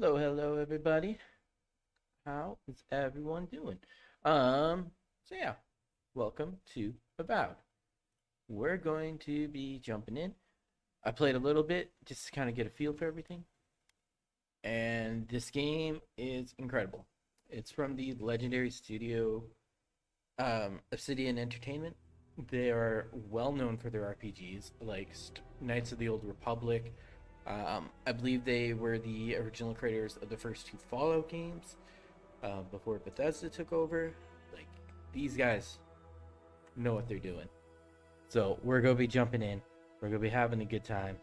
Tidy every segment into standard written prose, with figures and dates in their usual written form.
Hello everybody. How is everyone doing? So yeah, welcome to Avowed. We're going to be jumping in. I played a little bit just to kind of get a feel for everything. And this game is incredible. It's from the legendary studio Obsidian Entertainment. They are well known for their RPGs, like Knights of the Old Republic. I believe they were the original creators of the first two Fallout games before Bethesda took over. Like, these guys know what they're doing. So we're gonna be jumping in. We're gonna be having a good time.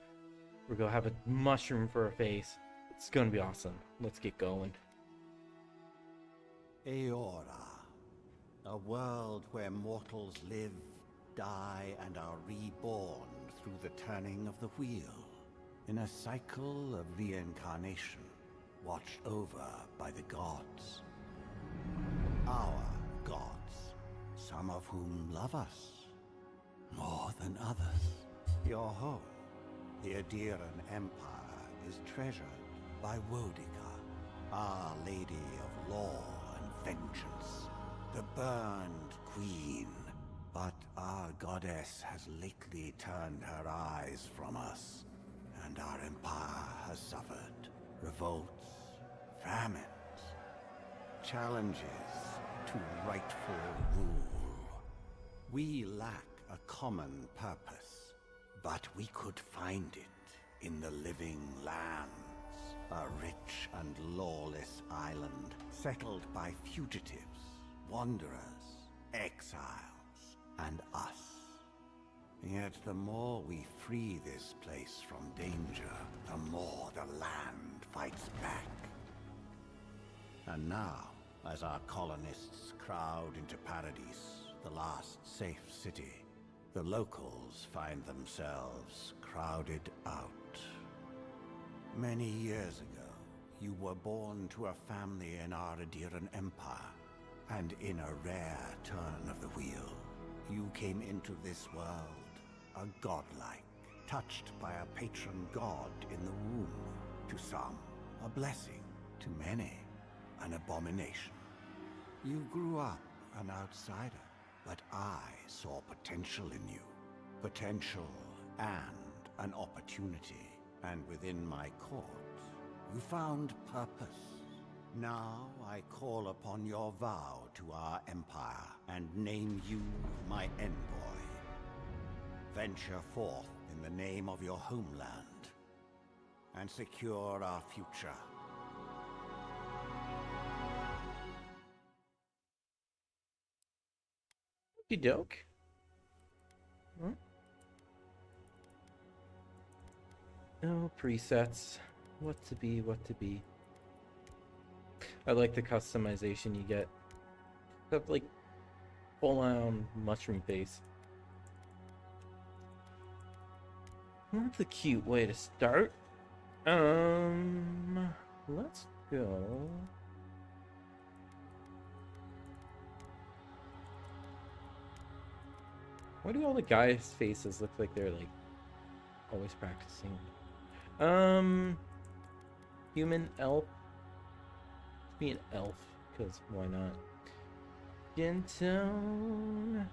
We're gonna have a mushroom for a face. It's gonna be awesome. Let's get going. Eora, a world where mortals live, die, and are reborn through the turning of the wheel, in a cycle of reincarnation, watched over by the gods. Our gods, some of whom love us more than others. Your home, the Adiran Empire, is treasured by Wodica, Our Lady of Law and Vengeance, the burned queen. But our goddess has lately turned her eyes from us, and our empire has suffered revolts, famines, challenges to rightful rule. We lack a common purpose, but we could find it in the living lands, a rich and lawless island settled by fugitives, wanderers, exiles, and us. Yet the more we free this place from danger, the more the land fights back. And now, as our colonists crowd into Paradise, the last safe city, the locals find themselves crowded out. Many years ago, you were born to a family in our Adiran Empire, and in a rare turn of the wheel, you came into this world a godlike, touched by a patron god in the womb. To some, a blessing. To many, an abomination. You grew up an outsider, but I saw potential in you. Potential and an opportunity. And within my court, you found purpose. Now I call upon your vow to our empire and name you my envoy. Venture forth in the name of your homeland and secure our future. Okey doke. Hmm? No presets. What to be, what to be. I like the customization you get. Have like full-on mushroom face. That's a cute way to start. Let's go. Why do all the guys' faces look like they're like always practicing? Human elf. Be an elf, because why not? Gentone.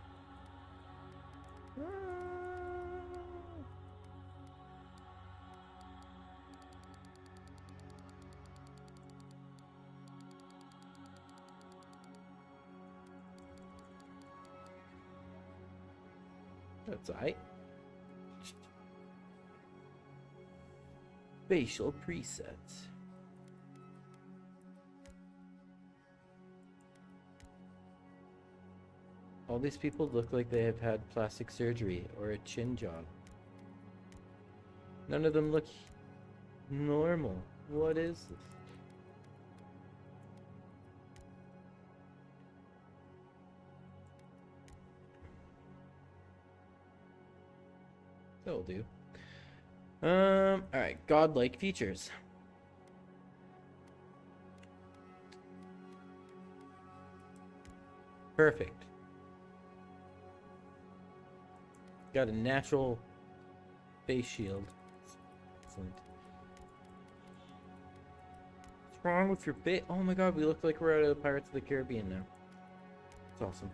That's alright. Facial presets. All these people look like they have had plastic surgery or a chin job. None of them look normal. What is this? That'll do. Alright, godlike features. Perfect. Got a natural face shield. Excellent. What's wrong with your face? Oh my god, we look like we're out of Pirates of the Caribbean now. It's awesome.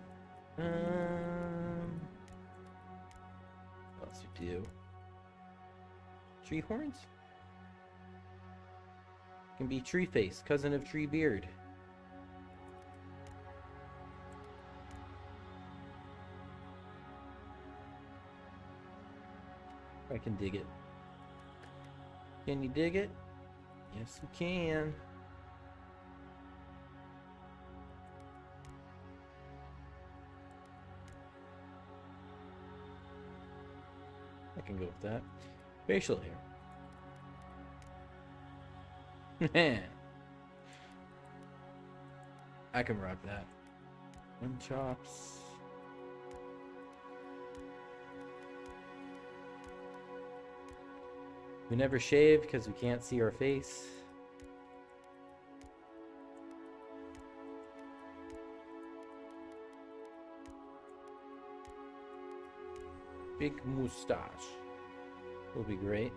What else you do? Tree horns? Can be Tree Face, cousin of Tree Beard. I can dig it. Can you dig it? Yes, you can. I can go with that. Facial hair. I can rock that. One chops. We never shave because we can't see our face. Big mustache will be great.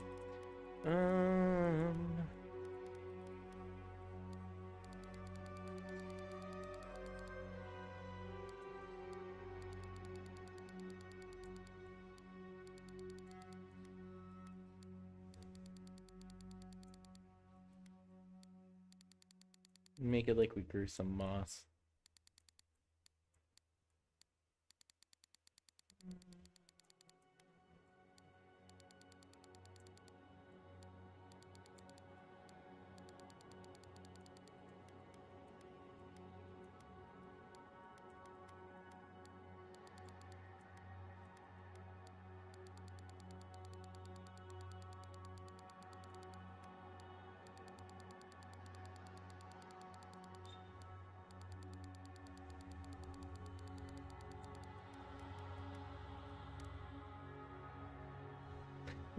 Make it like we grew some moss.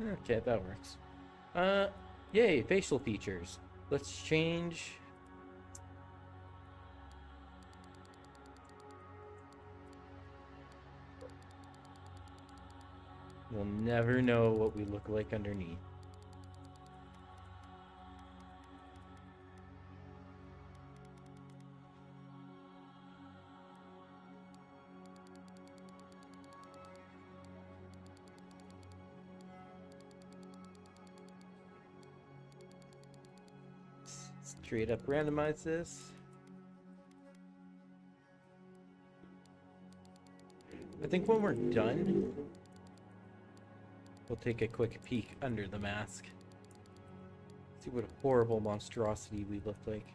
Okay, that works. Yay, facial features. Let's change. We'll never know what we look like underneath. Straight up randomize this. I think when we're done, we'll take a quick peek under the mask. See what a horrible monstrosity we look like.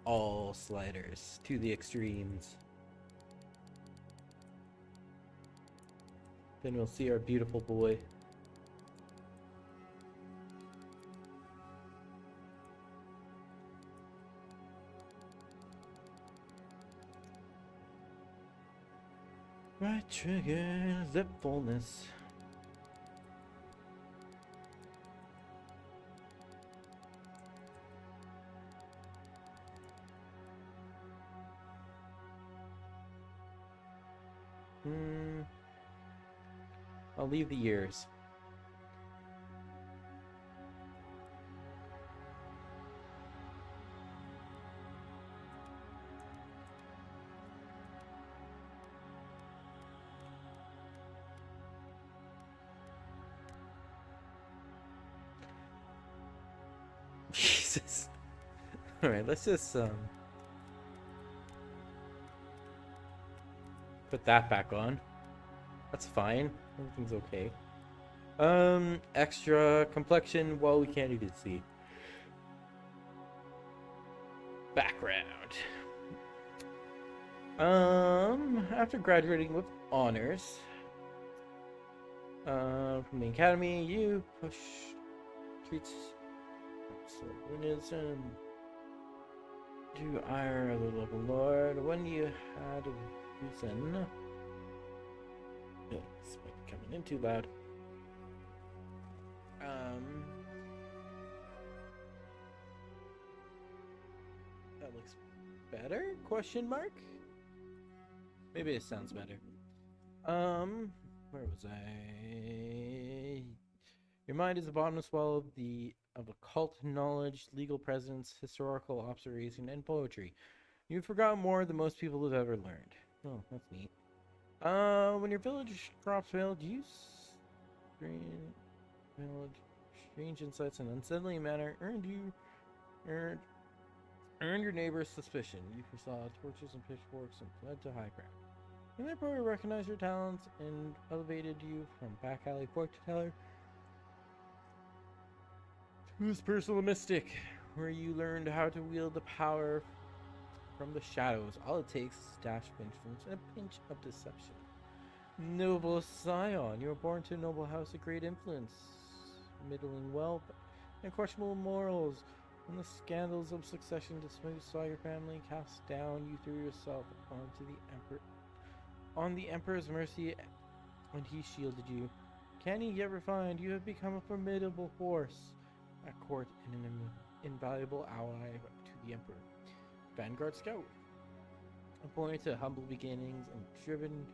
All sliders to the extremes. Then we'll see our beautiful boy. Right trigger, zip fullness. I'll leave the ears. Jesus. All right, let's just put that back on. That's fine. Everything's okay. Extra complexion. Well, we can't even see. Background. After graduating with honors from the academy, you push treats Absolutism to ire of the local lord when you had a reason. This might be coming in too loud. That looks better? Question mark? Maybe it sounds better. Where was I? Your mind is the bottomless well of occult knowledge, legal presence, historical observation, and poetry. You've forgotten more than most people have ever learned. Oh, that's neat. When your village crops failed, you strange, strange insights in an unsettling manner earned earned your neighbor's suspicion. You foresaw torches and pitchforks and fled to high ground. And their brother recognized your talents and elevated you from back alley fortune teller to his personal mystic, where you learned how to wield the power from the shadows. All it takes is a dash of influence and a pinch of deception. Noble scion, you were born to a noble house of great influence, middling wealth, and questionable morals. When the scandals of succession saw your family cast down, you threw yourself on the emperor's mercy, and he shielded you. Can he yet find you have become a formidable force at court and an invaluable ally to the emperor. Vanguard Scout, appointed to humble beginnings and driven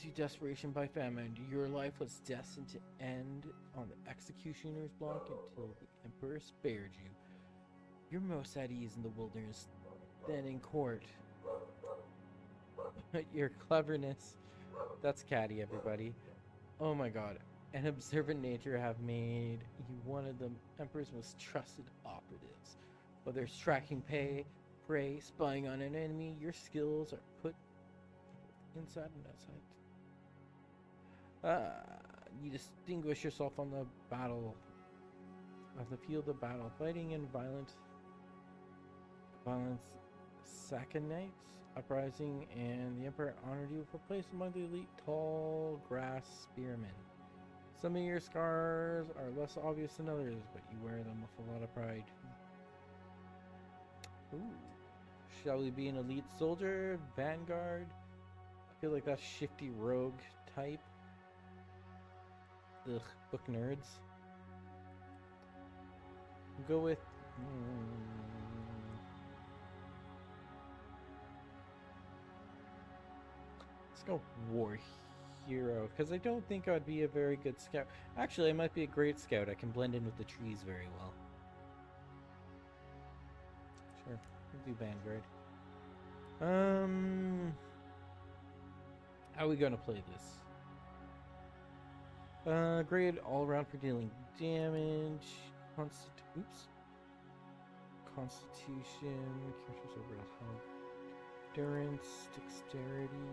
to desperation by famine, your life was destined to end on the executioner's block until the emperor spared you. You're most at ease in the wilderness than in court. But your cleverness, that's catty, everybody. Oh my god, and observant nature have made you one of the emperor's most trusted operatives. Whether it's tracking prey, spying on an enemy, your skills are put inside and outside. You distinguish yourself on the field of battle, fighting in violence, Saccanites uprising, and the emperor honored you for place among the elite tall grass spearmen. Some of your scars are less obvious than others, but you wear them with a lot of pride. Ooh. Shall we be an elite soldier? Vanguard? I feel like that's shifty rogue type. Ugh, book nerds. We'll go with... Let's go war hero, because I don't think I'd be a very good scout. Actually, I might be a great scout. I can blend in with the trees very well. Sure, we'll do Vanguard. How are we gonna play this? Great all around for dealing damage. Constitution. Characters overall health. Endurance. Dexterity.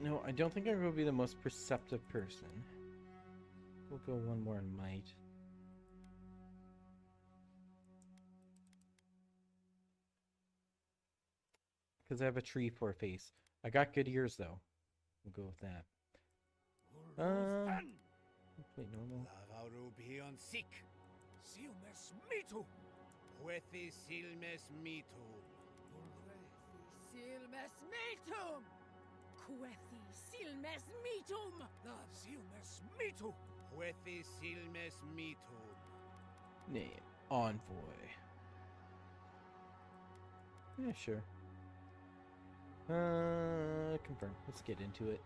No, I don't think I'm going to be the most perceptive person. We'll go one more in might. Because I have a tree for a face. I got good ears, though. We'll go with that. Wait, normal. Silmes mitu. Quethi silmes mitum. Silmes mitum. Quethi silmes mitum. La silmes mitu. Quethi silmes mitum. Name Envoy. Yeah, sure. Confirm. Let's get into it.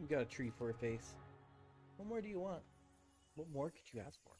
You got a tree for a face. What more do you want? What more could you ask for?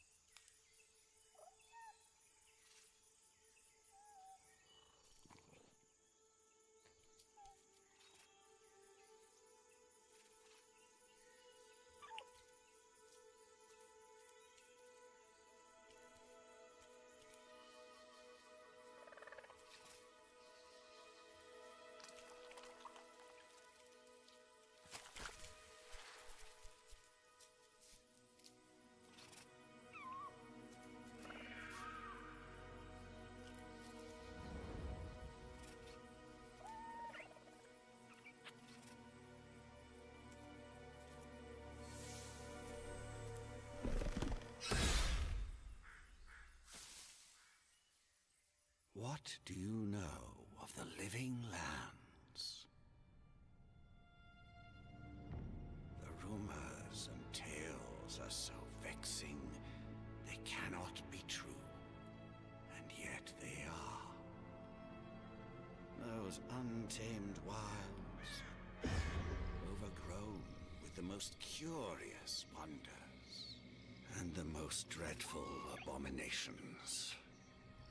What do you know of the living lands? The rumors and tales are so vexing, they cannot be true. And yet they are. Those untamed wilds, overgrown with the most curious wonders and the most dreadful abominations.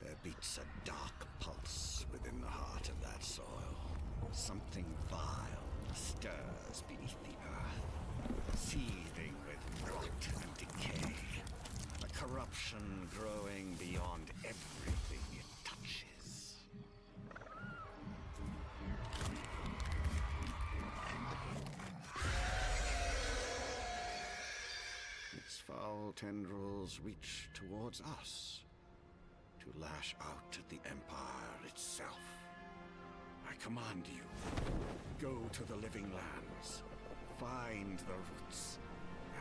There beats a dark pulse within the heart of that soil. Something vile stirs beneath the earth, seething with rot and decay. A corruption growing beyond everything it touches. Its foul tendrils reach towards us, to lash out at the Empire itself. I command you, go to the living lands, find the roots,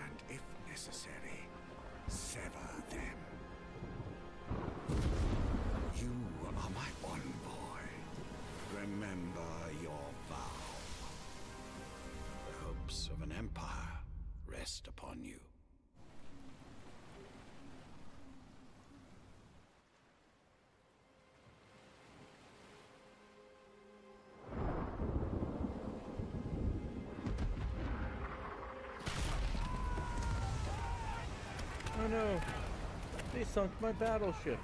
and if necessary, sever them. You are my envoy. Remember your vow. The hopes of an empire rest upon you. Oh no! They sunk my battleship!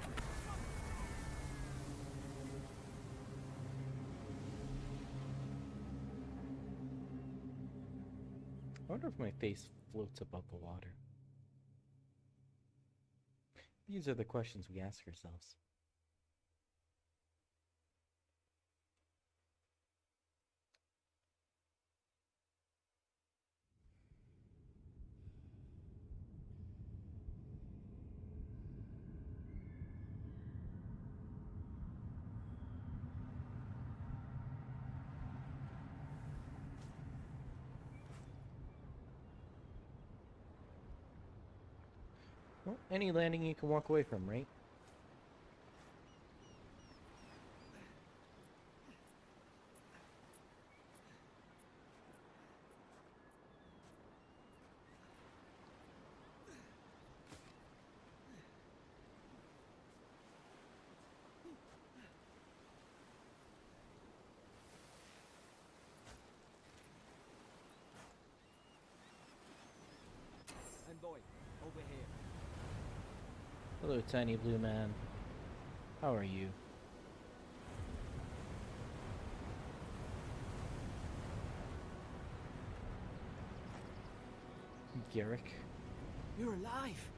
I wonder if my face floats above the water. These are the questions we ask ourselves. Well, any landing you can walk away from, right? Envoy, over here. Hello, tiny blue man. How are you? Garrick? You're alive.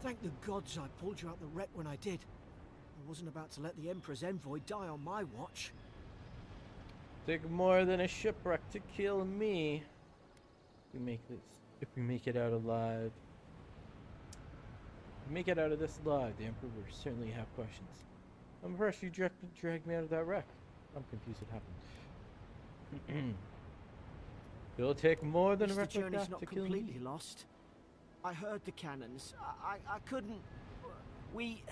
Thank the gods I pulled you out the wreck when I did. I wasn't about to let the Emperor's envoy die on my watch. Take more than a shipwreck to kill me. If we make it out alive. If we make it out of this alive, the Emperor will certainly have questions. I'm impressed you dragged me out of that wreck. I'm confused what happened. It'll take more than a The wreck like journey's that not to kill completely me. lost. I heard the cannons. I couldn't. We.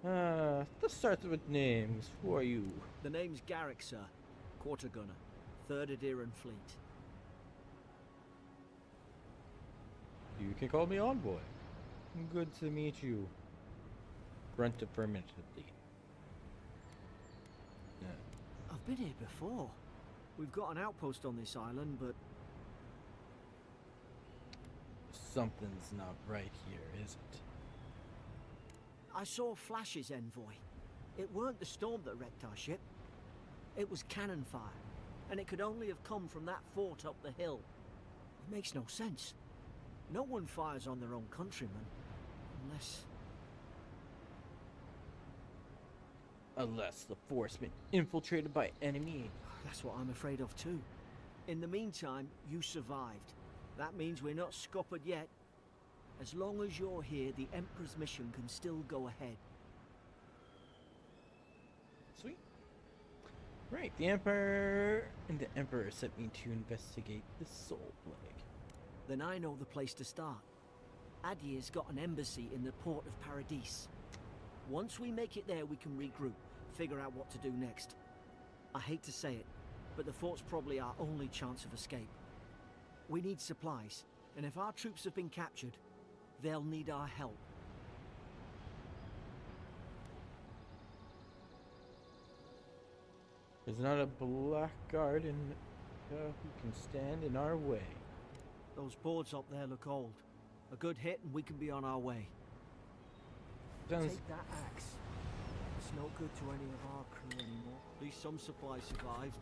Let's start with names. Who are you? The name's Garrick, sir. Quarter gunner, 3rd Adheran Fleet. You can call me Envoy. Good to meet you. Grunt affirmatively. I've been here before. We've got an outpost on this island, but Something's not right here, is it? I saw flashes, Envoy. It weren't the storm that wrecked our ship. It was cannon fire, and it could only have come from that fort up the hill. It makes no sense. No one fires on their own countrymen, Unless the force been infiltrated by enemy. That's what I'm afraid of too. In the meantime, you survived. That means we're not scuppered yet. As long as you're here, the Emperor's mission can still go ahead. Sweet. Right, the Emperor sent me to investigate the Soul Plague. Then I know the place to start. Adir's got an embassy in the port of Paradis. Once we make it there, we can regroup, figure out what to do next. I hate to say it, but the fort's probably our only chance of escape. We need supplies, and if our troops have been captured, they'll need our help. There's not a blackguard who can stand in our way. Those boards up there look old. A good hit and we can be on our way. Sounds... Take that axe. It's no good to any of our crew anymore. At least some supplies survived.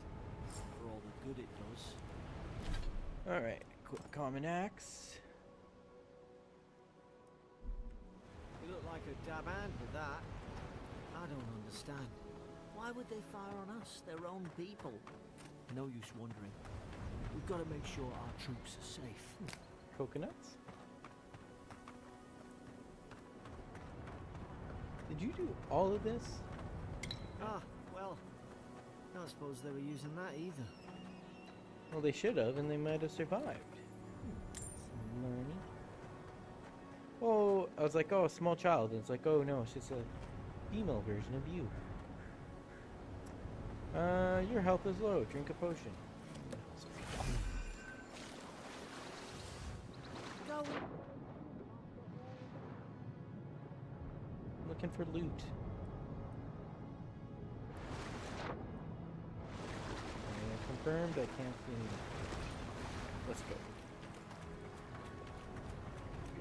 For all the good it does. Alright, quick common axe. You look like a dab hand with that. I don't understand. Why would they fire on us, their own people? No use wondering. We've got to make sure our troops are safe. Coconuts? Did you do all of this? Ah, well, I don't suppose they were using that either. Well, they should have, and they might have survived. Some money. Oh, I was like, oh, a small child. And it's like, oh no, it's just a female version of you. Your health is low. Drink a potion. Go. Looking for loot. Confirmed, I can't see anything. Let's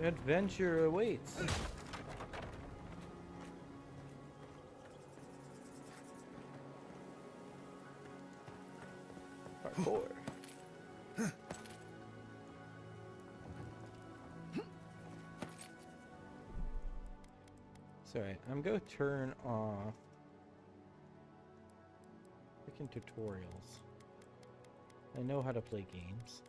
go. Adventure awaits. Parkour. Sorry, I'm going to turn off freaking tutorials. I know how to play games.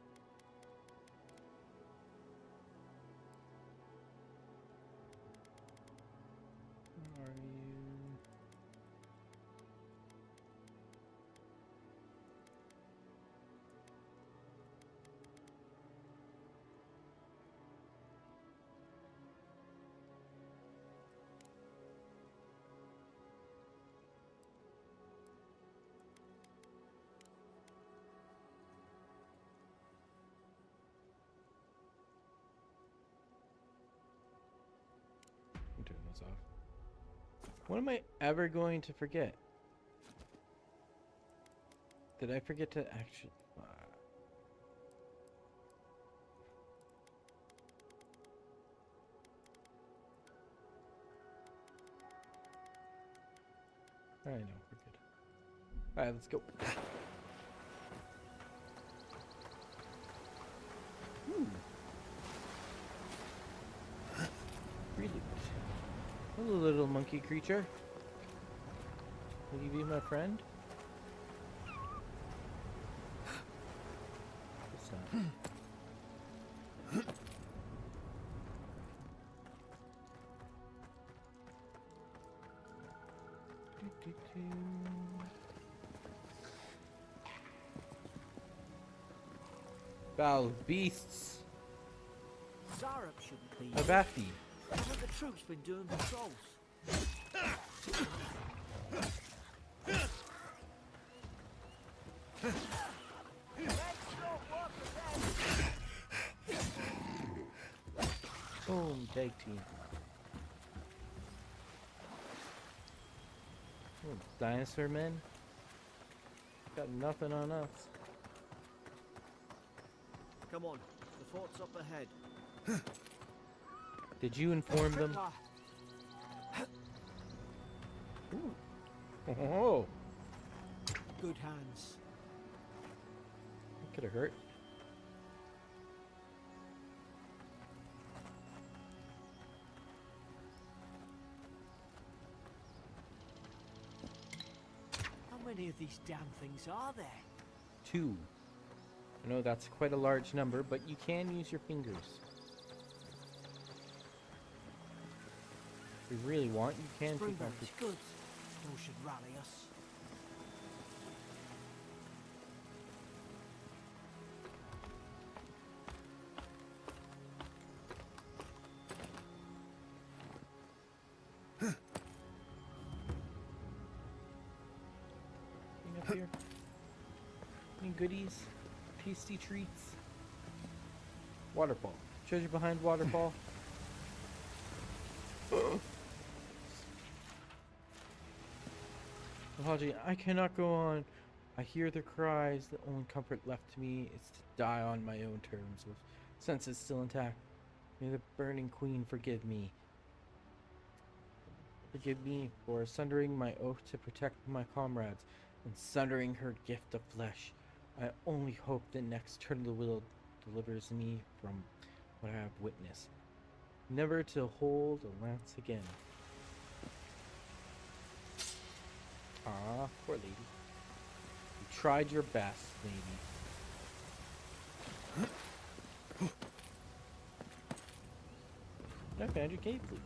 Where are you? Turn those off. When am I ever going to forget? Did I forget to actually... I know, we're good. Alright, let's go. Really good. Hello, little monkey creature. Will you be my friend? It's not. Foul beasts. Zarup shouldn't be. Avathi. Haven't the troops been doing patrols? Boom, tag team. Oh, dinosaur men? Got nothing on us. Come on, the fort's up ahead. Did you inform them? Ooh. Oh, Good hands. that could have hurt. How many of these damn things are there? 2. I know that's quite a large number, but you can use your fingers. If you really want, you can take off Springboard's your... good. Those should rally us. goodies, tasty treats. Waterfall. Treasure behind waterfall. Apology, I cannot go on. I hear their cries. The only comfort left to me is to die on my own terms, with senses still intact. May the burning queen forgive me. Forgive me for sundering my oath to protect my comrades and sundering her gift of flesh. I only hope the next turn of the wheel delivers me from what I have witnessed, never to hold a lance again. Ah, poor lady. You tried your best, lady. I found your cave, please.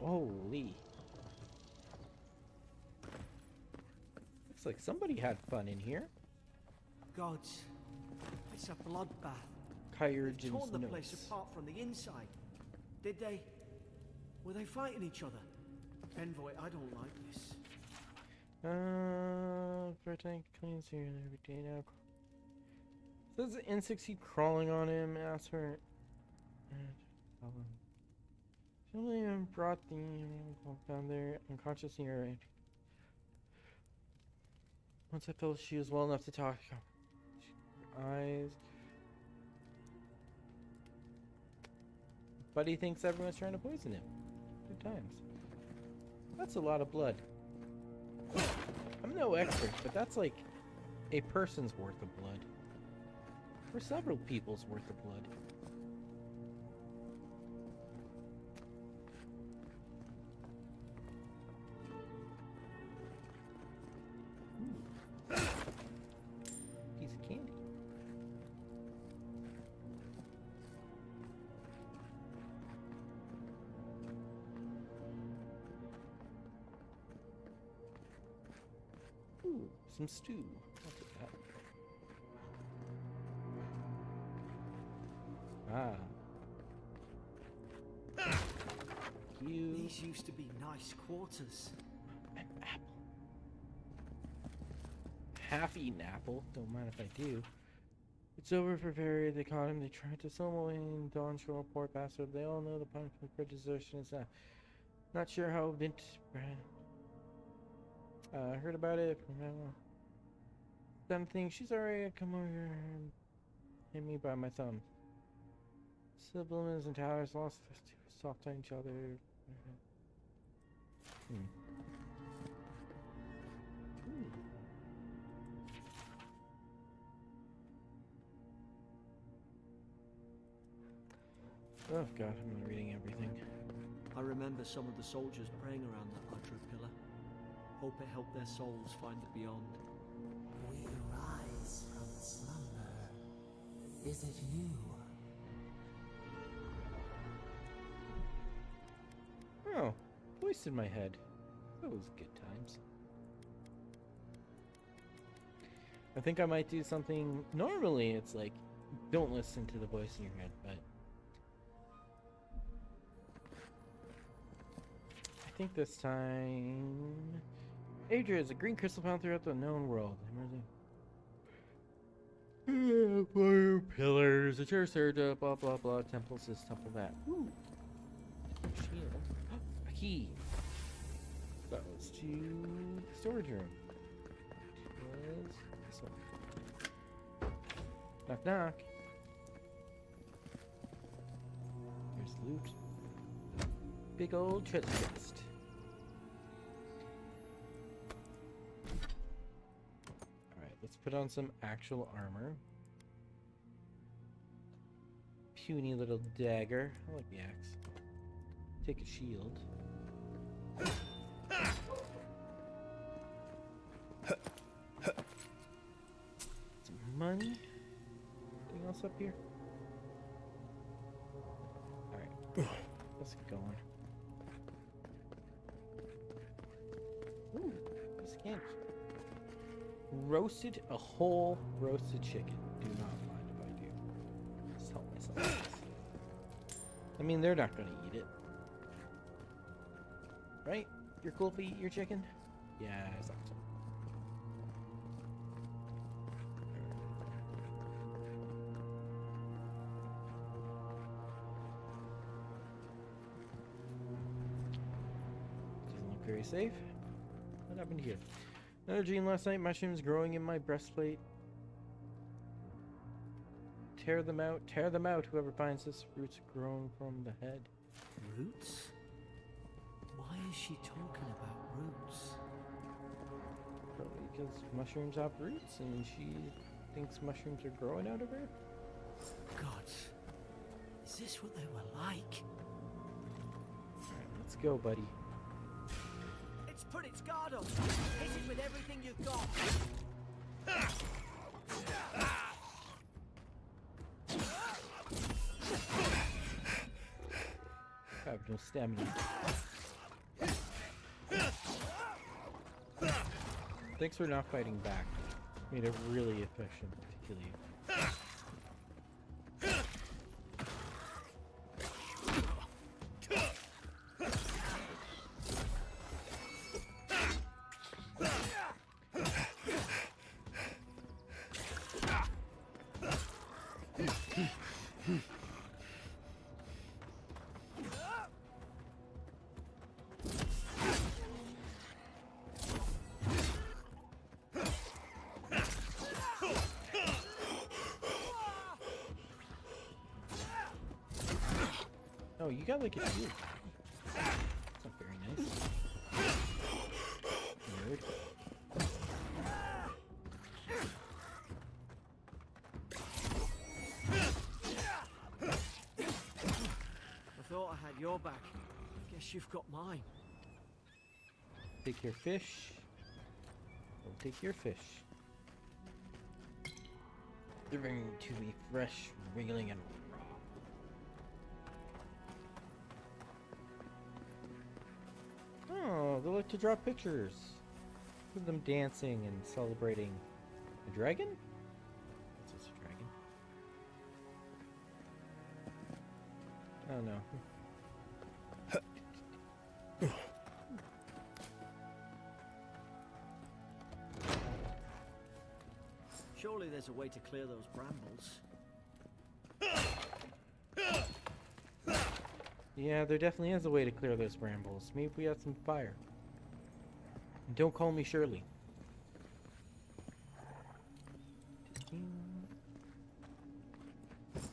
Holy. Looks like somebody had fun in here. Gods, it's a bloodbath. Kyurgeon's They've torn the notes. place apart from the inside. Did they? Were they fighting each other? Envoy, I don't like this. Vertank cleans here every day now. Says the insects keep crawling on him. Ask her. Somebody brought the down there unconscious near it. Once I felt she was well enough to talk. Her eyes. But he thinks everyone's trying to poison him. Good times. That's a lot of blood. I'm no expert, but that's like a person's worth of blood. Or several people's worth of blood. Ooh. Piece of candy. Ooh, some stew. I'll take that. Ah. You. These used to be nice quarters. An apple. Half-eaten apple. Don't mind if I do. It's over for Barry. They caught him. They tried to sell him away in Dawn Shore. Poor bastard. They all know the punishment for desertion is not sure how Vint. Heard about it from something. She's already come over here and hit me by my thumb. Siblings and towers lost soft on each other. Oh god, I'm not reading everything. I remember some of the soldiers praying around that Udra pillar. Hope it helped their souls find the beyond. We rise from slumber. Is it you? Oh, voice in my head. That was good times. I think I might do something. Normally it's like, don't listen to the voice in your head, but I think this time Adria is a green crystal found throughout the known world. Fire pillars, a church surge, blah blah blah, temples this, temple that. Ooh. Shield. A key. That was to the storage room. It was this one. Knock knock. Here's loot. Big old treasure chest. Alright, let's put on some actual armor. Puny little dagger. I like the axe. Take a shield. Some money. Anything else up here? Alright. Let's get going. Ooh, this candy. Roasted, a whole roasted chicken. Do not mind if I do. Just help myself this. I mean, they're not gonna eat it. Right? You're cool if we eat your chicken? Yeah, I thought so. very safe. What happened here? Another dream last night. Mushrooms growing in my breastplate. Tear them out. Tear them out. Whoever finds this. Roots grown from the head. Roots? Why is she talking about roots? Probably because mushrooms have roots and she thinks mushrooms are growing out of her. God, is this what they were like? Alright, let's go, buddy. It's put its guard up. Hit it with everything you've got. I have no stamina. Thanks for not fighting back. Made it really efficient to kill you. Oh, you got like a shield. That's not very nice. Nerd. I thought I had your back. Guess you've got mine. Take your fish. Don't take your fish. Bring to me fresh, wriggling, and oh, they like to draw pictures of them dancing and celebrating. A dragon? What's this, a dragon? Oh no. Surely there's a way to clear those brambles. Yeah, there definitely is a way to clear those brambles. Maybe if we had some fire. And don't call me Shirley.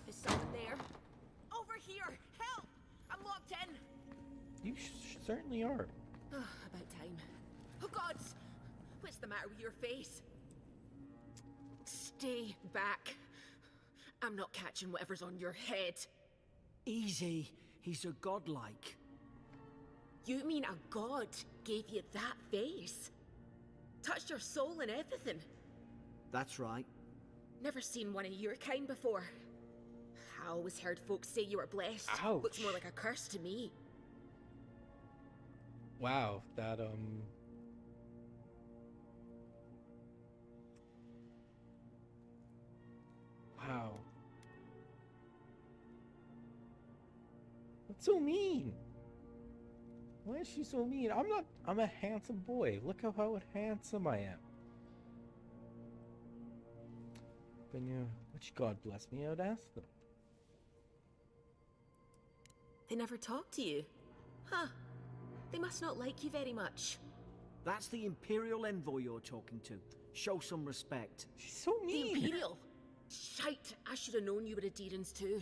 Is someone there? Over here! Help! I'm locked in! You certainly are. About time. Oh gods! What's the matter with your face? Stay back. I'm not catching whatever's on your head. Easy. He's a godlike. You mean a god gave you that face? Touched your soul and everything? That's right. Never seen one of your kind before. I always heard folks say you were blessed. Ouch. Looks more like a curse to me. Wow, that wow. That's so mean. Why is she so mean? I'm a handsome boy. Look how handsome I am. But you know, which god bless me, I would ask them. They never talk to you. Huh. They must not like you very much. That's the Imperial envoy you're talking to. Show some respect. She's so The mean. Imperial? Shite, I should have known you were Adherents too.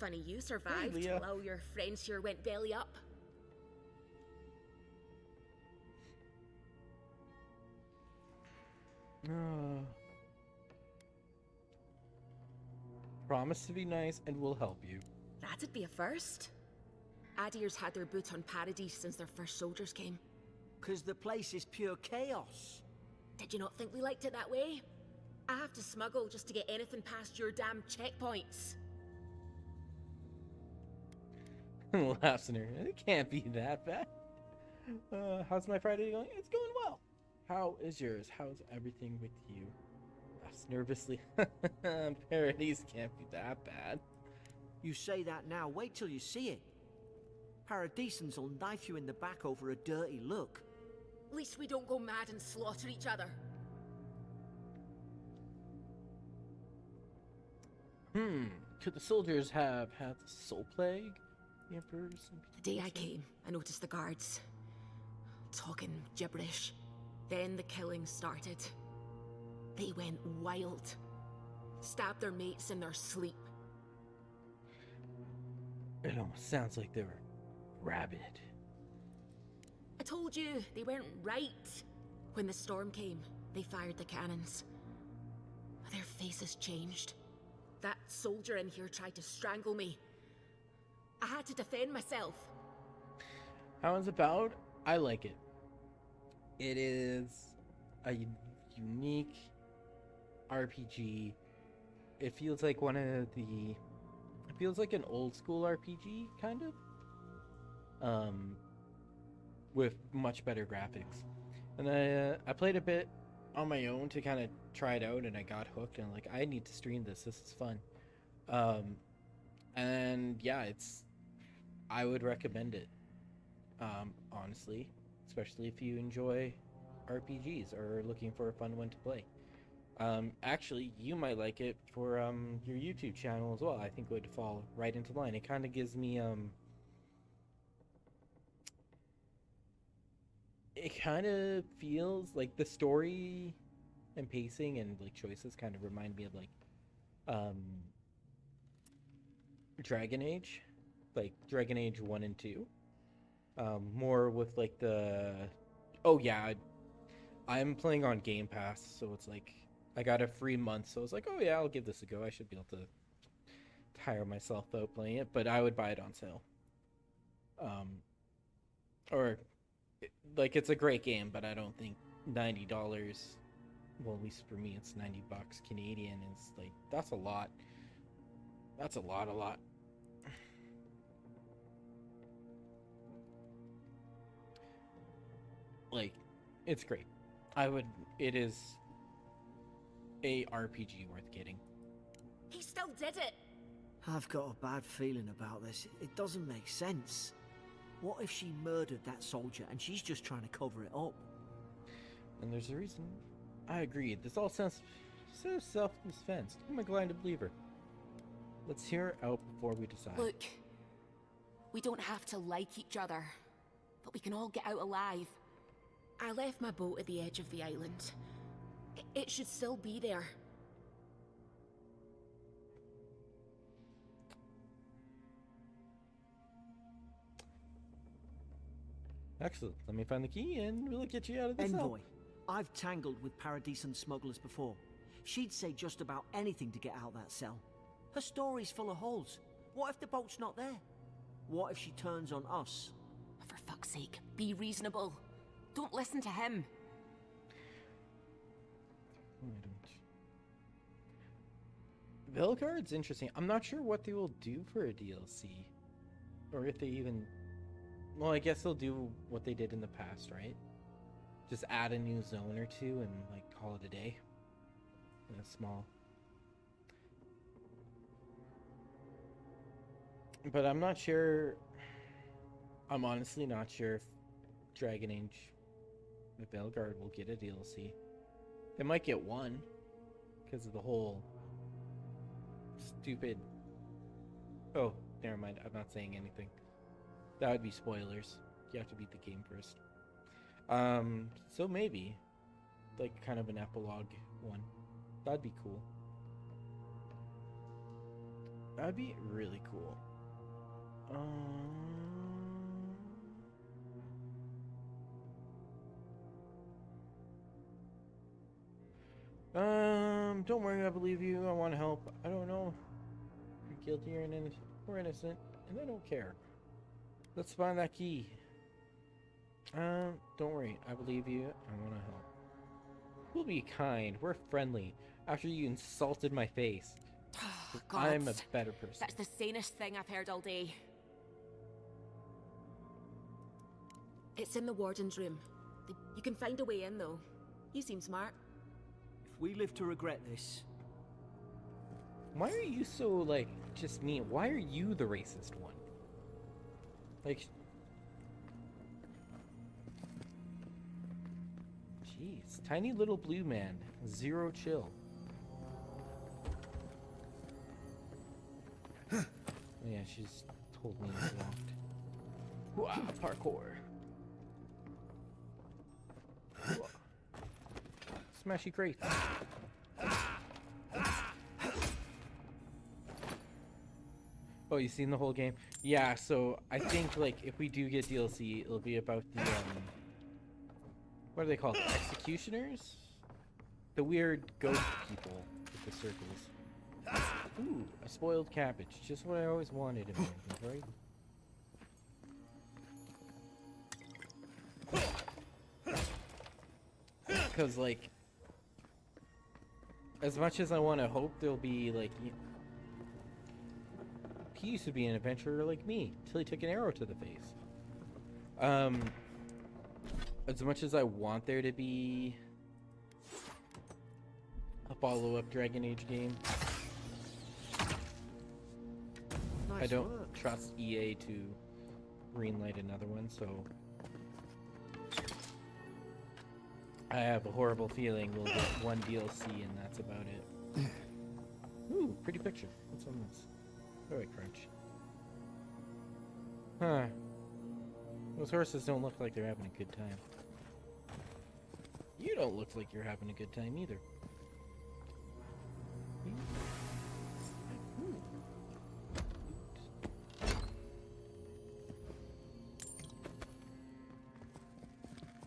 Funny you survived Leah. while all your friends here went belly up. Promise to be nice and we'll help you. That'd be a first. Adir's had their boot on Paradise since their first soldiers came. 'Cause the place is pure chaos. Did you not think we liked it that way? I have to smuggle just to get anything past your damn checkpoints. Laughs in her. It can't be that bad. How's my Friday going? It's going well. How is yours? How's everything with you? Laughs nervously. Paradise can't be that bad. You say that now, wait till you see it. Paradisans will knife you in the back over a dirty look. At least we don't go mad and slaughter each other. Could the soldiers have had the soul plague? The Emperor's... The day I came, I noticed the guards. talking gibberish. Then the killing started. They went wild. Stabbed their mates in their sleep. It almost sounds like they were rabid. I told you, they weren't right. When the storm came, they fired the cannons. Their faces changed. That soldier in here tried to strangle me. I had to defend myself. How it's Avowed? I like it. It is a unique RPG. It feels like it feels like an old school RPG, kind of. With much better graphics. And I played a bit on my own to kind of try it out, and I got hooked, and like, I need to stream this. This is fun. And yeah, I would recommend it. Honestly, especially if you enjoy RPGs or are looking for a fun one to play. Actually, you might like it for your YouTube channel as well. I think it would fall right into line. It kind of gives me it kind of feels like the story and pacing and like choices kind of remind me of like Dragon Age, like Dragon Age 1 and 2. More with like I'm playing on Game Pass, so it's like I got a free month, so I was like, oh yeah, I'll give this a go. I should be able to tire myself out playing it, but I would buy it on sale. Or like, it's a great game, but I don't think $90, well, at least for me, it's $90 Canadian, is like, that's a lot. That's a lot. Like, it's great. It is a RPG worth getting. He still did it. I've got a bad feeling about this. It doesn't make sense. What if she murdered that soldier and she's just trying to cover it up? And there's a reason. I agree. This all sounds so self-defense. I'm inclined to believe her. Let's hear her out before we decide. Look, we don't have to like each other, but we can all get out alive. I left my boat at the edge of the island. It should still be there. Excellent. Let me find the key and we'll get you out of this Envoy, I've tangled with Paradisans smugglers before. She'd say just about anything to get out that cell. Her story's full of holes. What if the boat's not there? What if she turns on us? For fuck's sake, be reasonable. Don't listen to him. Velguard's interesting. I'm not sure what they will do for a DLC. Or if they even... Well, I guess they'll do what they did in the past, right? Just add a new zone or two and, like, call it a day. In a small... But I'm not sure... I'm honestly not sure if Dragon Age with Velguard will get a DLC. They might get one. Because of the whole... stupid... Oh, never mind. I'm not saying anything. That would be spoilers. You have to beat the game first. So maybe. Like, kind of an epilogue one. That'd be cool. That'd be really cool. Don't worry, I believe you. I want to help. I don't know if you're guilty or innocent, and I don't care. Let's find that key. Don't worry, I believe you. I want to help. We'll be kind. We're friendly. After you insulted my face, I'm a better person. That's the sanest thing I've heard all day. It's in the warden's room. You can find a way in, though. You seem smart. If we live to regret this... Why are you so, like, just mean? Why are you the racist one? Like... Jeez. Tiny little blue man. Zero chill. Yeah, she's told me it's locked. Wow, parkour. Smashy crates. Oh, you seen the whole game? Yeah, so I think like if we do get DLC, it'll be about the what are they called? Executioners? The weird ghost people with the circles. Ooh, a spoiled cabbage. Just what I always wanted in my inventory. Because, like, as much as I want to hope there'll be, like, he used to be an adventurer like me, till he took an arrow to the face. As much as I want there to be a follow-up Dragon Age game, Nice I don't work. trust EA to greenlight another one, so I have a horrible feeling we'll get one DLC and that's about it. Ooh, pretty picture. What's on this? Oh, wait, crunch. Huh. Those horses don't look like they're having a good time. You don't look like you're having a good time either. Ooh.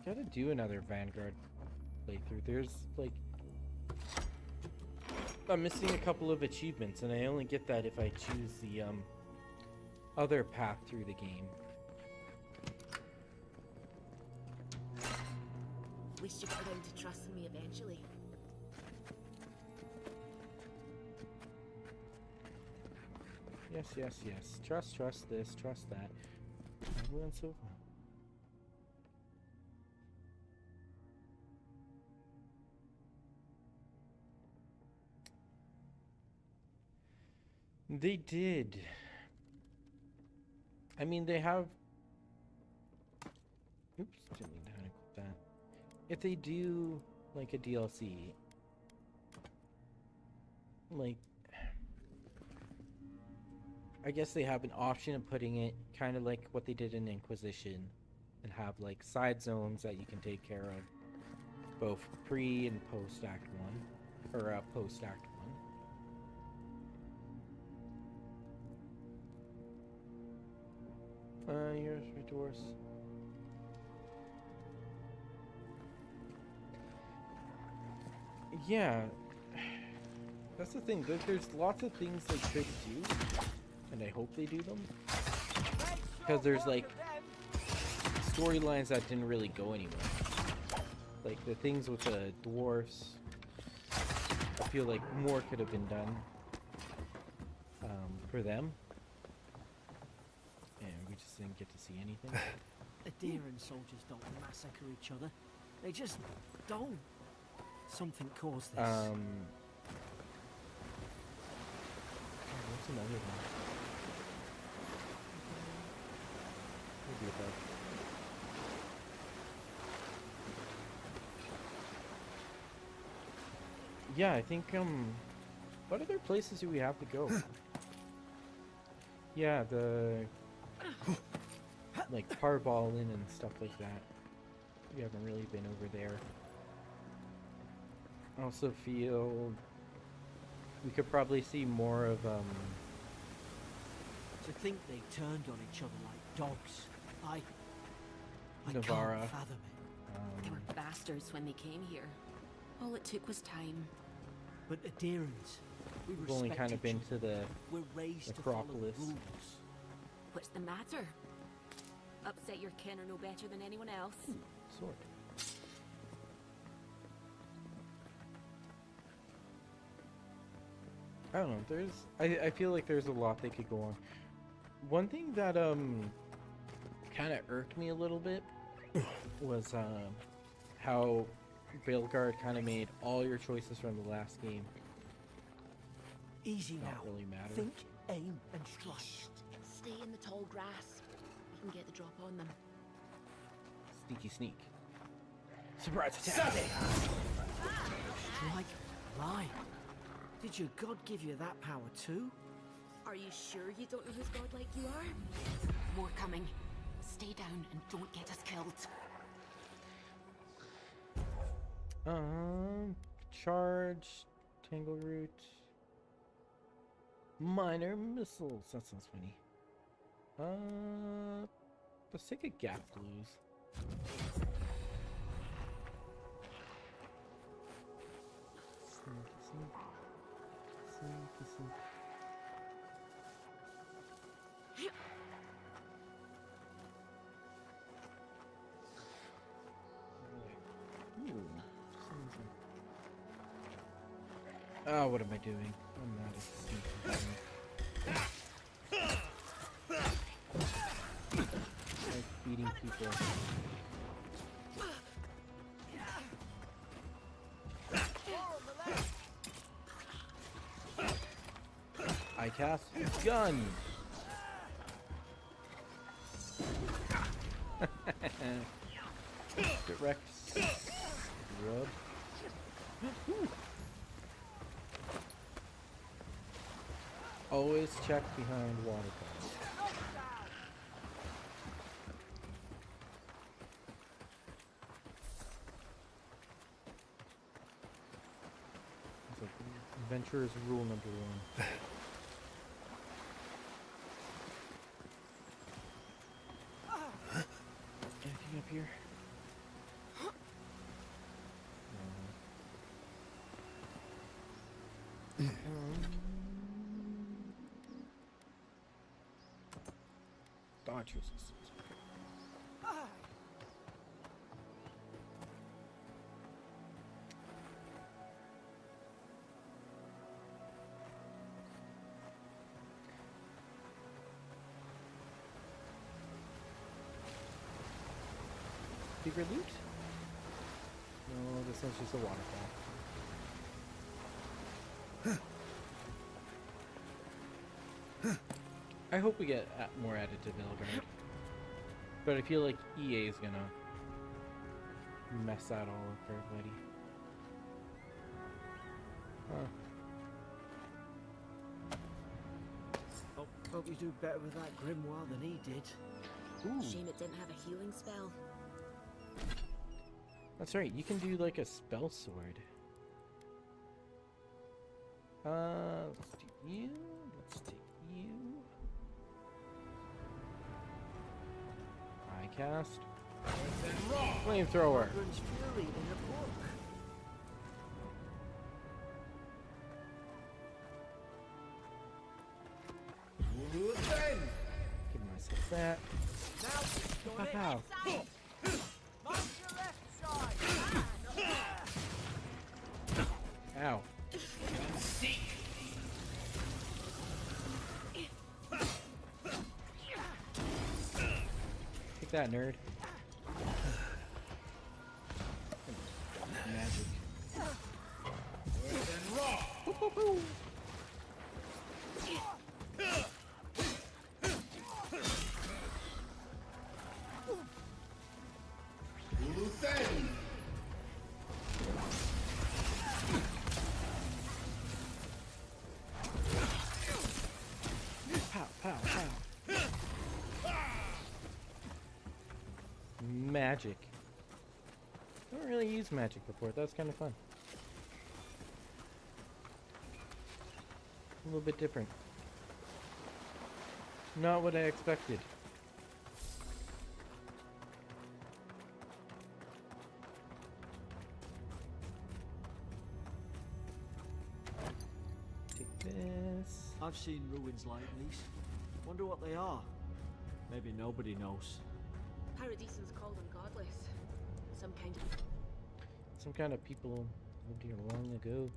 Gotta do another Vanguard playthrough. There's like I'm missing a couple of achievements, and I only get that if I choose the other path through the game. At least you got down to trusting me eventually. Yes, yes, yes. Trust this, trust that. Everyone so far. They did. I mean, they have. Oops, didn't mean to click that. If they do like a DLC, like, I guess they have an option of putting it kind of like what they did in Inquisition, and have like side zones that you can take care of, both pre and post Act 1, or post Act 1. Here's my doors. Yeah, that's the thing. There's lots of things they could do, and I hope they do them. Because there's like storylines that didn't really go anywhere. Like the things with the dwarfs. I feel like more could have been done for them. And we just didn't get to see anything. Adherent soldiers don't massacre each other. They just don't. Something caused this. What's another one? Maybe about. Yeah, I think what other places do we have to go? Yeah, the like Parbalin and stuff like that. We haven't really been over there. I also feel we could probably see more of To think they turned on each other like dogs. I Navarra. can't fathom it. They were bastards when they came here. All it took was time. But adherents, we We've only respect kind of each been other. to the We're raised to follow Necropolis. rules. What's the matter? Upset your kin are no better than anyone else. sword. I don't know. I feel like there's a lot they could go on. One thing that kind of irked me a little bit was how Veilguard kind of made all your choices from the last game Easy not now. really matter. Think, aim, and strike. Stay in the tall grass. We can get the drop on them. Sneaky sneak. Surprise attack! Strike blind. Did your god give you that power too? Are you sure you don't know who's godlike you are? More coming. Stay down and don't get us killed. Charge, Tangleroot, minor missiles. That sounds funny. Let's take a gap blues. Sneaky. Oh, what am I doing? I'm not a sneaky. Like beating people. I cast gun. Direct rub. Always check behind water pumps. It's like adventurer's rule number 1. Anything up here? Dodge resistance. Secret loot? No, this one's just a waterfall. I hope we get more added to Vilgard. But I feel like EA is gonna mess that all up for everybody. Huh. Hope you do better with that grimoire than he did. Ooh. Shame it didn't have a healing spell. That's right, you can do like a spell sword. Let's do you. Let's take you. I cast flamethrower. Runs Fury in a book. Give myself that. Pow. Ow. Take that, nerd. Magic. Pow. Magic. I haven't really used magic before. That's kind of fun. A little bit different. Not what I expected. Take this. I've seen ruins like these. Wonder what they are. Maybe nobody knows. Paradisans call them godless. Some kind of people lived here long ago.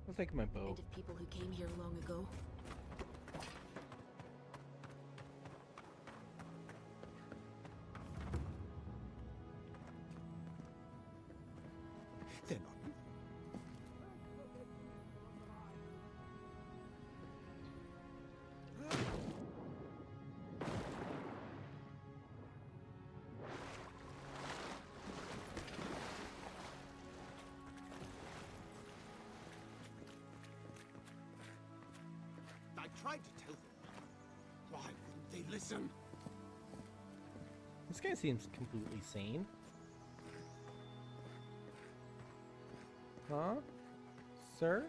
I'll take my bow. Kind of people who came here long ago. They're not. I tried to tell them. Why wouldn't they listen? This guy seems completely sane. Huh? Sir?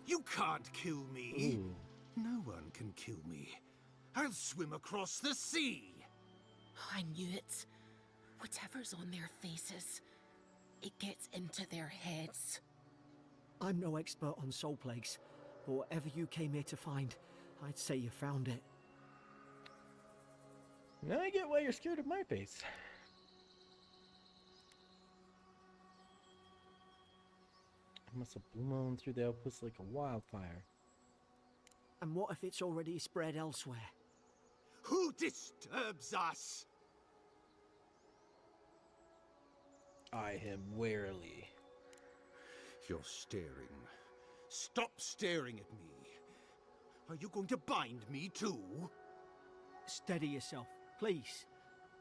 You can't kill me. Ooh. No one can kill me. I'll swim across the sea. I knew it. Whatever's on their faces, it gets into their heads. I'm no expert on soul plagues, but whatever you came here to find, I'd say you found it. Now I get why you're scared of my face. It must have blown through the outpost like a wildfire. And what if it's already spread elsewhere? Who disturbs us? Eye him warily. You're staring. Stop staring at me. Are you going to bind me too? Steady yourself, please.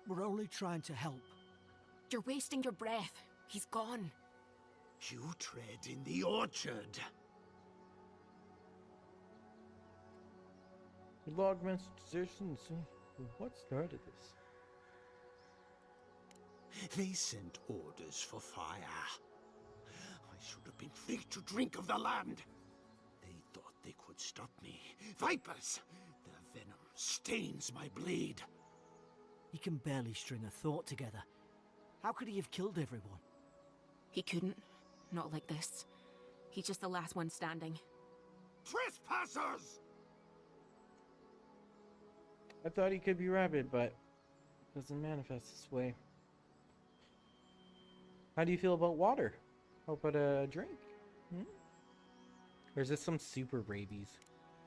We're only trying to help. You're wasting your breath. He's gone. You tread in the orchard. Logman's desertion. What started this? They sent orders for fire. I should have been free to drink of the land. They thought they could stop me. Vipers! Their venom stains my blade. He can barely string a thought together. How could he have killed everyone? He couldn't. Not like this. He's just the last one standing. Trespassers! I thought he could be rabid, but it doesn't manifest this way. How do you feel about water? How about a drink? Or is this some super rabies?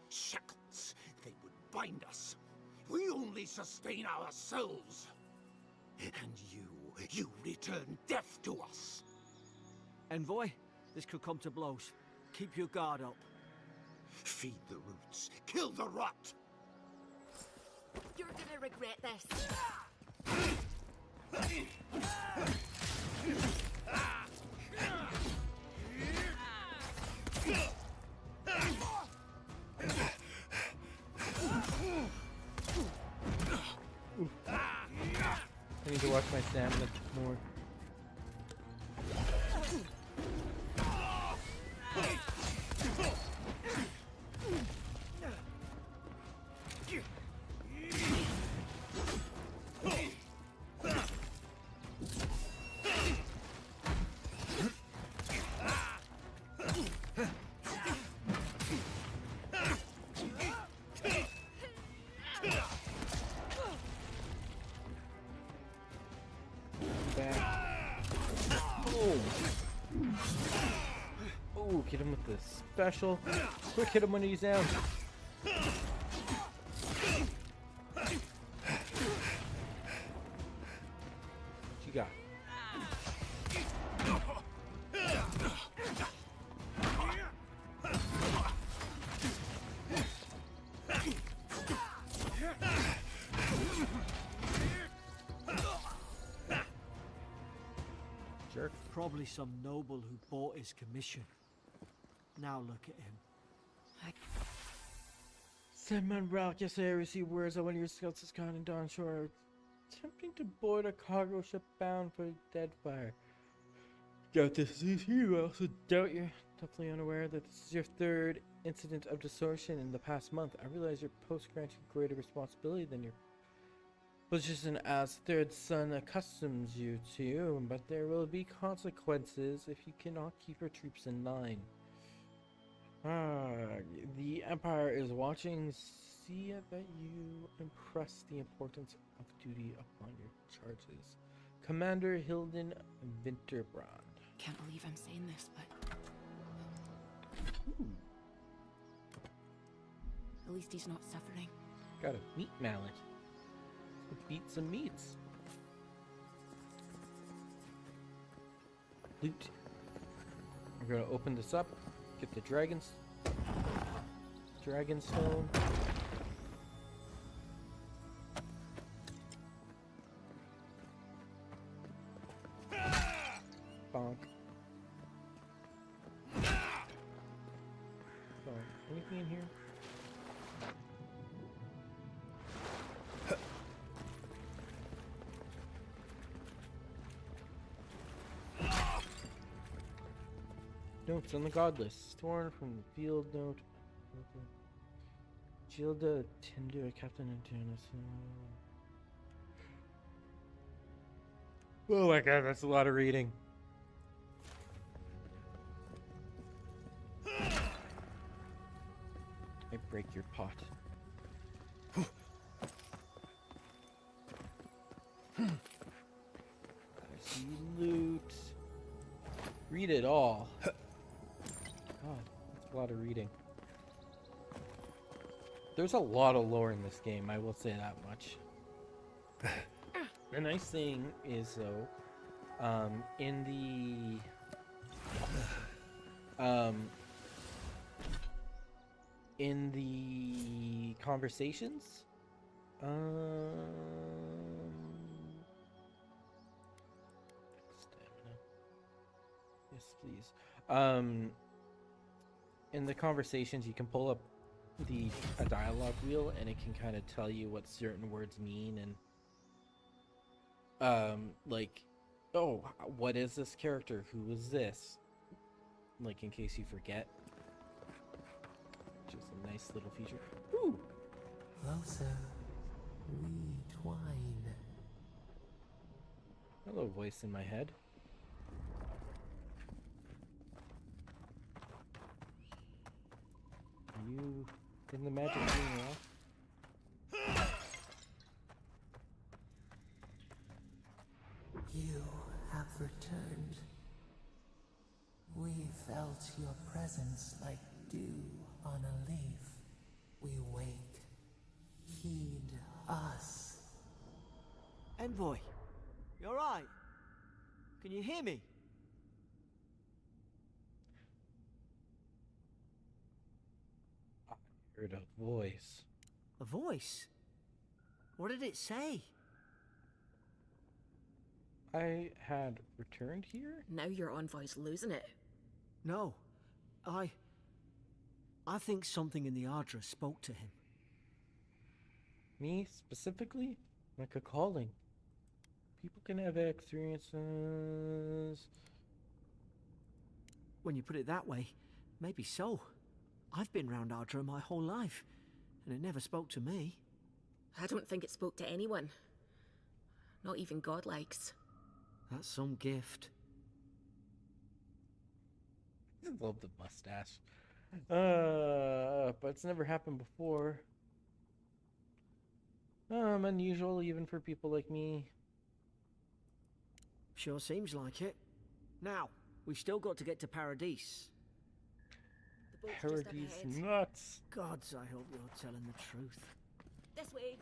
Shackles! They would bind us. We only sustain ourselves. And you return death to us. Envoy, this could come to blows. Keep your guard up. Feed the roots. Kill the rot. You're gonna regret this. I need to watch my stamina more. Oh, hit him with the special. Quick, hit him when he's down. What you got? Jerk. Probably some noble who bought his commission. Now look at him. Sandman Ralph, yesterday I received words that one of your scouts is caught in Dawn Shore, attempting to board a cargo ship bound for Deadfire. Doubt this is you. I also doubt you're definitely unaware that this is your third incident of distortion in the past month. I realize your post grants you greater responsibility than your position as third son accustoms you to, but there will be consequences if you cannot keep your troops in line. The Empire is watching. See that you impress the importance of duty upon your charges. Commander Hilden Winterbrand. Can't believe I'm saying this, but at least he's not suffering. Got a meat mallet. Let's beat some meats. Loot. We're gonna open this up. Get the dragon stone. Bonk. So, anything in here? Notes on the god list. Torn from the field note. Gilda Tinder, Captain Antonis. Oh my god, that's a lot of reading. I break your pot. I see loot. Read it all. God, that's a lot of reading. There's a lot of lore in this game, I will say that much. The nice thing is, though, in the conversations, stamina. Yes, please. In the conversations, you can pull up a dialogue wheel, and it can kind of tell you what certain words mean, and like, oh, what is this character? Who is this? Like, in case you forget. Which is a nice little feature. Ooh. Closer, we twine. Hello, voice in my head. Are you in the magic room now? You have returned. We felt your presence like dew on a leaf. We wake. Heed us. Envoy, you alright? Can you hear me? I heard a voice. A voice? What did it say? I had returned here? Now your envoy's losing it. No. I think something in the Ardra spoke to him. Me, specifically? Like a calling. People can have experiences. When you put it that way, maybe so. I've been round Ardra my whole life, and it never spoke to me. I don't think it spoke to anyone. Not even godlikes. That's some gift. I love the mustache. But it's never happened before. Unusual even for people like me. Sure seems like it. Now, we've still got to get to Paradise. The boat's just Paradise up ahead. nuts. Gods, I hope you're telling the truth. This way.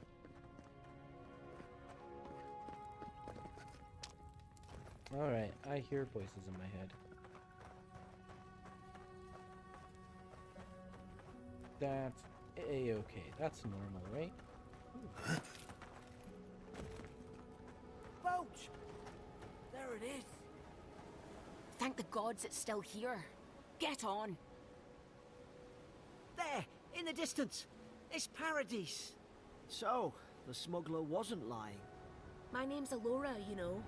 Alright, I hear voices in my head. That's a-okay. That's normal, right? Boat! There it is. Thank the gods it's still here. Get on. There, in the distance. It's Paradise. So, the smuggler wasn't lying. My name's Alora, you know.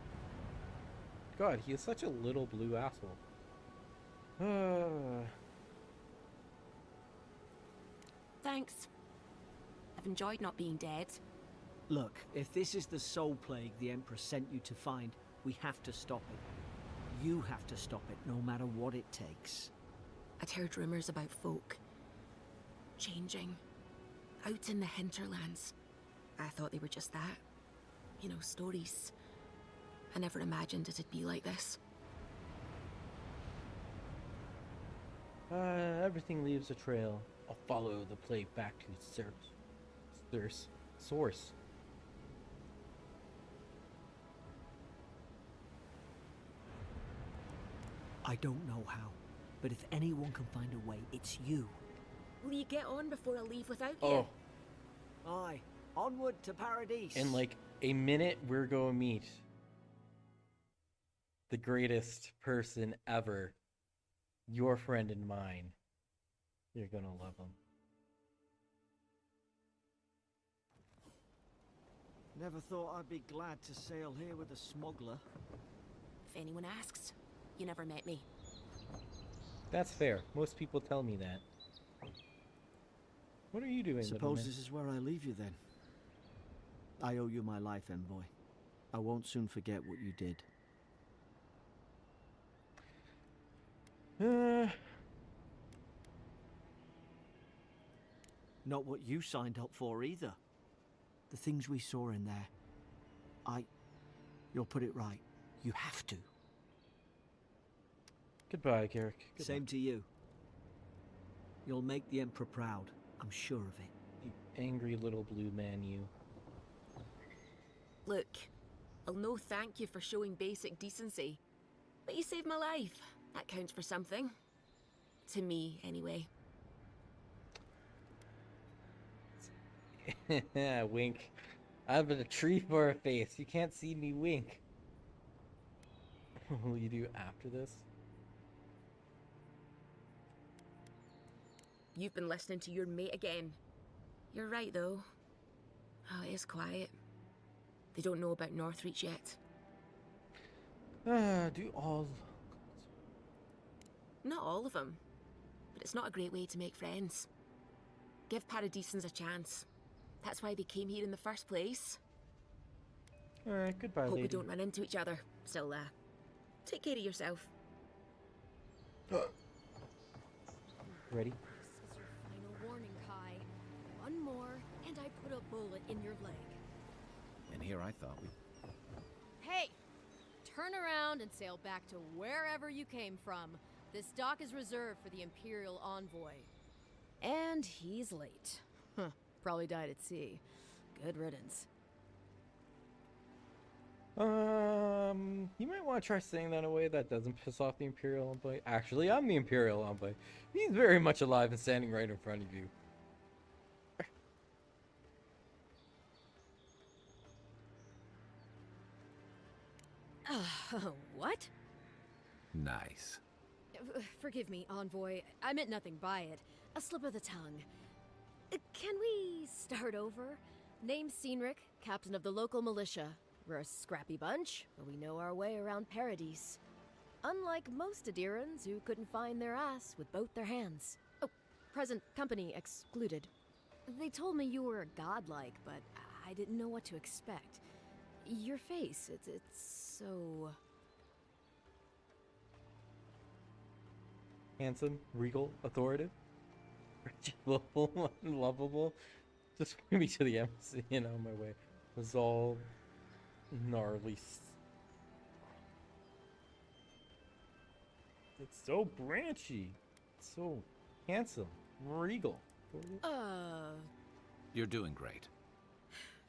God, he is such a little blue asshole. Thanks. I've enjoyed not being dead. Look, if this is the soul plague the Emperor sent you to find, we have to stop it. You have to stop it, no matter what it takes. I'd heard rumors about folk changing out in the hinterlands. I thought they were just that. You know, stories. I never imagined it'd be like this. Everything leaves a trail. I'll follow the plague back to its source. I don't know how, but if anyone can find a way, it's you. Will you get on before I leave without you? Oh, Aye, onward to Paradise. in like a minute, we're going to meet the greatest person ever. Your friend and mine. You're going to love him. Never thought I'd be glad to sail here with a smuggler. If anyone asks, you never met me. That's fair. Most people tell me that. What are you doing, little Suppose man? this is where I leave you then. I owe you my life, envoy. I won't soon forget what you did. Not what you signed up for either. The things we saw in there. You'll put it right. You have to. Goodbye, Garrick. Goodbye. Same to you. You'll make the Emperor proud. I'm sure of it. You angry little blue man, you. Look, I'll no thank you for showing basic decency. But you saved my life. That counts for something. To me, anyway. Wink. I have a tree for a face. You can't see me wink. What will you do after this? You've been listening to your mate again. You're right, though. Oh, it is quiet. They don't know about Northreach yet. Do all... Not all of them. But it's not a great way to make friends. Give Paradisans a chance. That's why they came here in the first place. Alright, goodbye, Hope lady. we don't run into each other. Still, take care of yourself. Ready? This is your final warning, Kai. One more, and I put a bullet in your leg. And here I thought we... Hey! Turn around and sail back to wherever you came from. This dock is reserved for the Imperial Envoy. And he's late. Huh, probably died at sea. Good riddance. You might want to try saying that in a way that doesn't piss off the Imperial Envoy. Actually, I'm the Imperial Envoy. He's very much alive and standing right in front of you. What? Nice. Forgive me, Envoy. I meant nothing by it. A slip of the tongue. Can we start over? Name's Cynric, captain of the local militia. We're a scrappy bunch, but we know our way around Paradise. Unlike most Adirans who couldn't find their ass with both their hands. Oh, present company excluded. They told me you were godlike, but I didn't know what to expect. Your face, it's so... Handsome, regal, authoritative, lovable, lovable. Just bring me to the embassy and on my way. It was all gnarly. It's so branchy. It's so handsome, regal. You're doing great.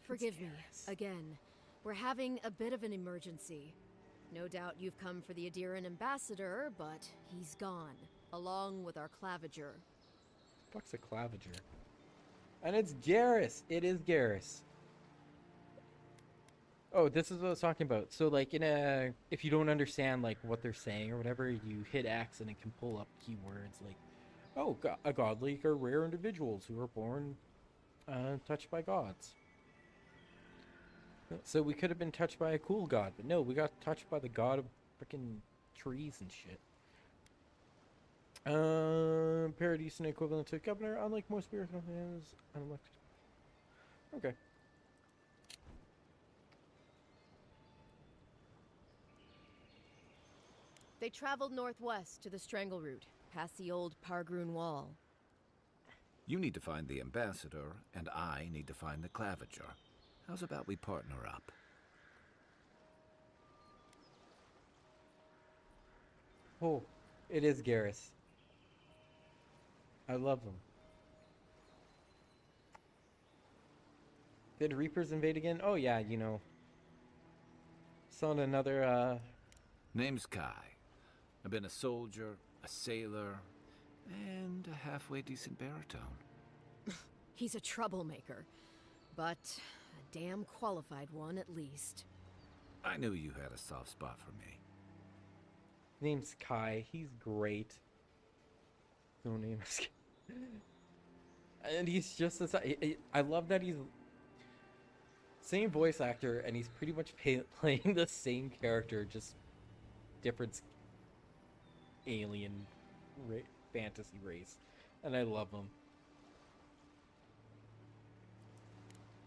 Forgive me, again. We're having a bit of an emergency. No doubt you've come for the Adiran ambassador, but he's gone, along with our claviger. Fuck's a claviger? And it's Garrus. It is Garrus. Oh, this is what I was talking about. So, like, if you don't understand, like, what they're saying or whatever, you hit X and it can pull up keywords like, oh, a godly are rare individuals who are born touched by gods. So we could have been touched by a cool god, but no, we got touched by the god of freaking trees and shit. Paradise equivalent to governor, unlike most spiritual is unelected. Okay. They traveled northwest to the Strangle Route, past the old Pargroon Wall. You need to find the ambassador, and I need to find the claviger. How's about we partner up? Oh, it is Garrus. I love them. Did Reapers invade again? Oh yeah, you know. Saw another, Name's Kai. I've been a soldier, a sailor, and a halfway decent baritone. He's a troublemaker, but a damn qualified one at least. I knew you had a soft spot for me. name's Kai. He's great. No name is and he's just as I love that he's same voice actor and he's pretty much playing the same character, just different alien fantasy race, and I love them.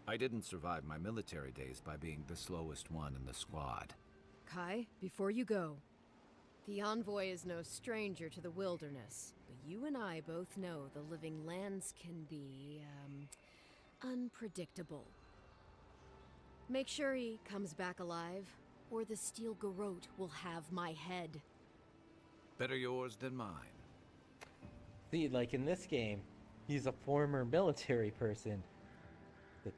I didn't survive my military days by being the slowest one in the squad. Kai, before you go, the Envoy is no stranger to the wilderness, but you and I both know the living lands can be, unpredictable. Make sure he comes back alive, or the Steel Garrote will have my head. Better yours than mine. See, like in this game, he's a former military person that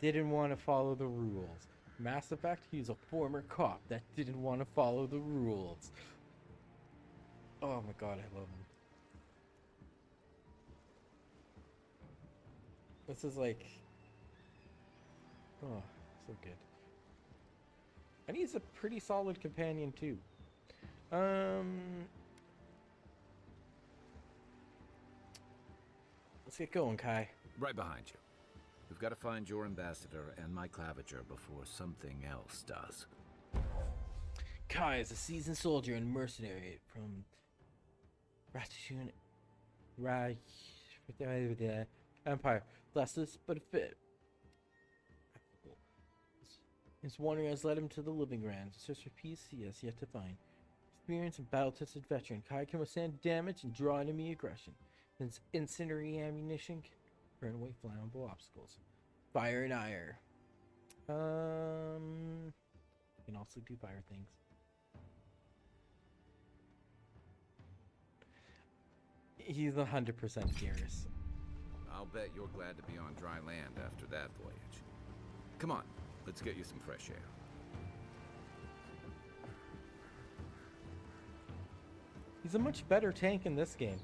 didn't want to follow the rules. Mass Effect, he's a former cop that didn't want to follow the rules. Oh my god, I love him. This is like... oh, so good. And he's a pretty solid companion too. Let's get going, Kai. Right behind you. We've got to find your ambassador and my claviger before something else does. Kai is a seasoned soldier and mercenary from Ratishun Empire. Blessless but fit. His wandering has led him to the living grounds. Search for peace he has yet to find. Experienced and battle-tested veteran, Kai can withstand damage and draw enemy aggression. His incendiary ammunition can burn away flammable obstacles. Fire and ire. You can also do fire things. He's 100% Garrus. I'll bet you're glad to be on dry land after that voyage. Come on, let's get you some fresh air. He's a much better tank in this game.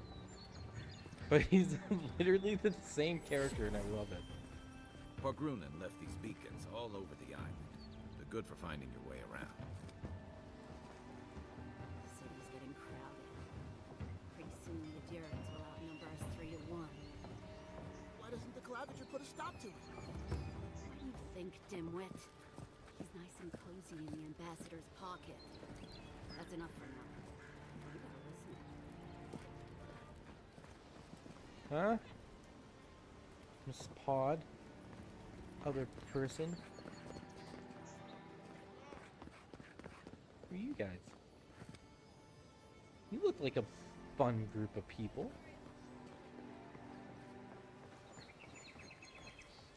But he's literally the same character, and I love it. Pargrunen left these beacons all over the island. They're good for finding your way around. The city's getting crowded. Pretty soon the Durans will outnumber us 3 to 1. Why doesn't the Claviger put a stop to it? What do you think, dimwit? He's nice and cozy in the ambassador's pocket. That's enough for now. You gotta listen. Huh? Miss Pod? Other person? Who are you guys? You look like a fun group of people.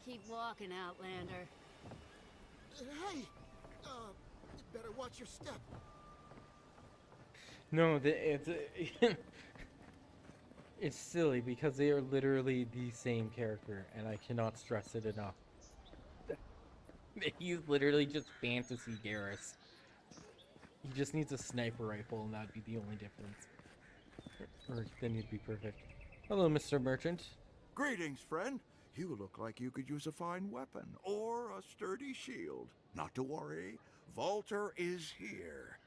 Keep walking, Outlander. Hey! Better watch your step. No, it's it's silly because they are literally the same character, and I cannot stress it enough. He's literally just fantasy Garrus. He just needs a sniper rifle, and that'd be the only difference. Or then he'd be perfect. Hello, Mr. Merchant. Greetings, friend. You look like you could use a fine weapon or a sturdy shield. Not to worry, Volter is here.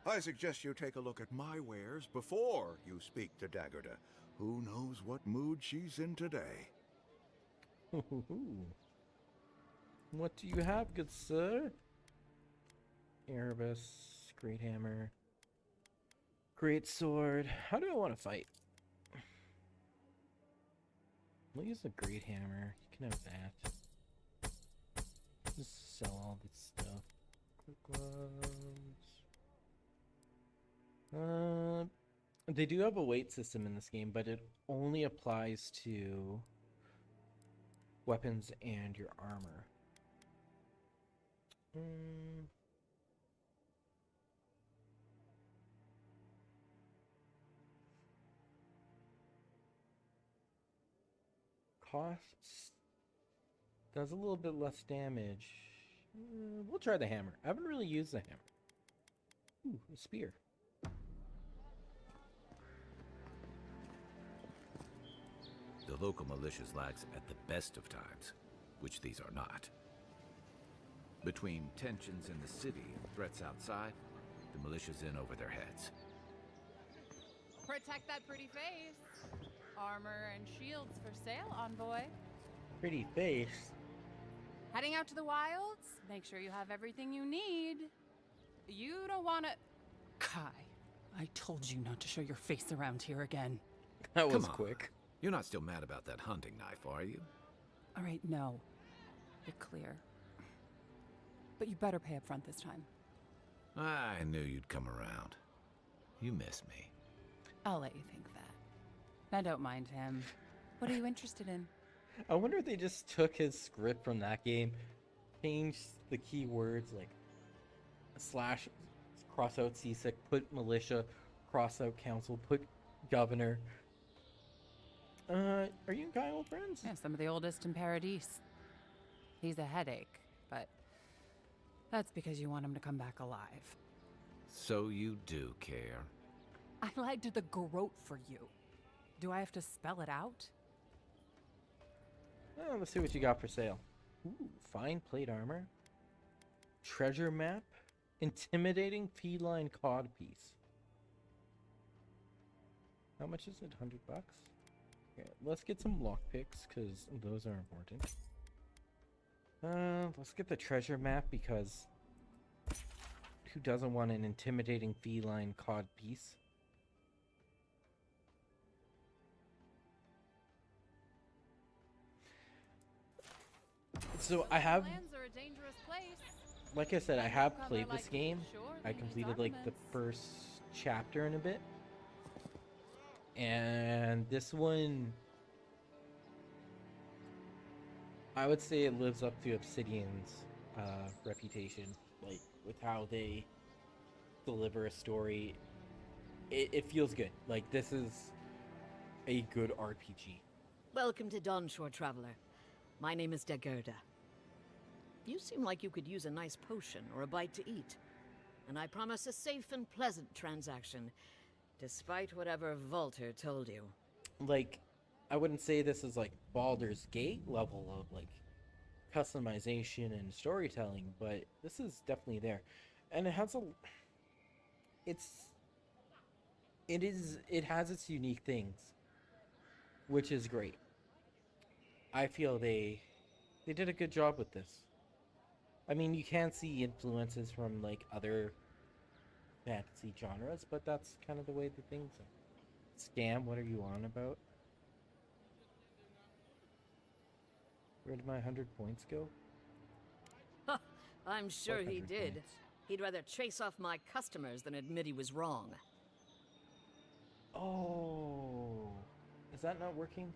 I suggest you take a look at my wares before you speak to Daggerda. Who knows what mood she's in today? What do you have, good sir? Erebus, great hammer, great sword. How do I want to fight? We'll use the great hammer. You can have that. Just sell all this stuff. Quick gloves. They do have a weight system in this game, but it only applies to weapons and your armor. Costs does a little bit less damage. We'll try the hammer. I haven't really used the hammer. Ooh, a spear. The local militia's lags at the best of times, which these are not. Between tensions in the city and threats outside, the militia's in over their heads. Protect that pretty face. Armor and shields for sale, Envoy. Pretty face. Heading out to the wilds? Make sure you have everything you need. You don't want to... Kai, I told you not to show your face around here again. That was Come on. quick. You're not still mad about that hunting knife, are you? All right, no. You're clear. But you better pay up front this time. I knew you'd come around. You miss me. I'll let you think that. I don't mind him. What are you interested in? I wonder if they just took his script from that game, changed the keywords like slash, cross out seasick, put militia, cross out council, put governor. Are you and Guy old friends? Yeah, some of the oldest in Paradise. He's a headache, but that's because you want him to come back alive. So you do care. I lied to the garrote for you. Do I have to spell it out? Let's see what you got for sale. Ooh, fine plate armor, treasure map, intimidating feline cod piece. How much is it? $100? Okay, let's get some lockpicks because those are important. Let's get the treasure map because who doesn't want an intimidating feline cod piece? So I have, Lands are a dangerous place. like I said, I have Cover played like this game. sure, I they need completed like the armaments. first chapter in a bit. And this one, I would say it lives up to Obsidian's reputation, like with how they deliver a story. It feels good. Like this is a good RPG. Welcome to Dawnshore, Traveler. My name is Dagerda. You seem like you could use a nice potion or a bite to eat. And I promise a safe and pleasant transaction, despite whatever Volter told you. Like, I wouldn't say this is like Baldur's Gate level of like customization and storytelling, but this is definitely there. And it has it has its unique things, which is great. I feel they did a good job with this. I mean, you can see influences from like other fantasy genres, but that's kind of the way the things are. Scam, what are you on about? Where did my 100 points go? I'm sure he 100 did. points. He'd rather chase off my customers than admit he was wrong. Oh, is that not working?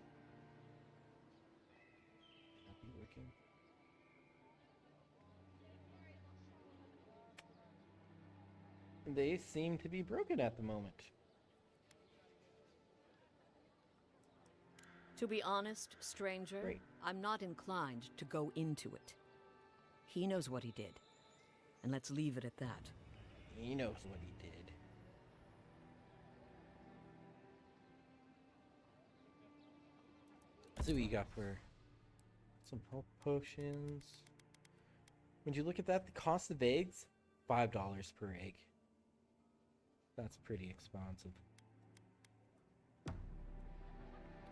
Not be working. They seem to be broken at the moment. To be honest, stranger, Great. I'm not inclined to go into it. He knows what he did. And let's leave it at that. He knows what he did. Let's see what you got for some health potions. When you look at that, the cost of eggs, $5 per egg. That's pretty expensive.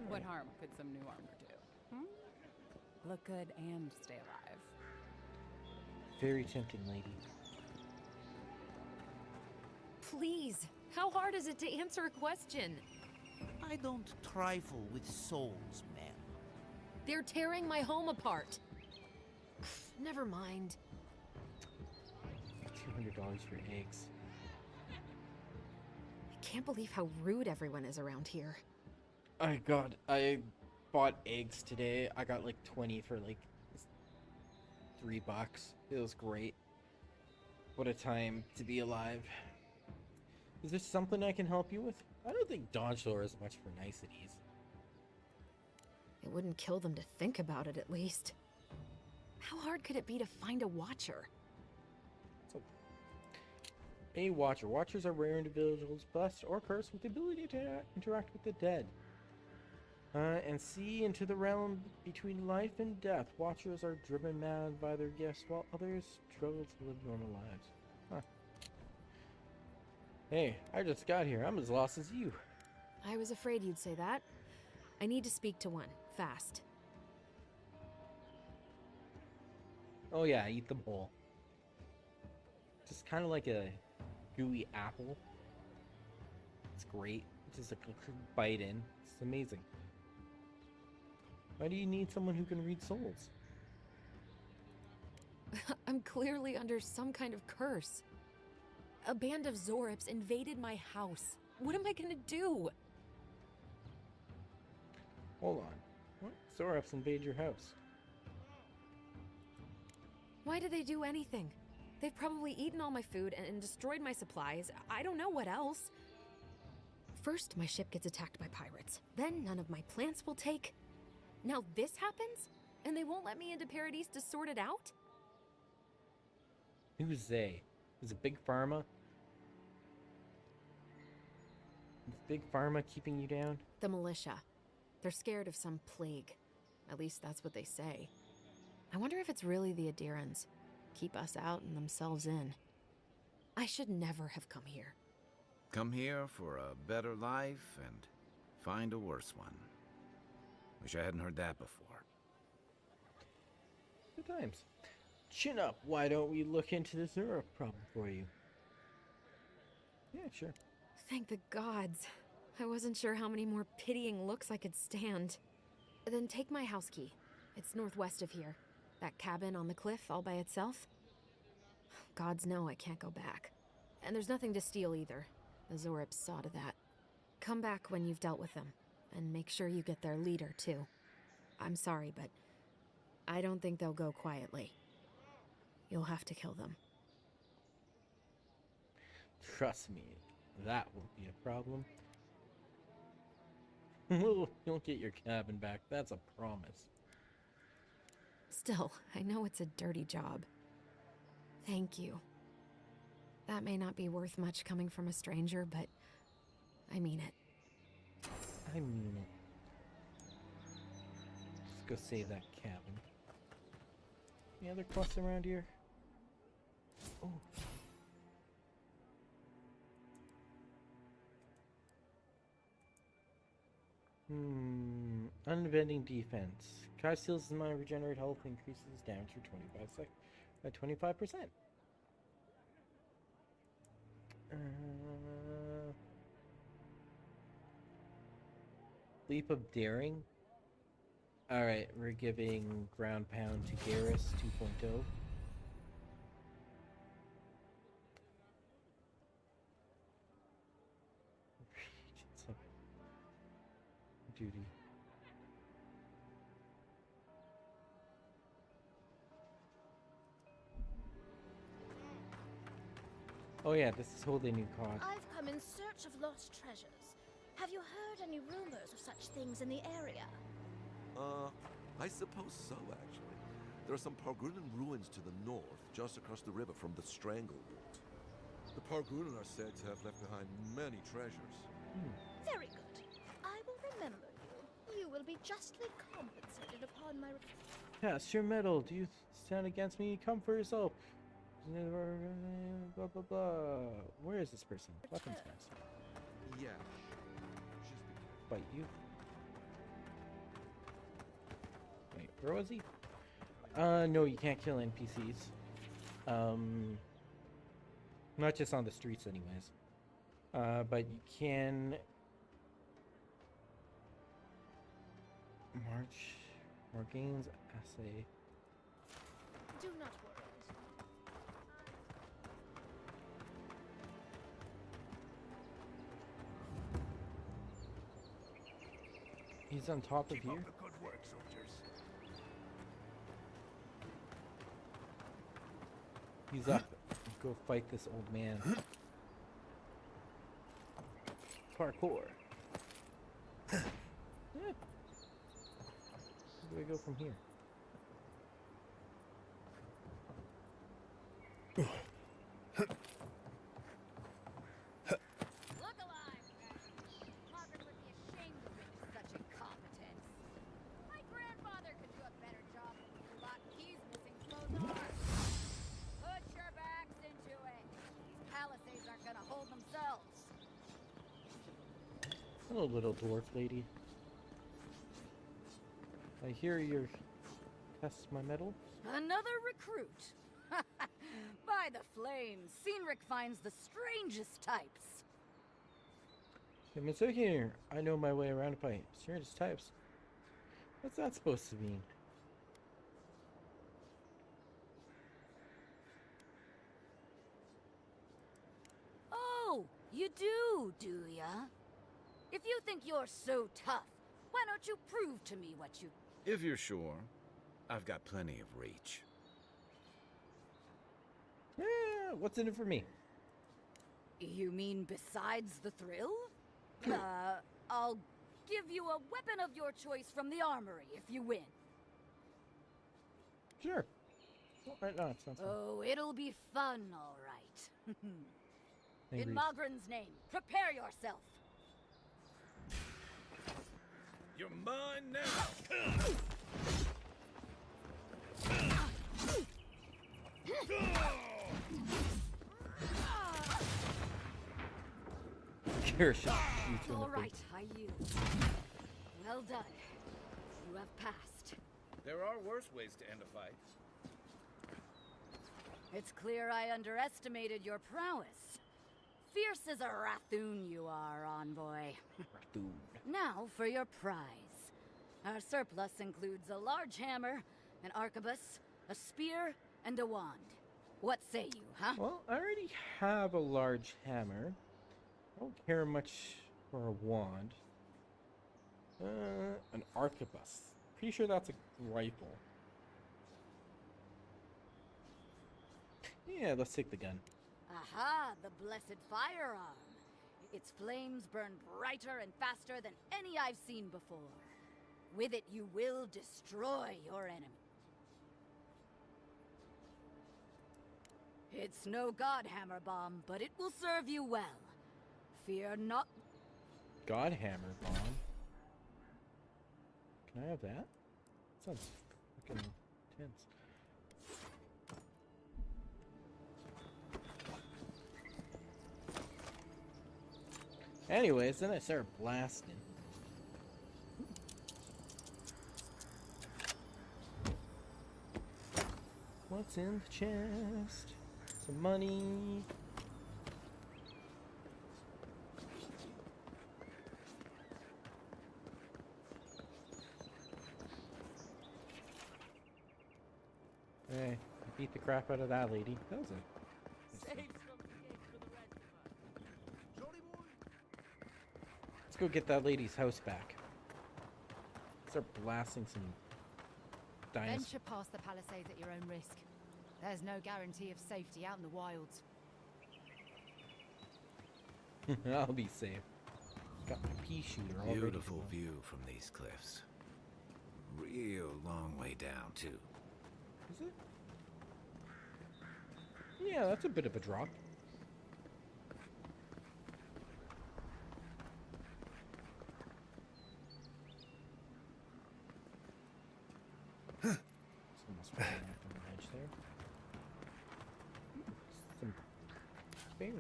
What harm could some new armor do? Hmm? Look good and stay alive. Very tempting, lady. Please, how hard is it to answer a question? I don't trifle with souls, ma'am. They're tearing my home apart. Never mind. $200 for eggs. I can't believe how rude everyone is around here. I bought eggs today. I got like 20 for like $3. It was great. What a time to be alive. Is there something I can help you with? I don't think Dawnshore is much for niceties. It wouldn't kill them to think about it, at least. How hard could it be to find a watcher? So, a watcher. Watchers are rare individuals, blessed or cursed, with the ability to interact with the dead. And see into the realm between life and death. Watchers are driven mad by their gifts, while others struggle to live normal lives. Huh. Hey, I just got here. I'm as lost as you. I was afraid you'd say that. I need to speak to one, fast. Oh yeah, eat them whole. Just kind of like a gooey apple. It's great. Just a bite in. It's amazing. Why do you need someone who can read souls? I'm clearly under some kind of curse. A band of Zorips invaded my house. What am I gonna do? Hold on. What? Zorips invade your house? Why did they do anything? They've probably eaten all my food and destroyed my supplies. I don't know what else. First, my ship gets attacked by pirates. Then none of my plants will take. Now this happens? And they won't let me into Paradise to sort it out? Who's they? Is it Big Pharma? Is Big Pharma keeping you down? The militia. They're scared of some plague. At least that's what they say. I wonder if it's really the Adirans. Keep us out and themselves in. I should never have come here. Come here for a better life and find a worse one. Wish I hadn't heard that before. Good times. Chin up. Why don't we look into this Zora problem for you? Yeah, sure. Thank the gods. I wasn't sure how many more pitying looks I could stand. Then take my house key. It's northwest of here. That cabin on the cliff all by itself. Gods know I can't go back. And there's nothing to steal either. The Zorips saw to that. Come back when you've dealt with them. And make sure you get their leader, too. I'm sorry, but I don't think they'll go quietly. You'll have to kill them. Trust me, that won't be a problem. You'll get your cabin back, that's a promise. Still, I know it's a dirty job. Thank you. That may not be worth much coming from a stranger, but I mean it. I mean it. Let's go save that cabin. Any other quests around here? Oh. Unbending defense. Card steals my regenerate health increases damage for 25% by 25%. Leap of Daring. Alright, we're giving Ground Pound to Garrus 2.0. Duty. Oh yeah, this is wholly new card. I've come in search of lost treasures. Have you heard any rumors of such things in the area? I suppose so, actually. There are some Pargrunan ruins to the north, just across the river from the Stranglewood. The Pargrunan are said to have left behind many treasures. Very good. I will remember you. You will be justly compensated upon my Pass your medal. Do you stand against me? Come for yourself. Blah blah blah. Where is this person? Weapons master. Yeah. Fight you. Wait, where was he? No, you can't kill NPCs. Not just on the streets anyways. But you can Morgane's assay. Do not worry. He's on top of here. Keep up the good work, soldiers. He's up. Let's go fight this old man. Parkour. Yeah. Where do I go from here? Look alive, Margaret would be ashamed of such incompetence. My grandfather could do a better job than you lot he's missing clothes are. Put your backs into it. These palisades aren't gonna hold themselves. Hello, little dwarf lady. I hear you're test my metal. Another recruit. By the flames, Cynric finds the strangest types. Hey, Mitsu here. I know my way around by serious types. What's that supposed to mean? Oh, you do ya? If you think you're so tough, why don't you prove to me what you... If you're sure, I've got plenty of reach. Yeah, what's in it for me? You mean besides the thrill? I'll give you a weapon of your choice from the armory if you win. Sure. Why not? Sounds fun. Oh, it'll be fun, all right. In Angry. Magrin's name, prepare yourself. You're mine now! Here, shot. All right, I yield. Well done. You have passed. There are worse ways to end a fight. It's clear I underestimated your prowess. Fierce as a Rathoon you are, envoy. Rathoon. Now for your prize. Our surplus includes a large hammer, an arquebus, a spear, and a wand. What say you, huh? Well, I already have a large hammer. I don't care much for a wand. An arquebus. Pretty sure that's a rifle. Yeah, let's take the gun. Aha, the blessed firearm. Its flames burn brighter and faster than any I've seen before. With it, you will destroy your enemy. It's no god hammer bomb, but it will serve you well. Fear not. God hammer bomb. Can I have that? Sounds fucking intense. Anyways, then I started blasting. What's in the chest? Some money. Hey, I beat the crap out of that lady. That was a... Let's go get that lady's house back. Start blasting some dinosaurs. Venture past the palisades at your own risk. There's no guarantee of safety out in the wilds. I'll be safe. Got my pea shooter already. Beautiful view from these cliffs. Real long way down, too. Is it? Yeah, that's a bit of a drop. Almost right on the edge there. Some berries.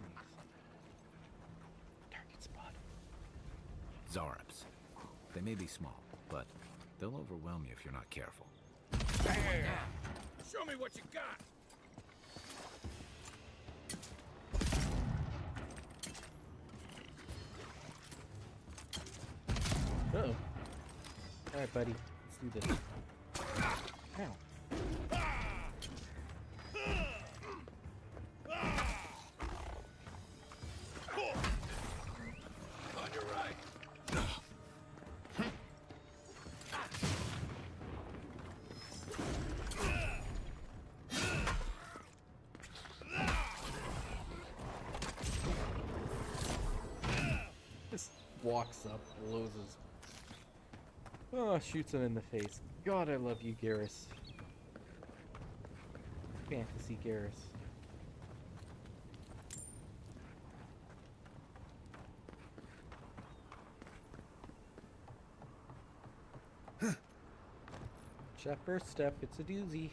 Target spot. Zarops. They may be small, but they'll overwhelm you if you're not careful. Bam! Show me what you got! Uh-oh. Alright, buddy. Let's do this. Ow. On your right. Just walks up, blows his... Oh, shoots him in the face. God, I love you, Garrus. Fantasy Garrus. That first step, it's a doozy.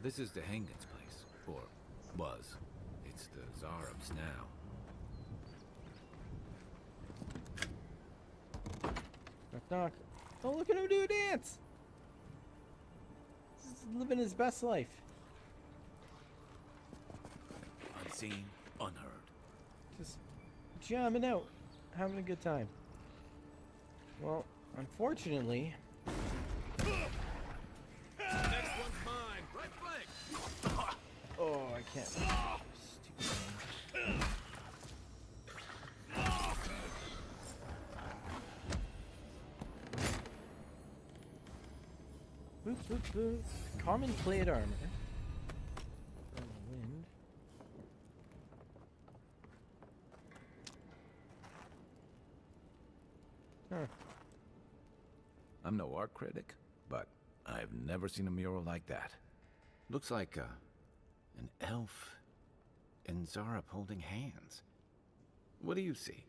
This is the Hengen's place, or was. It's the Zarops now. Knock, knock. Oh, look at him do a dance! He's living his best life. unseen, unheard. Just jamming out, having a good time. Well, unfortunately... Next one's mine. Right flank. Oh, I can't. Stupid thing. Boop, boop, boop. Common plate armor. From the wind. Huh. I'm no art critic, but I've never seen a mural like that. Looks like an elf and Zarep holding hands. What do you see?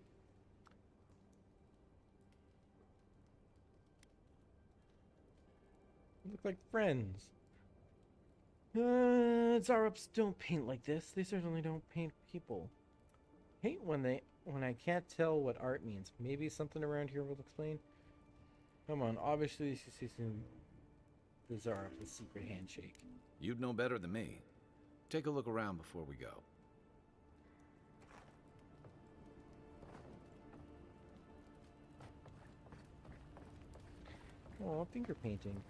Look like friends. Zareps don't paint like this. They certainly don't paint people. Hate when I can't tell what art means. Maybe something around here will explain. Come on, obviously this is the Zarep, the secret handshake. You'd know better than me. Take a look around before we go. Oh, finger painting.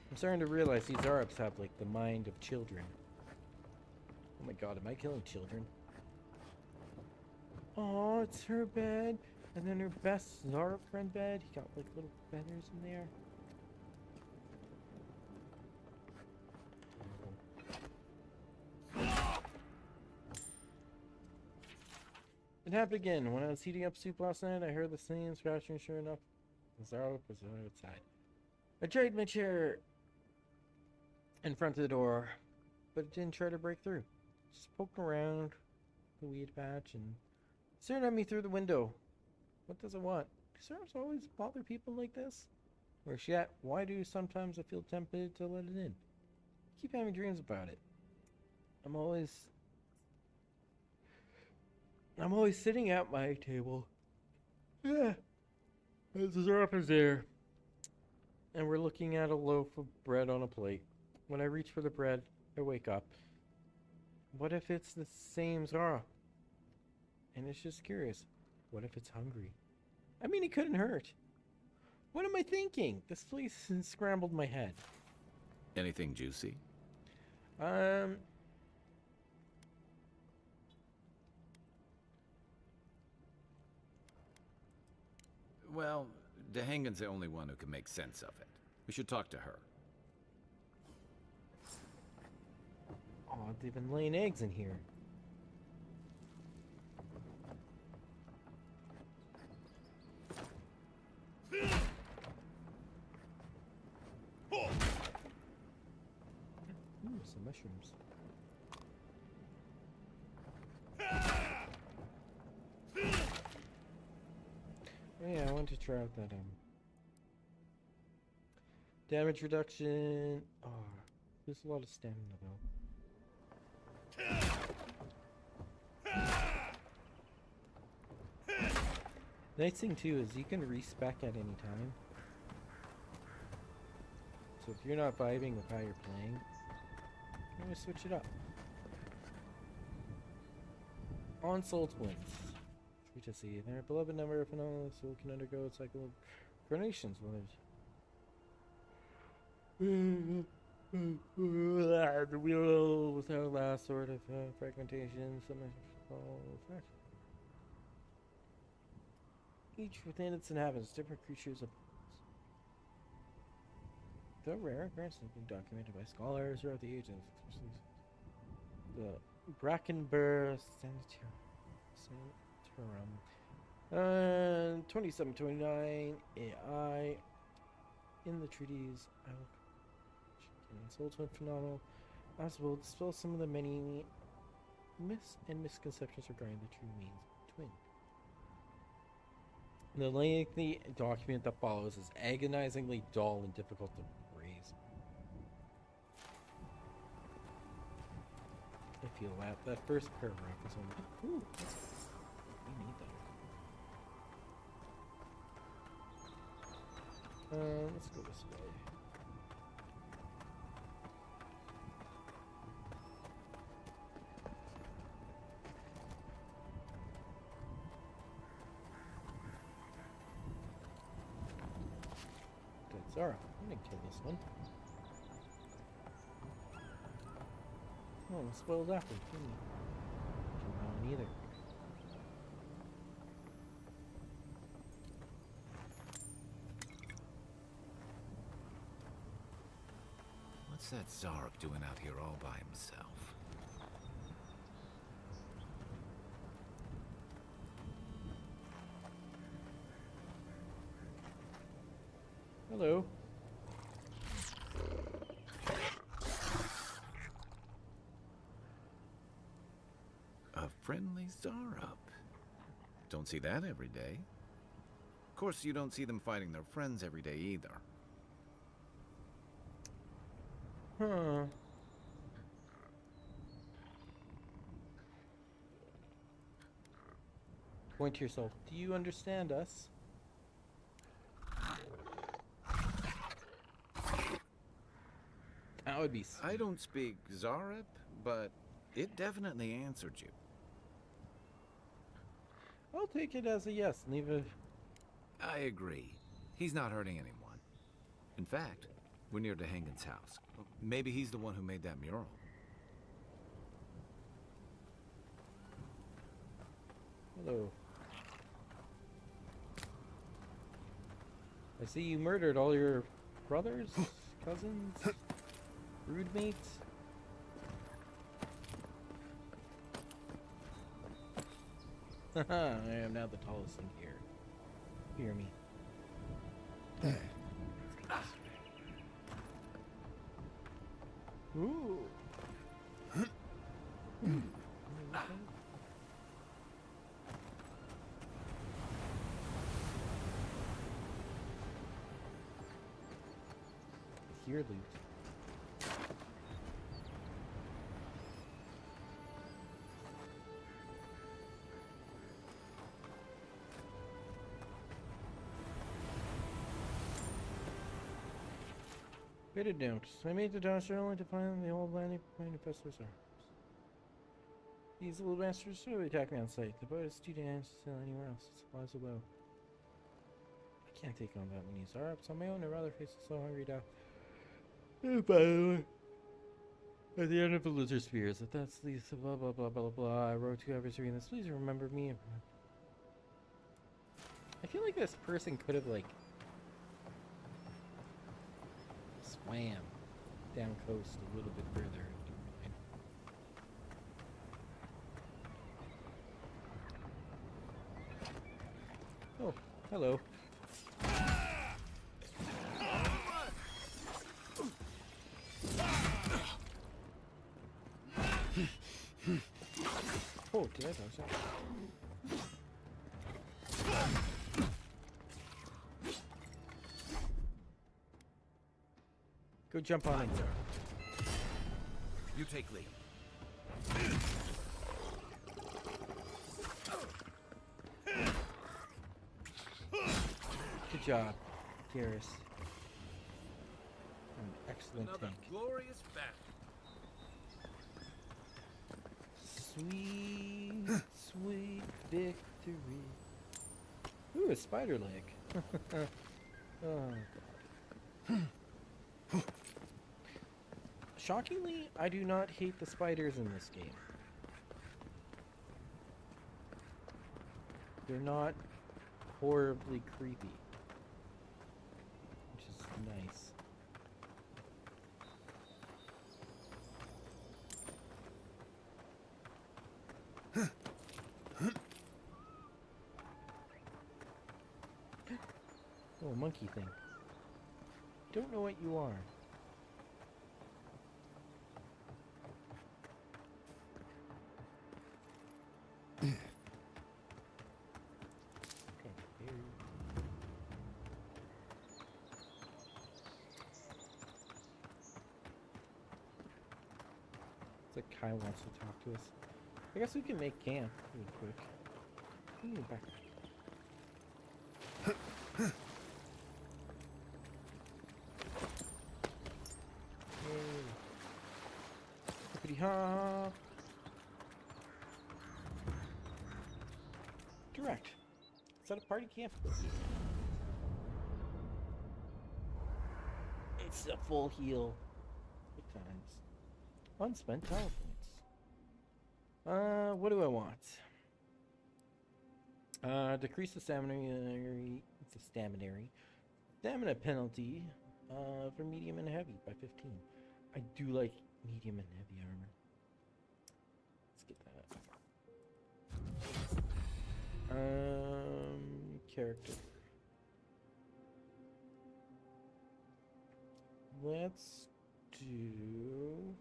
I'm starting to realize these Zareps have like the mind of children. Oh my god, am I killing children? Oh, it's her bed. And then her best Zarep friend bed. He got like little feathers in there. It happened again. When I was heating up soup last night, I heard the same scratching. Sure enough, the Zarep was outside. I dragged my chair in front of the door, but it didn't try to break through. Just poking around the weed patch and staring at me through the window. What does it want? Do Zareps always bother people like this? Or yet, why do sometimes I feel tempted to let it in? I keep having dreams about it. I'm always sitting at my table. Yeah. The Zarep is there. And we're looking at a loaf of bread on a plate. When I reach for the bread, I wake up. What if it's the same Zara? And it's just curious. What if it's hungry? I mean, it couldn't hurt. What am I thinking? This place has scrambled my head. Anything juicy? Well, Dehangan's the only one who can make sense of it. We should talk to her. Oh, they've been laying eggs in here. Ooh, some mushrooms. Oh yeah, I want to try out that damage reduction. Oh, there's a lot of stamina though. Nice thing too is you can respec at any time. So if you're not vibing with how you're playing, you can always switch it up. On Soul Twins. We just see their beloved number of phenomena so can undergo a cycle of carnations the wheel without last sort of fragmentation, some effect. Each within its inhabitants, different creatures of though rare, grants have been documented by scholars throughout the ages, especially the Brackenburg Santorum. 2729 AI in the treaties. I will Soul Twin phenomenal as will dispel some of the many myths and misconceptions regarding the true means of twin. The lengthy document that follows is agonizingly dull and difficult to raise. I feel that first paragraph is only. Ooh, we need that. Let's go this way. Zara, I'm gonna kill this one. Oh, it spoiled apple. Didn't that one either. What's that Zarok doing out here all by himself? Hello. A friendly Zarup. Don't see that every day. Of course, you don't see them fighting their friends every day either. Huh. Point to yourself. Do you understand us? That would be sweet. I don't speak Zarup, but it definitely answered you. I'll take it as a yes and leave it. I agree. He's not hurting anyone. In fact, we're near DeHangen's house. Maybe he's the one who made that mural. Hello. I see you murdered all your brothers, cousins, brood mates. Haha, I am now the tallest thing here. Hear me. Ooh. Here, loot. Faded note. I made the dash only to find the old landing point of Festivus arms. These little bastards surely attack me on sight. The boat is too damaged to sail anywhere else. It supplies are low. I can't take on that many Zarups on my own. I'd rather face a so hungry death. By the way, at the end of the lizard spears, if that's the blah blah blah blah blah. I wrote to whoever's reading this. Please remember me. I feel like this person could have like swam down coast a little bit further. Oh, hello. Oh, did I dodge that? Go jump on it. You take lead. Good job, Garrus. An excellent Another tank. glorious battle. Sweet, sweet victory. Ooh, a spider leg. Oh, God. Shockingly, I do not hate the spiders in this game. They're not horribly creepy, which is nice. Oh, monkey thing. Don't know what you are. It's like Kai wants to talk to us. I guess we can make camp real quick. Ooh, back. Hippity hop. Direct. Set a party camp. It's a full heal. Good times. Unspent talent points. What do I want? Decrease the stamina penalty for medium and heavy by 15. I do like medium and heavy armor. Let's get that. Character. Let's do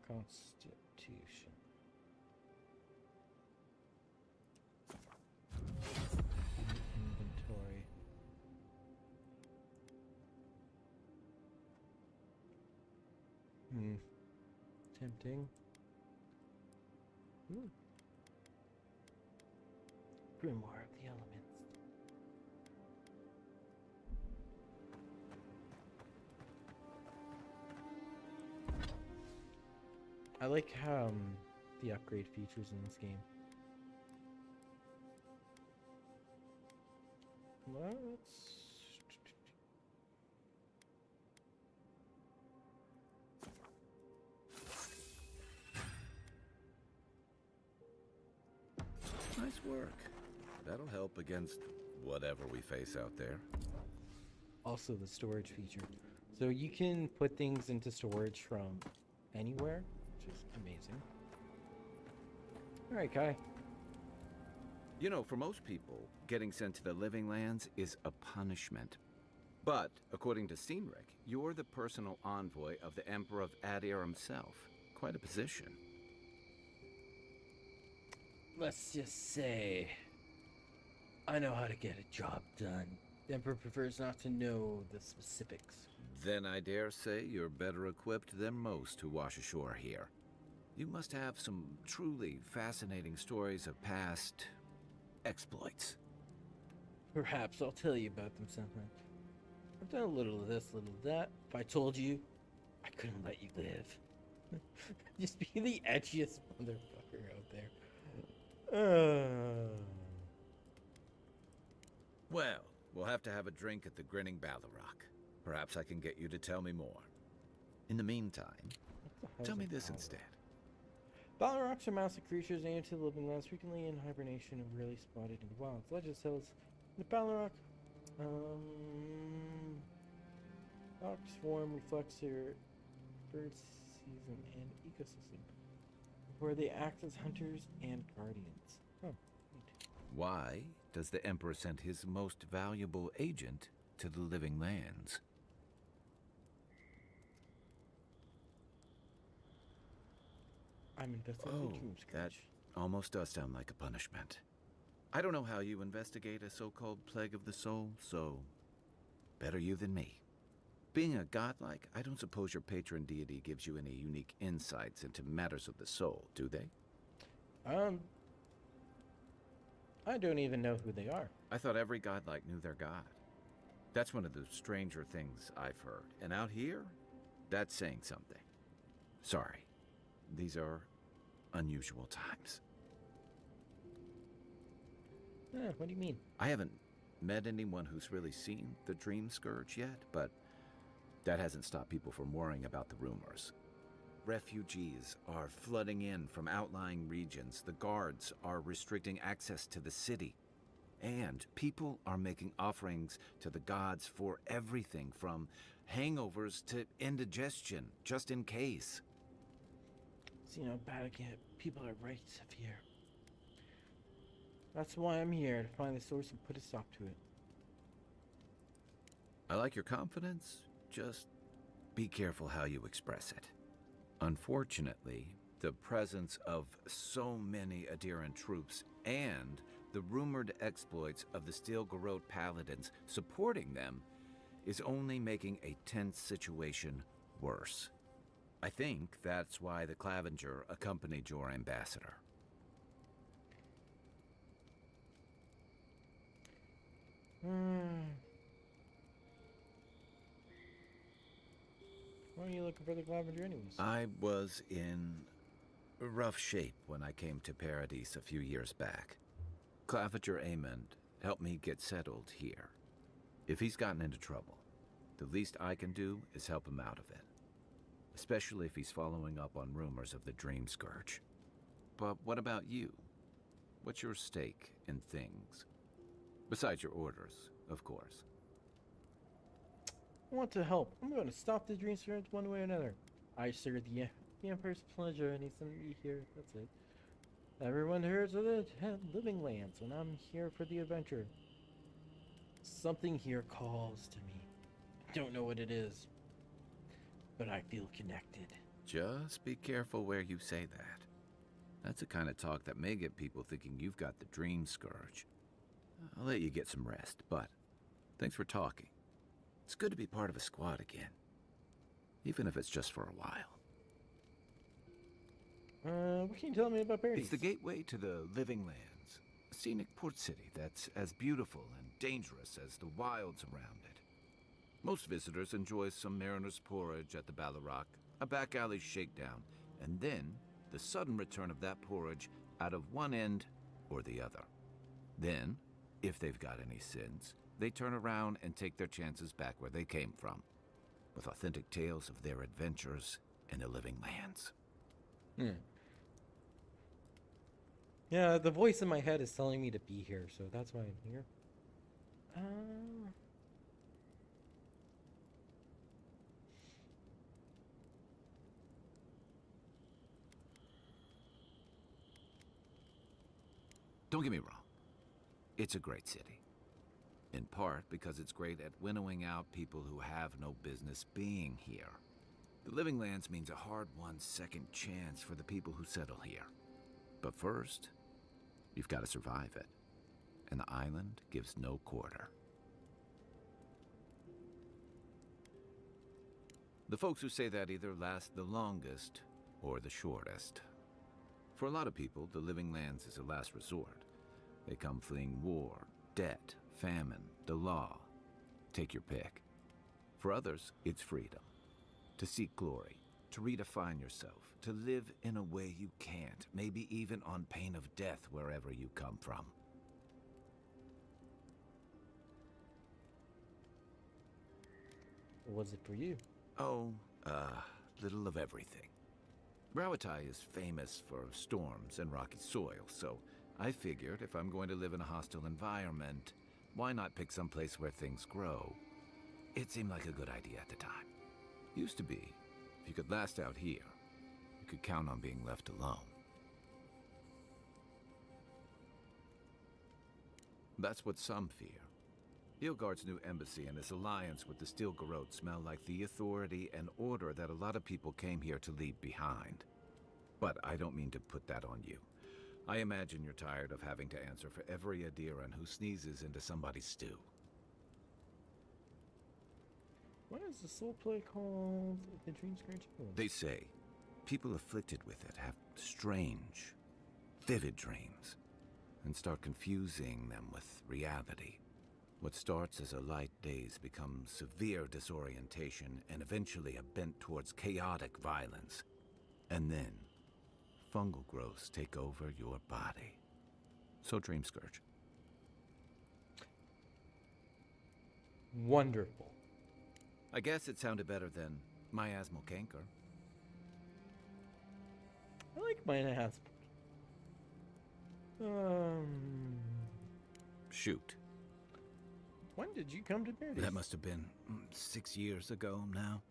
Constitution. Inventory. Tempting. Grimoire of the Elements. I like the upgrade features in this game. Let's... Nice work. That'll help against whatever we face out there. Also the storage feature. So you can put things into storage from anywhere, which is amazing. Alright, Kai. You know, for most people, getting sent to the Living Lands is a punishment. But, according to Cynric, you're the personal envoy of the Emperor of Adir himself. Quite a position. Let's just say I know how to get a job done. The Emperor prefers not to know the specifics. Then I dare say you're better equipped than most who wash ashore here. You must have some truly fascinating stories of past exploits. Perhaps I'll tell you about them sometime. I've done a little of this, little of that. If I told you, I couldn't let you live. Just be the edgiest motherfucker out there. Well, we'll have to have a drink at the Grinning Ballarok. Perhaps I can get you to tell me more. In the meantime, tell me this instead. Ballarocks are massive creatures native to the Living Lands, frequently in hibernation and rarely spotted in the wild. Legend tells the Ballarok, Ballarok's form reflects their bird season and ecosystem, where they act as hunters and guardians. Oh, neat. Why does the Emperor send his most valuable agent to the Living Lands? I'm investigating from scratch. That almost does sound like a punishment. I don't know how you investigate a so-called plague of the soul, so better you than me. Being a godlike, I don't suppose your patron deity gives you any unique insights into matters of the soul, do they? I don't even know who they are. I thought every godlike knew their god. That's one of the stranger things I've heard. And out here, that's saying something. Sorry, these are unusual times. What do you mean? I haven't met anyone who's really seen the Dream Scourge yet, but that hasn't stopped people from worrying about the rumors. Refugees are flooding in from outlying regions. The guards are restricting access to the city. And people are making offerings to the gods for everything from hangovers to indigestion, just in case. See how bad it get. People are right severe. That's why I'm here, to find the source and put a stop to it. I like your confidence. Just be careful how you express it. Unfortunately, the presence of so many Adiran troops and the rumored exploits of the Steel Garrote Paladins supporting them is only making a tense situation worse. I think that's why the Clavenger accompanied your ambassador. Why are you looking for the Clavenger anyways? I was in rough shape when I came to Paradise a few years back. Claviger Amond helped me get settled here. If he's gotten into trouble, the least I can do is help him out of it. Especially if he's following up on rumors of the Dream Scourge. But what about you? What's your stake in things? Besides your orders, of course. I want to help. I'm going to stop the Dream Scourge one way or another. I serve the Emperor's pleasure and he's sent me here. That's it. Everyone hears of the living lands and I'm here for the adventure. Something here calls to me. I don't know what it is, but I feel connected. Just be careful where you say that. That's the kind of talk that may get people thinking you've got the Dream Scourge. I'll let you get some rest, but thanks for talking. It's good to be part of a squad again. Even if it's just for a while. What can you tell me about Paradise? It's the gateway to the Living Lands. A scenic port city that's as beautiful and dangerous as the wilds around it. Most visitors enjoy some mariner's porridge at the Ballarrock, a back alley shakedown, and then the sudden return of that porridge out of one end or the other. Then, if they've got any sins, they turn around and take their chances back where they came from, with authentic tales of their adventures in the Living Lands. Yeah, the voice in my head is telling me to be here, so that's why I'm here. Don't get me wrong. It's a great city. In part because it's great at winnowing out people who have no business being here. The Living Lands means a hard-won second chance for the people who settle here. But first, you've got to survive it. And the island gives no quarter. The folks who say that either last the longest or the shortest. For a lot of people, the Living Lands is a last resort. They come fleeing war, debt, famine, the law. Take your pick. For others, it's freedom. To seek glory, to redefine yourself, to live in a way you can't, maybe even on pain of death wherever you come from. What was it for you? Oh, little of everything. Rawatai is famous for storms and rocky soil, so I figured if I'm going to live in a hostile environment, why not pick some place where things grow? It seemed like a good idea at the time. Used to be, if you could last out here, you could count on being left alone. That's what some fear. Ilgard's new embassy and his alliance with the Steel Garrote smell like the authority and order that a lot of people came here to leave behind. But I don't mean to put that on you. I imagine you're tired of having to answer for every Adiran who sneezes into somebody's stew. What is the soul play called? The Dream Scourge? They say people afflicted with it have strange, vivid dreams and start confusing them with reality. What starts as a light daze becomes severe disorientation and eventually a bent towards chaotic violence. And then, fungal growths take over your body. So Dream Scourge. Wonderful. I guess it sounded better than miasmal canker. I like miasmal. Shoot. When did you come to Paradise? That must have been 6 years ago now.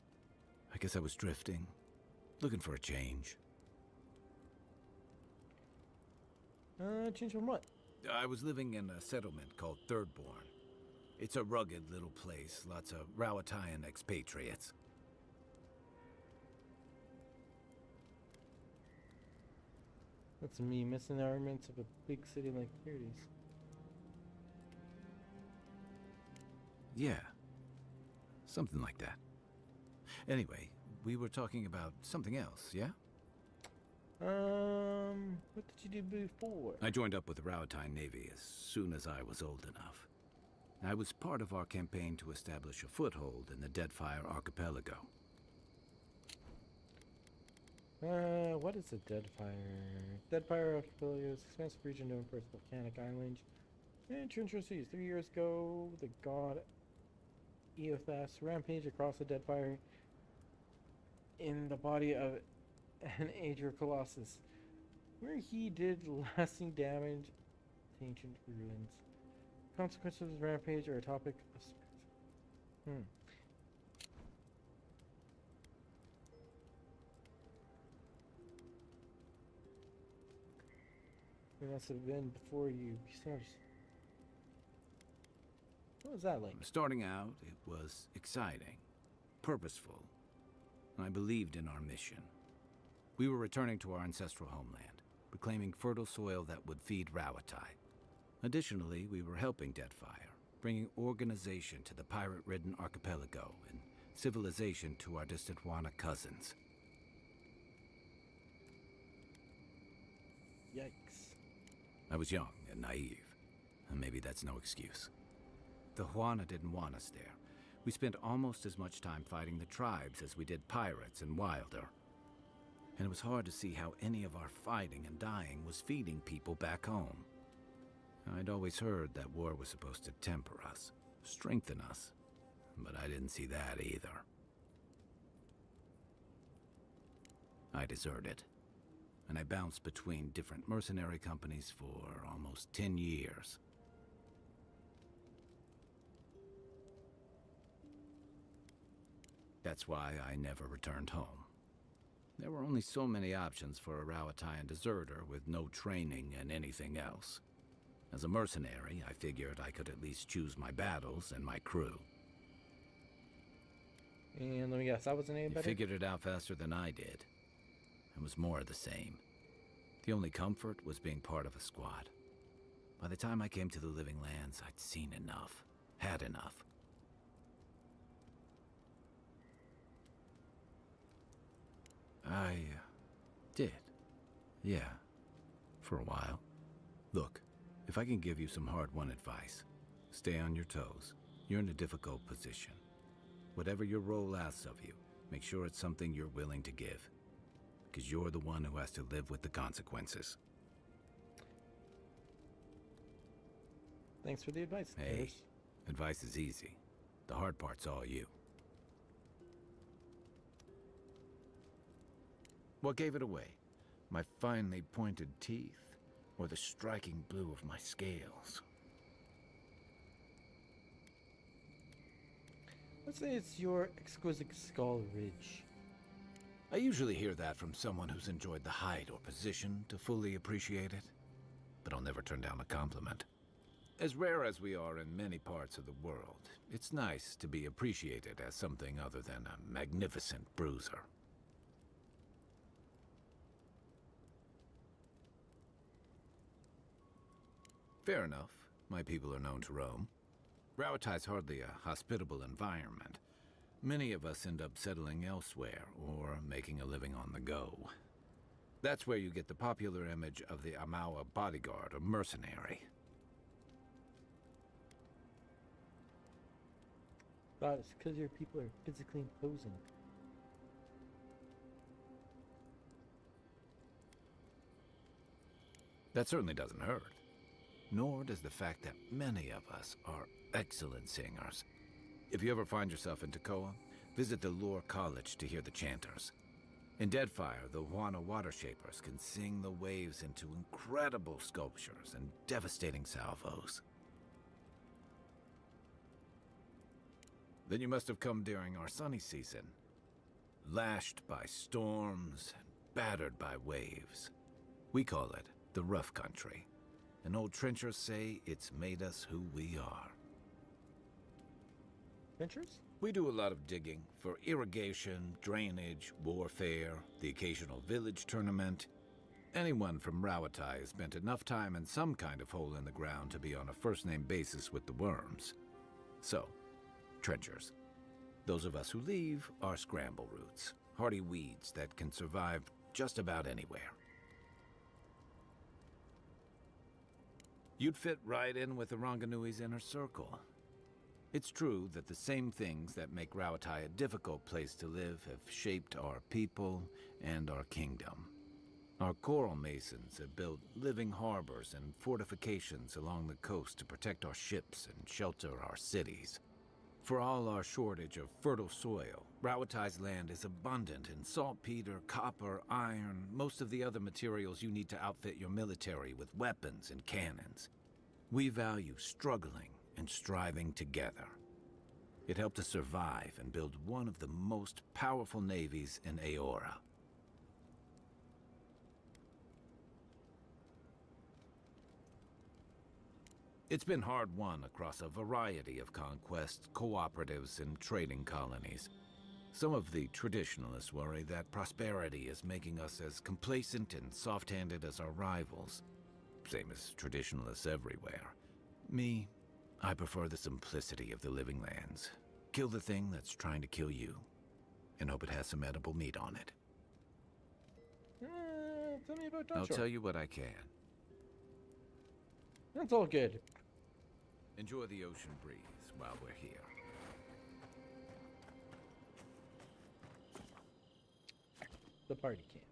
I guess I was drifting, looking for a change. Change from what? I was living in a settlement called Thirdborn. It's a rugged little place, lots of Rawatayan expatriates. That's me missing elements of a big city like Paradise. Yeah, something like that. Anyway, we were talking about something else, yeah? What did you do before? I joined up with the Rawatayan Navy as soon as I was old enough. I was part of our campaign to establish a foothold in the Deadfire Archipelago. What is a Deadfire? Deadfire archipelago is an expansive region known for its volcanic island. And treacherous seas. 3 years ago, the god Eothas rampaged across the Deadfire in the body of an Ager Colossus, where he did lasting damage to ancient ruins. Consequences of his rampage are a topic of It must have been before you started. What was that like? Starting out, it was exciting, purposeful, and I believed in our mission. We were returning to our ancestral homeland, reclaiming fertile soil that would feed Rauatai. Additionally, we were helping Deadfire, bringing organization to the pirate-ridden archipelago and civilization to our distant Wana cousins. Yikes. I was young and naive, and maybe that's no excuse. The Huana didn't want us there. We spent almost as much time fighting the tribes as we did pirates and Wilder. And it was hard to see how any of our fighting and dying was feeding people back home. I'd always heard that war was supposed to temper us, strengthen us, but I didn't see that either. I deserted, and I bounced between different mercenary companies for almost 10 years. That's why I never returned home. There were only so many options for a Rauataian deserter with no training and anything else. As a mercenary, I figured I could at least choose my battles and my crew. And let me guess, that wasn't any better? You figured it out faster than I did. It was more of the same. The only comfort was being part of a squad. By the time I came to the Living Lands, I'd seen enough, had enough. I did. Yeah, for a while. Look, if I can give you some hard-won advice, stay on your toes. You're in a difficult position. Whatever your role asks of you, make sure it's something you're willing to give. Because you're the one who has to live with the consequences. Thanks for the advice, Hey, Chris. advice is easy. The hard part's all you. What gave it away? My finely pointed teeth, or the striking blue of my scales? Let's say it's your exquisite skull ridge. I usually hear that from someone who's enjoyed the height or position to fully appreciate it, but I'll never turn down a compliment. As rare as we are in many parts of the world, it's nice to be appreciated as something other than a magnificent bruiser. Fair enough. My people are known to roam. Rauatai's hardly a hospitable environment. Many of us end up settling elsewhere, or making a living on the go. That's where you get the popular image of the Amawa bodyguard or mercenary. God, it's because your people are physically imposing. That certainly doesn't hurt. Nor does the fact that many of us are excellent singers. If you ever find yourself in Tekoa, visit the Lore College to hear the chanters. In Deadfire, the Wana Water Shapers can sing the waves into incredible sculptures and devastating salvos. Then you must have come during our sunny season, lashed by storms and battered by waves. We call it the rough country. And old trenchers say it's made us who we are. Trenchers? We do a lot of digging for irrigation, drainage, warfare, the occasional village tournament. Anyone from Rauatai has spent enough time in some kind of hole in the ground to be on a first-name basis with the worms. So, trenchers. Those of us who leave are scramble roots, hardy weeds that can survive just about anywhere. You'd fit right in with the Ranganui's inner circle. It's true that the same things that make Rauatai a difficult place to live have shaped our people and our kingdom. Our coral masons have built living harbors and fortifications along the coast to protect our ships and shelter our cities. For all our shortage of fertile soil, Rauatai's land is abundant in saltpeter, copper, iron, most of the other materials you need to outfit your military with weapons and cannons. We value struggling and striving together. It helped us survive and build one of the most powerful navies in Aora. It's been hard-won across a variety of conquests, cooperatives, and trading colonies. Some of the traditionalists worry that prosperity is making us as complacent and soft-handed as our rivals. Same as traditionalists everywhere. Me, I prefer the simplicity of the living lands. Kill the thing that's trying to kill you, and hope it has some edible meat on it. Tell me about I'll Dutch. tell you what I can. That's all good. Enjoy the ocean breeze while we're here. The party camp.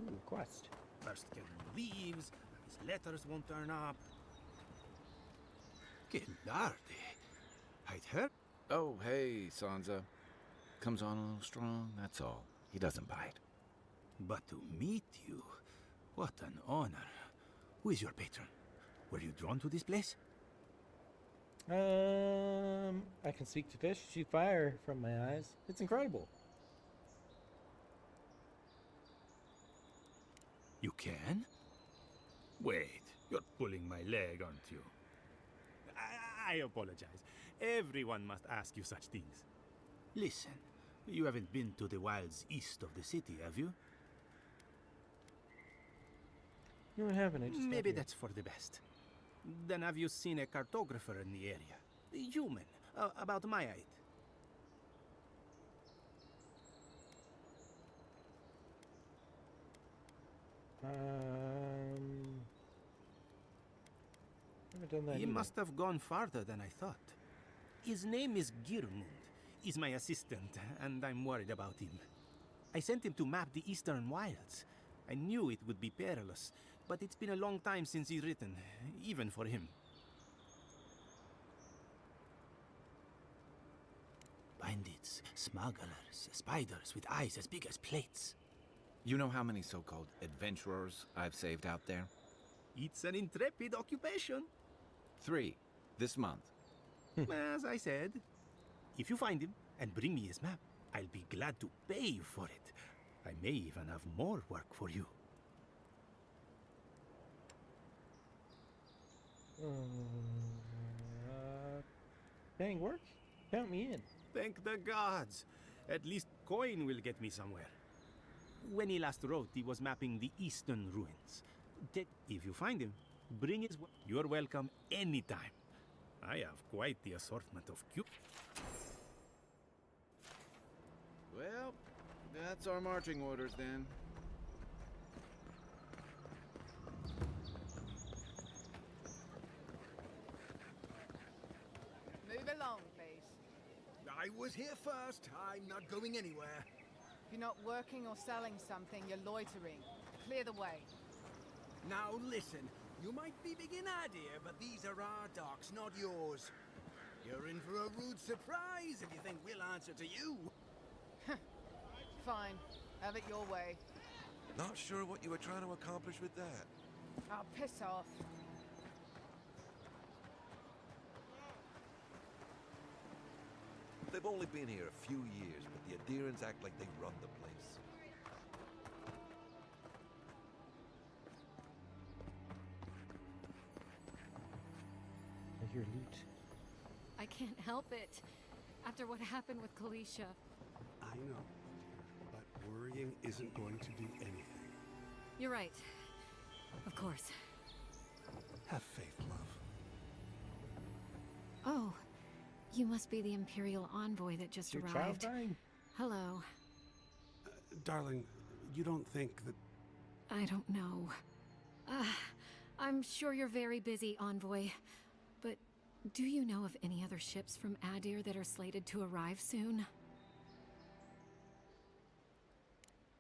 Ooh, quest. First getting leaves, his letters won't turn up. Que larde. I'd heard. Oh, hey, Sansa. Comes on a little strong, that's all. He doesn't bite. But to meet you, what an honor. Who is your patron? Were you drawn to this place? I can speak to fish, shoot fire from my eyes. It's incredible. You can? Wait, you're pulling my leg, aren't you? I apologize. Everyone must ask you such things. Listen, you haven't been to the wilds east of the city, have you? You know what happened? I just got Maybe here. that's for the best. Then have you seen a cartographer in the area? A human, about my height. Haven't done that He either. must have gone farther than I thought. His name is Girmund. He's my assistant, and I'm worried about him. I sent him to map the eastern wilds. I knew it would be perilous, but it's been a long time since he's written, even for him. Bandits, smugglers, spiders with eyes as big as plates. You know how many so-called adventurers I've saved out there? It's an intrepid occupation. 3, this month. As I said, if you find him and bring me his map, I'll be glad to pay you for it. I may even have more work for you. Dang, work? Count me in. Thank the gods. At least coin will get me somewhere. When he last wrote, he was mapping the eastern ruins. If you find him, bring his... You're welcome anytime. I have quite the assortment of cute... Well, that's our marching orders then. Move along, please. I was here first. I'm not going anywhere. If you're not working or selling something, you're loitering. Clear the way. Now listen, you might be big in idea, but these are our docks, not yours. You're in for a rude surprise if you think we'll answer to you. Fine. Have it your way. Not sure what you were trying to accomplish with that. Oh, piss off. They've only been here a few years, but the Adirans act like they run the place. I hear loot. I can't help it. After what happened with Kalisha. I know, but worrying isn't going to do anything. You're right. Of course. Have faith, love. Oh, you must be the Imperial envoy that just Your child arrived. dying? Hello. Darling, you don't think that... I don't know. I'm sure you're very busy, Envoy. But do you know of any other ships from Adir that are slated to arrive soon?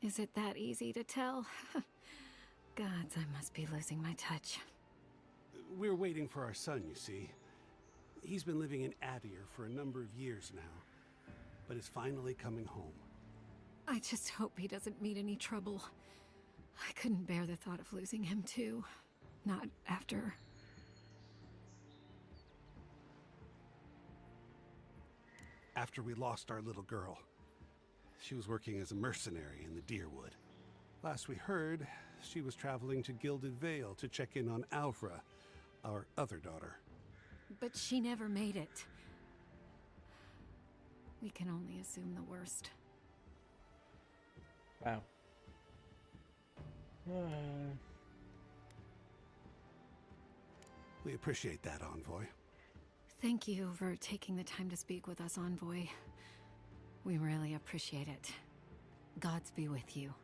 Is it that easy to tell? Gods, I must be losing my touch. We're waiting for our son, you see. He's been living in Adir for a number of years now, but is finally coming home. I just hope he doesn't meet any trouble. I couldn't bear the thought of losing him too. Not after... After we lost our little girl. She was working as a mercenary in the Deerwood. Last we heard, she was traveling to Gilded Vale to check in on Alvra, our other daughter. But she never made it. We can only assume the worst. Wow. We appreciate that, Envoy. Thank you for taking the time to speak with us, Envoy. We really appreciate it. Gods be with you.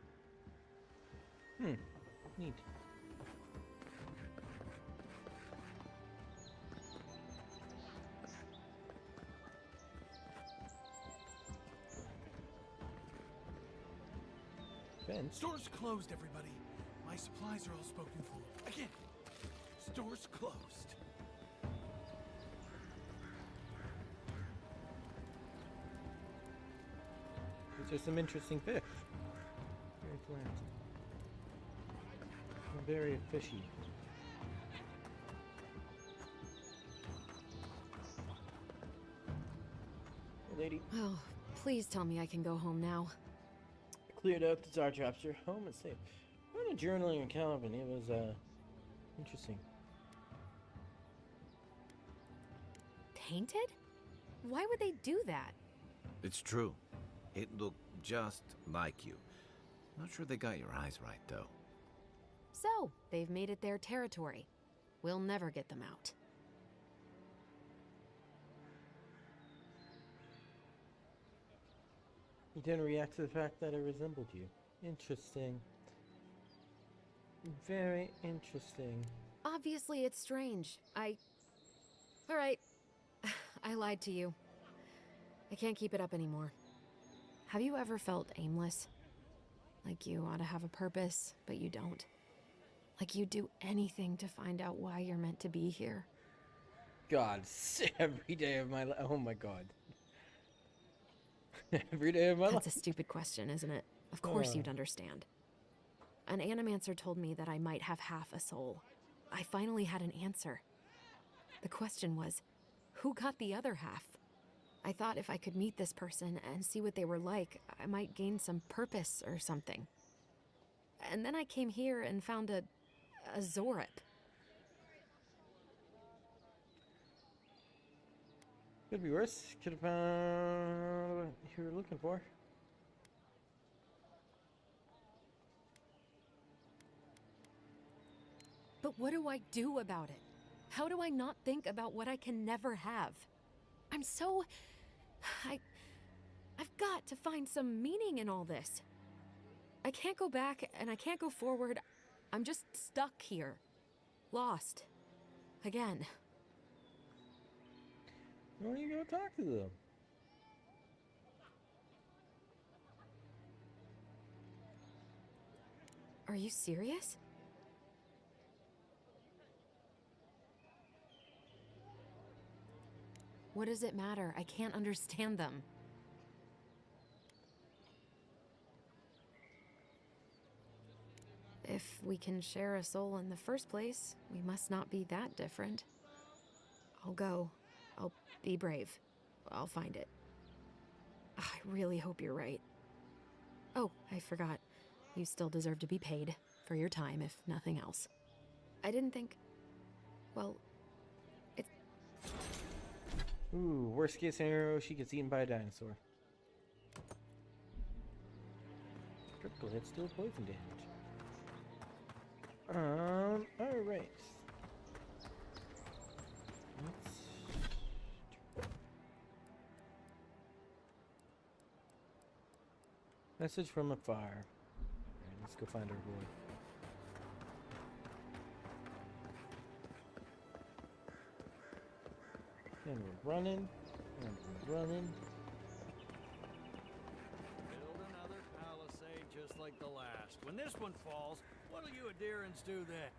Neat. Ben? Store's closed, everybody. My supplies are all spoken for. Again, store's closed. These are some interesting fish. Very flat. Very fishy. Hey, lady. Oh, please tell me I can go home now. Cleared out the Tsar traps. You're home and safe. I read a journal in Calvin. It was, interesting. Tainted? Why would they do that? It's true. It looked just like you. Not sure they got your eyes right, though. So, they've made it their territory. We'll never get them out. You didn't react to the fact that it resembled you. Interesting. Very interesting. Obviously, it's strange. Alright. I lied to you. I can't keep it up anymore. Have you ever felt aimless? Like you ought to have a purpose, but you don't? Like you'd do anything to find out why you're meant to be here? God, every day of my life. Oh my God. Every day of my life. That's a stupid question, isn't it? Of course you'd understand. An animancer told me that I might have half a soul. I finally had an answer. The question was, who got the other half? I thought if I could meet this person and see what they were like, I might gain some purpose or something. And then I came here and found a Zorip. Could be worse. Could have found what you were looking for. But what do I do about it? How do I not think about what I can never have? I'm so... I've got to find some meaning in all this. I can't go back and I can't go forward. I'm just stuck here. Lost. Again. Why don't you go talk to them? Are you serious? What does it matter? I can't understand them. If we can share a soul in the first place, we must not be that different. I'll go. I'll be brave. I'll find it. I really hope you're right. Oh, I forgot. You still deserve to be paid for your time, if nothing else. I didn't think... Well, it's... Ooh, worst case scenario, she gets eaten by a dinosaur. Critical hit, still poison damage. Alright. Message from afar. Alright, let's go find our boy. And we're running. And we're running. Build another palisade just like the last. When this one falls, what'll you adherents do then?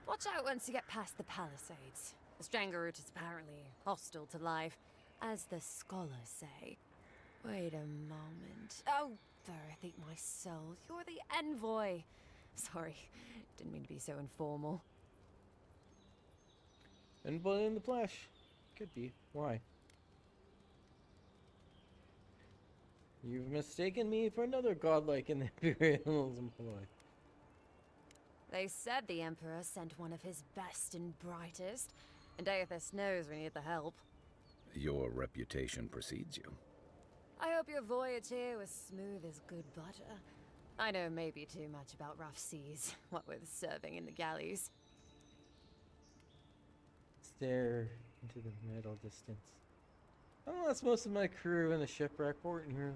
Watch out once you get past the palisades. The Strangleroot is apparently hostile to life, as the scholars say. Wait a moment. Oh, Verith, eat my soul. You're the envoy. Sorry, didn't mean to be so informal. Envoy in the flesh. Could be. Why? You've mistaken me for another godlike in the Imperial's employ. They said the Emperor sent one of his best and brightest, and Aethys knows we need the help. Your reputation precedes you. I hope your voyage here was smooth as good butter. I know maybe too much about rough seas, what with serving in the galleys. Stare into the middle distance. I lost most of my crew in the shipwreck port here.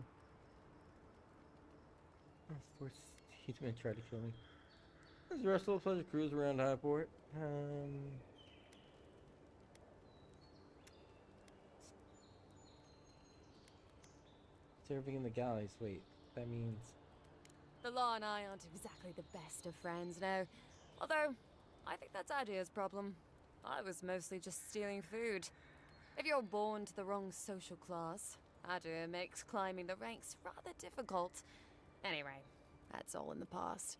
Of course, he's gonna try to kill me. There's a restful pleasure cruise around Highport. Serving in the galleys. Wait, that means The law and I aren't exactly the best of friends now. Although, I think that's Adia's problem. I was mostly just stealing food. If you're born to the wrong social class, Adia makes climbing the ranks rather difficult. Anyway, that's all in the past.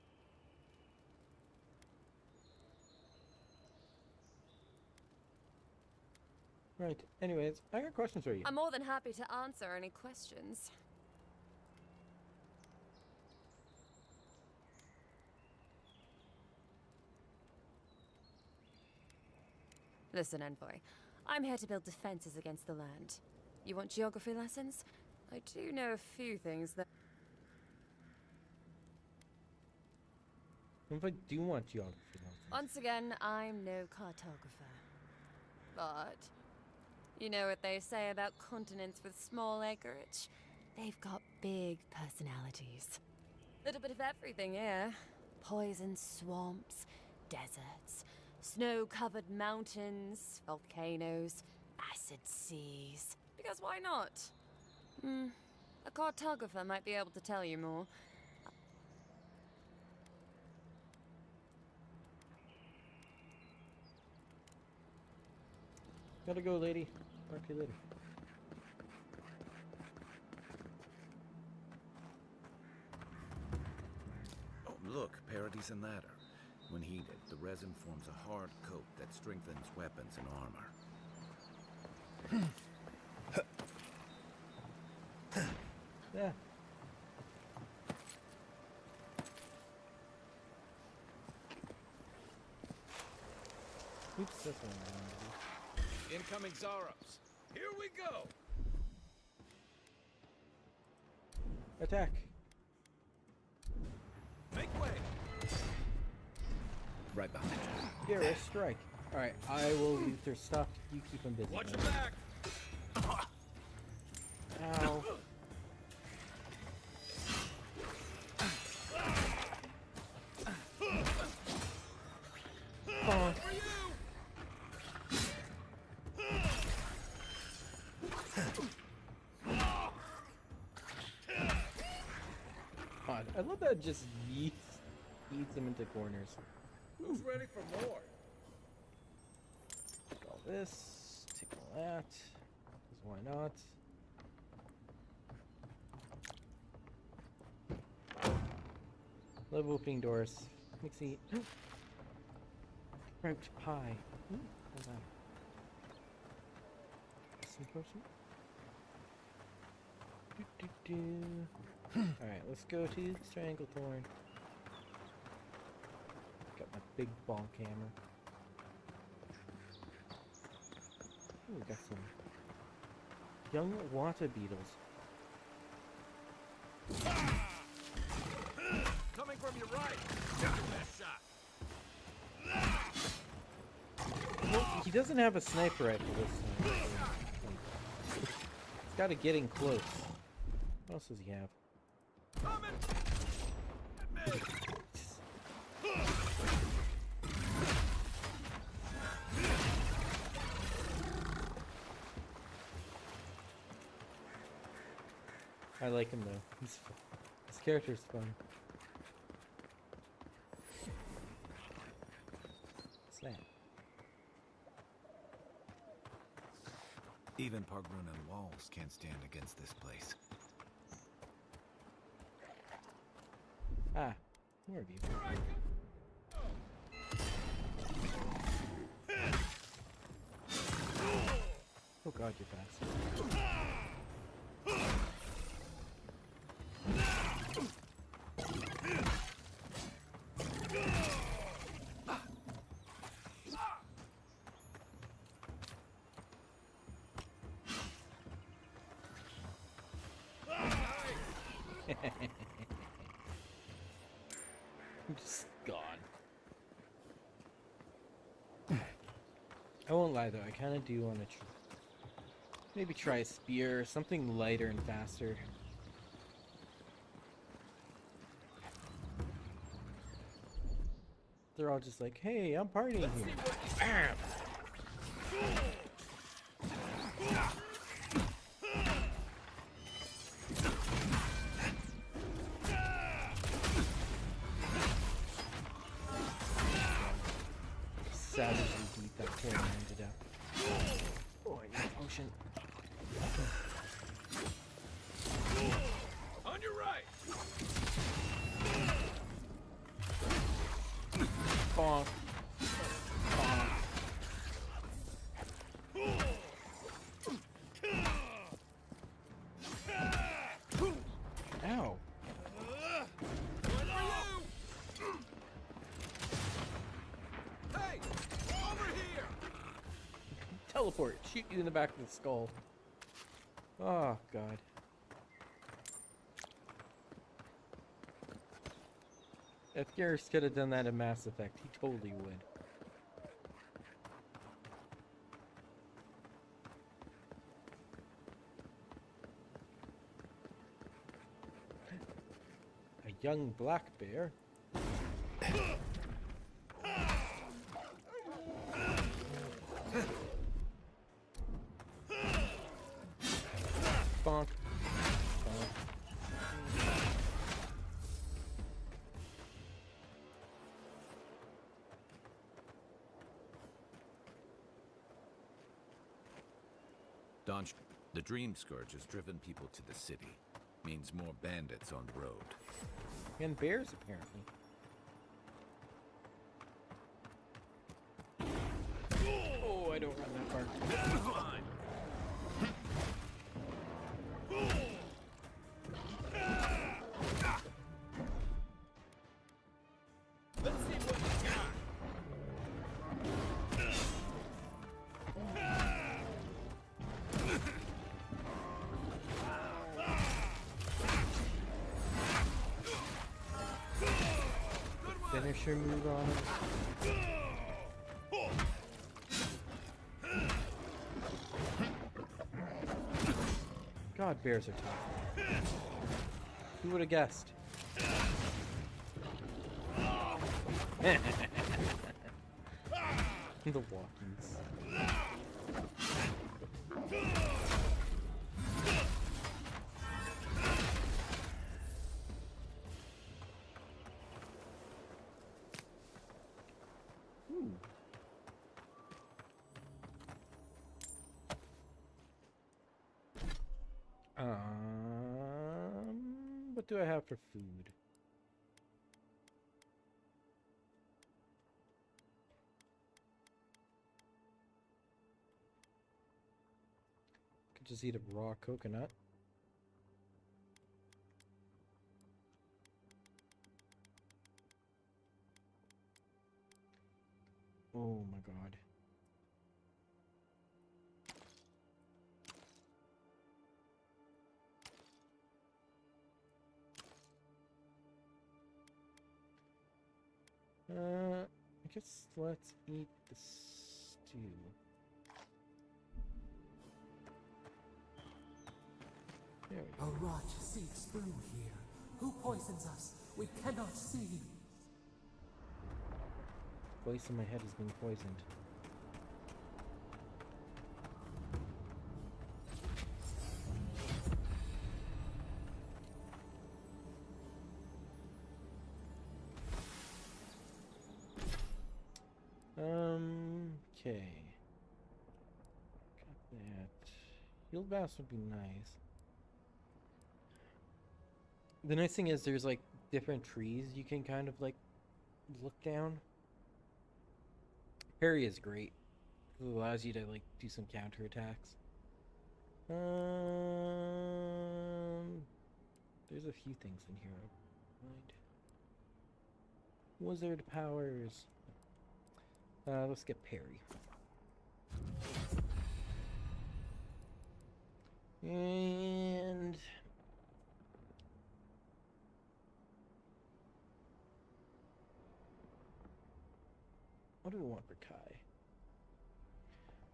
right. Anyways, I got questions for you. I'm more than happy to answer any questions. Listen, Envoy. I'm here to build defenses against the land. You want geography lessons? I do know a few things that... If I do want geography lessons. Once again, I'm no cartographer. But... you know what they say about continents with small acreage? They've got big personalities. Little bit of everything here. Poison swamps, deserts, snow-covered mountains, volcanoes, acid seas. Because why not? A cartographer might be able to tell you more. Gotta go, lady. Talk to you later. Oh, look, Paradise and Ladder. When heated, the resin forms a hard coat that strengthens weapons and armor. Yeah. Oops, that's what I wanted to do. Incoming Zaros. Here we go. Attack. Make way. Right behind you. Garrus, strike. Alright, I will use their stuff. You keep them busy. Watch your back. Ow. Oh. God, I love that it just eats them into corners. Who's ready for more? Take all this, take all that, 'cause why not? Love opening doors. Mixie. Crouch pie. Hold on. Some potion. Alright, let's go to Stranglethorn. Got my big bonk hammer. Ooh, got some young water beetles. Coming from your right. Your best shot. Well, he doesn't have a sniper rifle this time. He's got to get in close. What else does he have? I like him though. His character's fun. What's that? Even Pargrunan walls can't stand against this place. Ah, more of you. Oh god, you're fast. I'm just gone. I won't lie though, I kind of do want to maybe try a spear, something lighter and faster. They're all just like, hey, I'm partying here. Bam! Savagely beat that poor man to death. Oh, I need a potion. On your right. Bonk. Bonk. Ow. Hey, over here. Teleport. Shoot you in the back of the skull. Oh, God. If Garrus could have done that in Mass Effect, he totally would. A young black bear. Bonk. Bonk. Donch, the Dream Scourge has driven people to the city. Means more bandits on the road. And bears, apparently. Oh, I don't run that far. Fine. Let's see what you got. Finisher move on him. God, bears are tough. Who would have guessed? The walkies. Ooh. What do I have for food? Could just eat a raw coconut. Oh my god. I guess let's eat the stew. There we go. A rot seeps through here. Who poisons us? We cannot see. Voice in my head has been poisoned. Okay. Got that. Healed bass would be nice. The nice thing is there's like different trees you can kind of like look down. Parry is great. It allows you to like do some counterattacks. There's a few things in here I mind. Wizard powers. Let's get parry. And what do we want for Kai?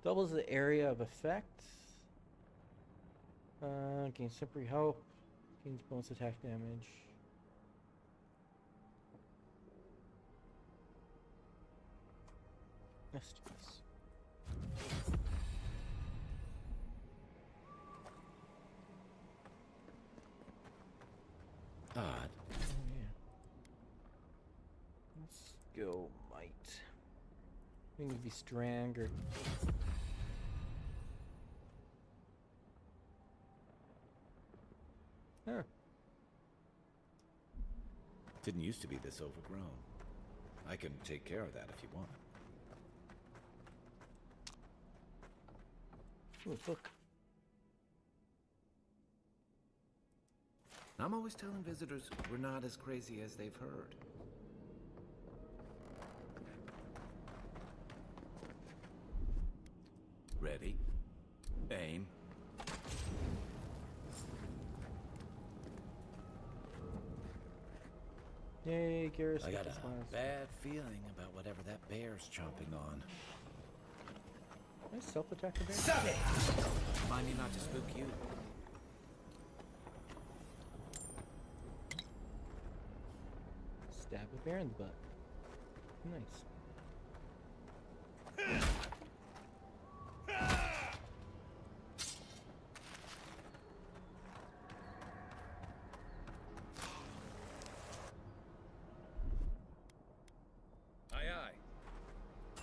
Doubles the area of effect. Gains temporary health. Gains bonus attack damage. Let's do this. Odd. Oh, yeah. Let's go might. I think it'd be stronger. Huh. Didn't used to be this overgrown. I can take care of that if you want. Ooh, look. I'm always telling visitors we're not as crazy as they've heard. Ready? Aim. Yay, Garrus. I got a bad feeling about whatever that bear's chomping on. Can I self-attack the bear? Stop it! Mind me not to spook you. Stab a bear in the butt. Nice.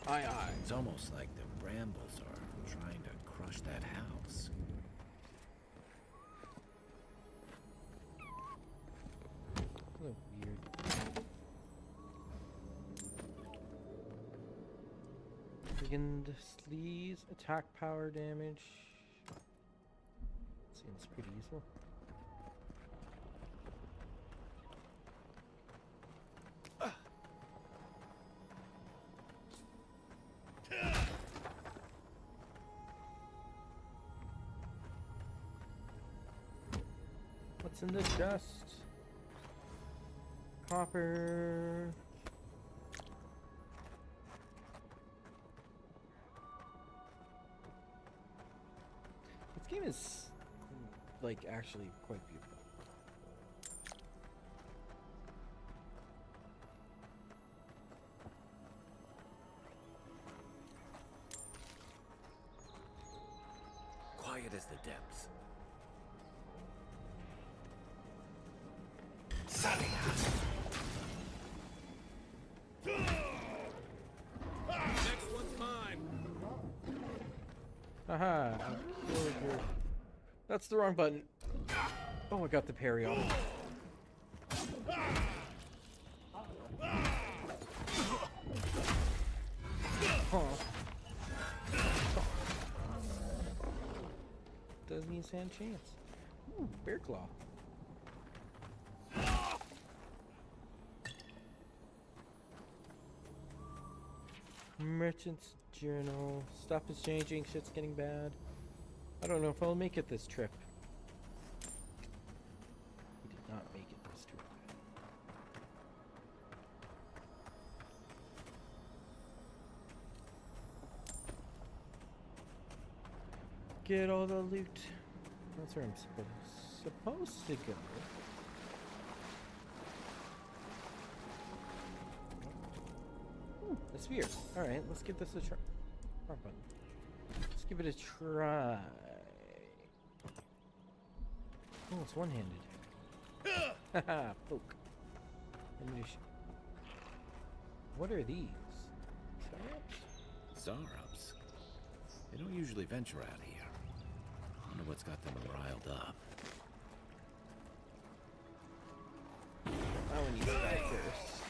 Aye, aye. It's almost like the brambles are trying to crush that house. A little weird. Brigand sleeves, attack power damage. Seems pretty useful. What's in the chest? Copper. This game is like actually quite beautiful. Quiet as the depths. Next one's mine. Haha. That's the wrong button. Oh, I got the parry off. Huh. Doesn't stand a chance. Ooh, bear claw. Merchant's journal. Stuff is changing. Shit's getting bad. I don't know if I'll make it this trip. We did not make it this trip. Get all the loot. That's where I'm supposed to go. Ooh, a sphere. Alright, let's give this a try. Wrong button. Let's give it a try. Oh, it's one-handed. Haha, poke. Ammunition. What are these? Traps? Zarups. They don't usually venture out here. Wonder what's got them riled up. I want to use that first.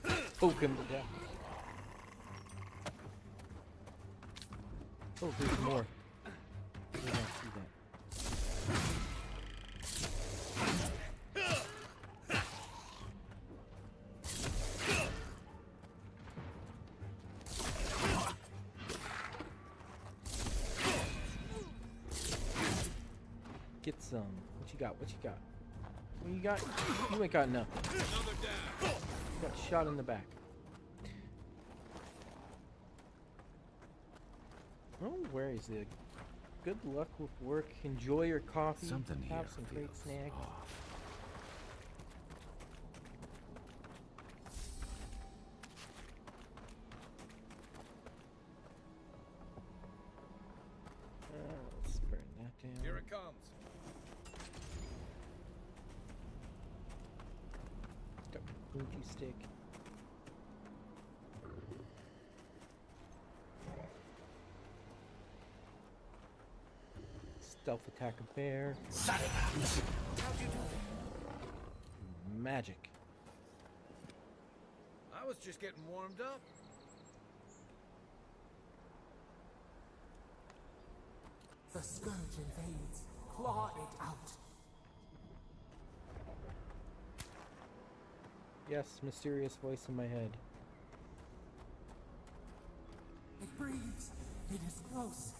Just poke him to death. Oh, there's more. I did not see that. Get some. What you got? What you got? What you got? You ain't got nothing. You got shot in the back. Oh, where is it? Good luck with work. Enjoy your coffee. Something Have here some great feels snacks. off. Let's burn that down. Here it comes. Got pointy stick. Stealth attack a bear. Magic. I was just getting warmed up. The scourge invades. Claw it out. Yes, mysterious voice in my head. It breathes. It is close.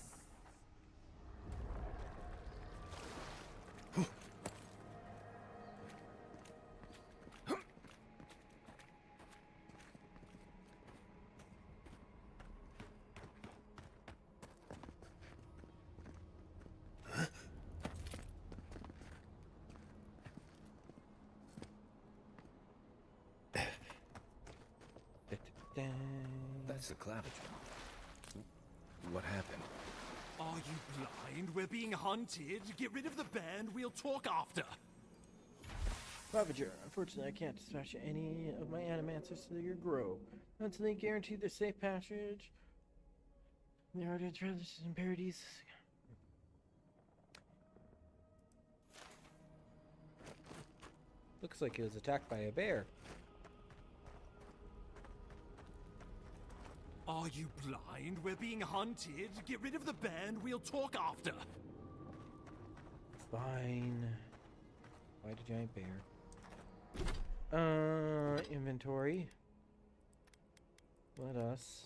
That's the claviger. What happened? Are you blind? We're being hunted. Get rid of the band. We'll talk after. Ravager, unfortunately I can't dispatch any of my animancers to your grove until they guarantee their safe passage. There are traditions and parodies. Looks like it was attacked by a bear. Are you blind? We're being hunted. Get rid of the band. We'll talk after. Fine. Fight a giant bear. Inventory. Let us.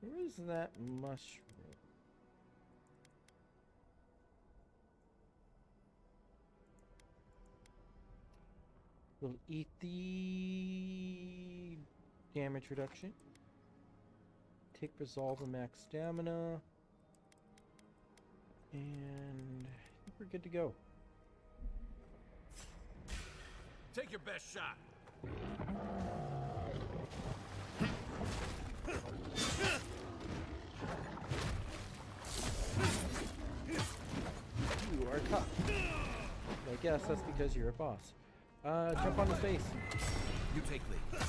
Where is that mushroom? We'll eat the damage reduction. Take resolve and max stamina. And I think we're good to go. Take your best shot. You are tough. I guess that's because you're a boss. Jump on his face. You take lead.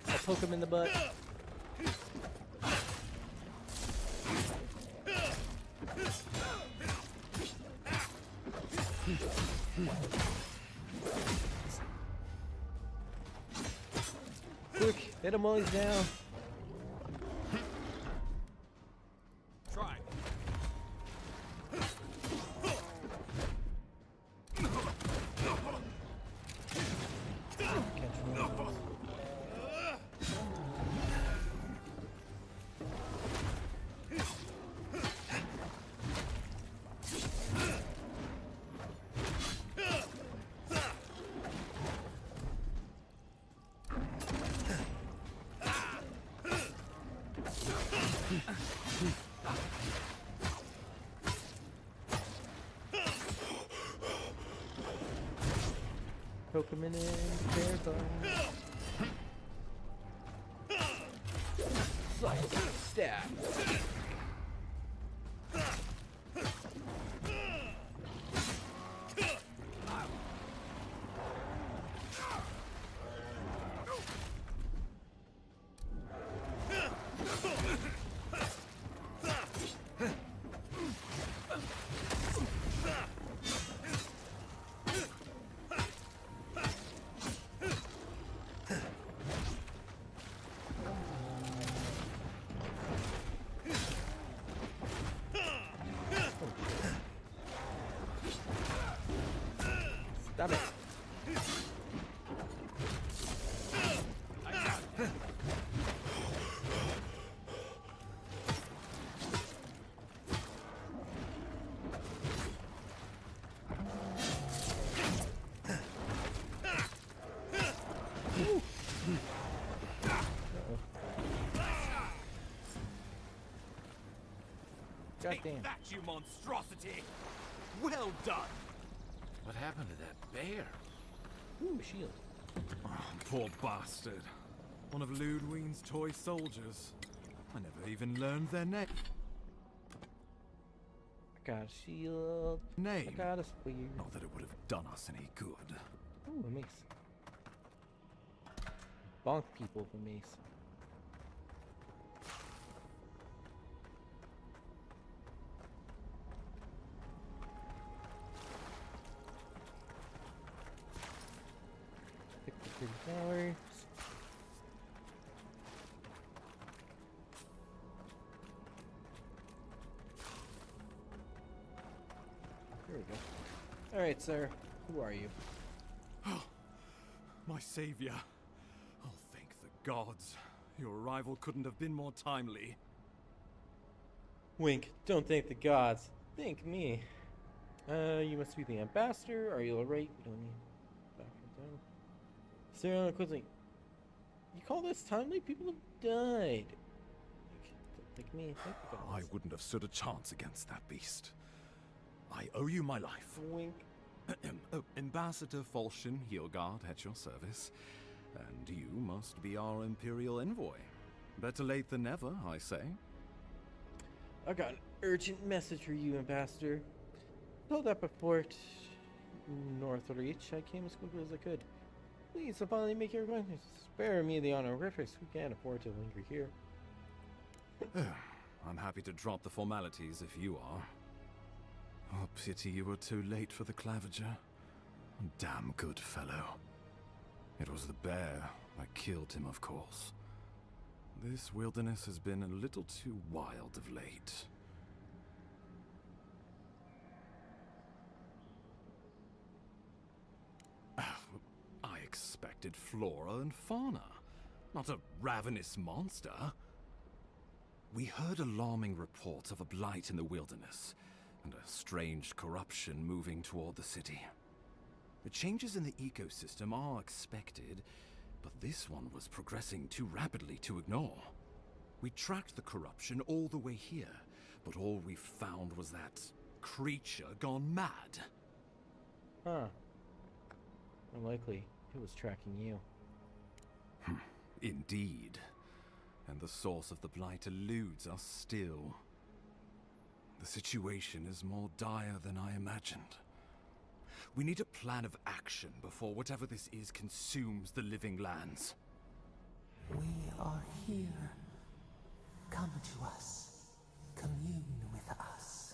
I'll poke him in the butt. Quick, hit him while he's down. Try. Poke him in the bear bone. Slice, stab. Take damn. that, you monstrosity! Well done! What happened to that bear? Ooh, a shield. Oh, poor bastard. One of Ludwine's toy soldiers. I never even learned their name. I got a shield. Name? I got a spear. Not that it would have done us any good. Ooh, a mace. Bonk people with a mace. Pick the pretty flowers. There we go. Alright, sir. Who are you? Oh, my savior. Oh, thank the gods. Your arrival couldn't have been more timely. Wink. Don't thank the gods. Thank me. You must be the ambassador. Are you alright? We don't need back down. Sarah, quickly. You call this timely? People have died. Like me. Thank the gods. I wouldn't have stood a chance against that beast. I owe you my life. Wink. Oh, Ambassador Falchion Heelguard at your service. And you must be our Imperial envoy. Better late than never, I say. I got an urgent message for you, Ambassador. Held up a fort Northreach. I came as quickly as I could. Please, I'll finally make your acquaintance. Spare me the honorifics. We can't afford to linger here. I'm happy to drop the formalities if you are. Oh, pity you were too late for the Clavager. Damn good fellow. It was the bear that killed him, of course. This wilderness has been a little too wild of late. I expected flora and fauna, not a ravenous monster. We heard alarming reports of a blight in the wilderness, and a strange corruption moving toward the city. The changes in the ecosystem are expected, but this one was progressing too rapidly to ignore. We tracked the corruption all the way here, but all we found was that creature gone mad. Huh. Unlikely. It was tracking you. Indeed. And the source of the blight eludes us still. The situation is more dire than I imagined. We need a plan of action before whatever this is consumes the living lands. We are here. Come to us. Commune with us.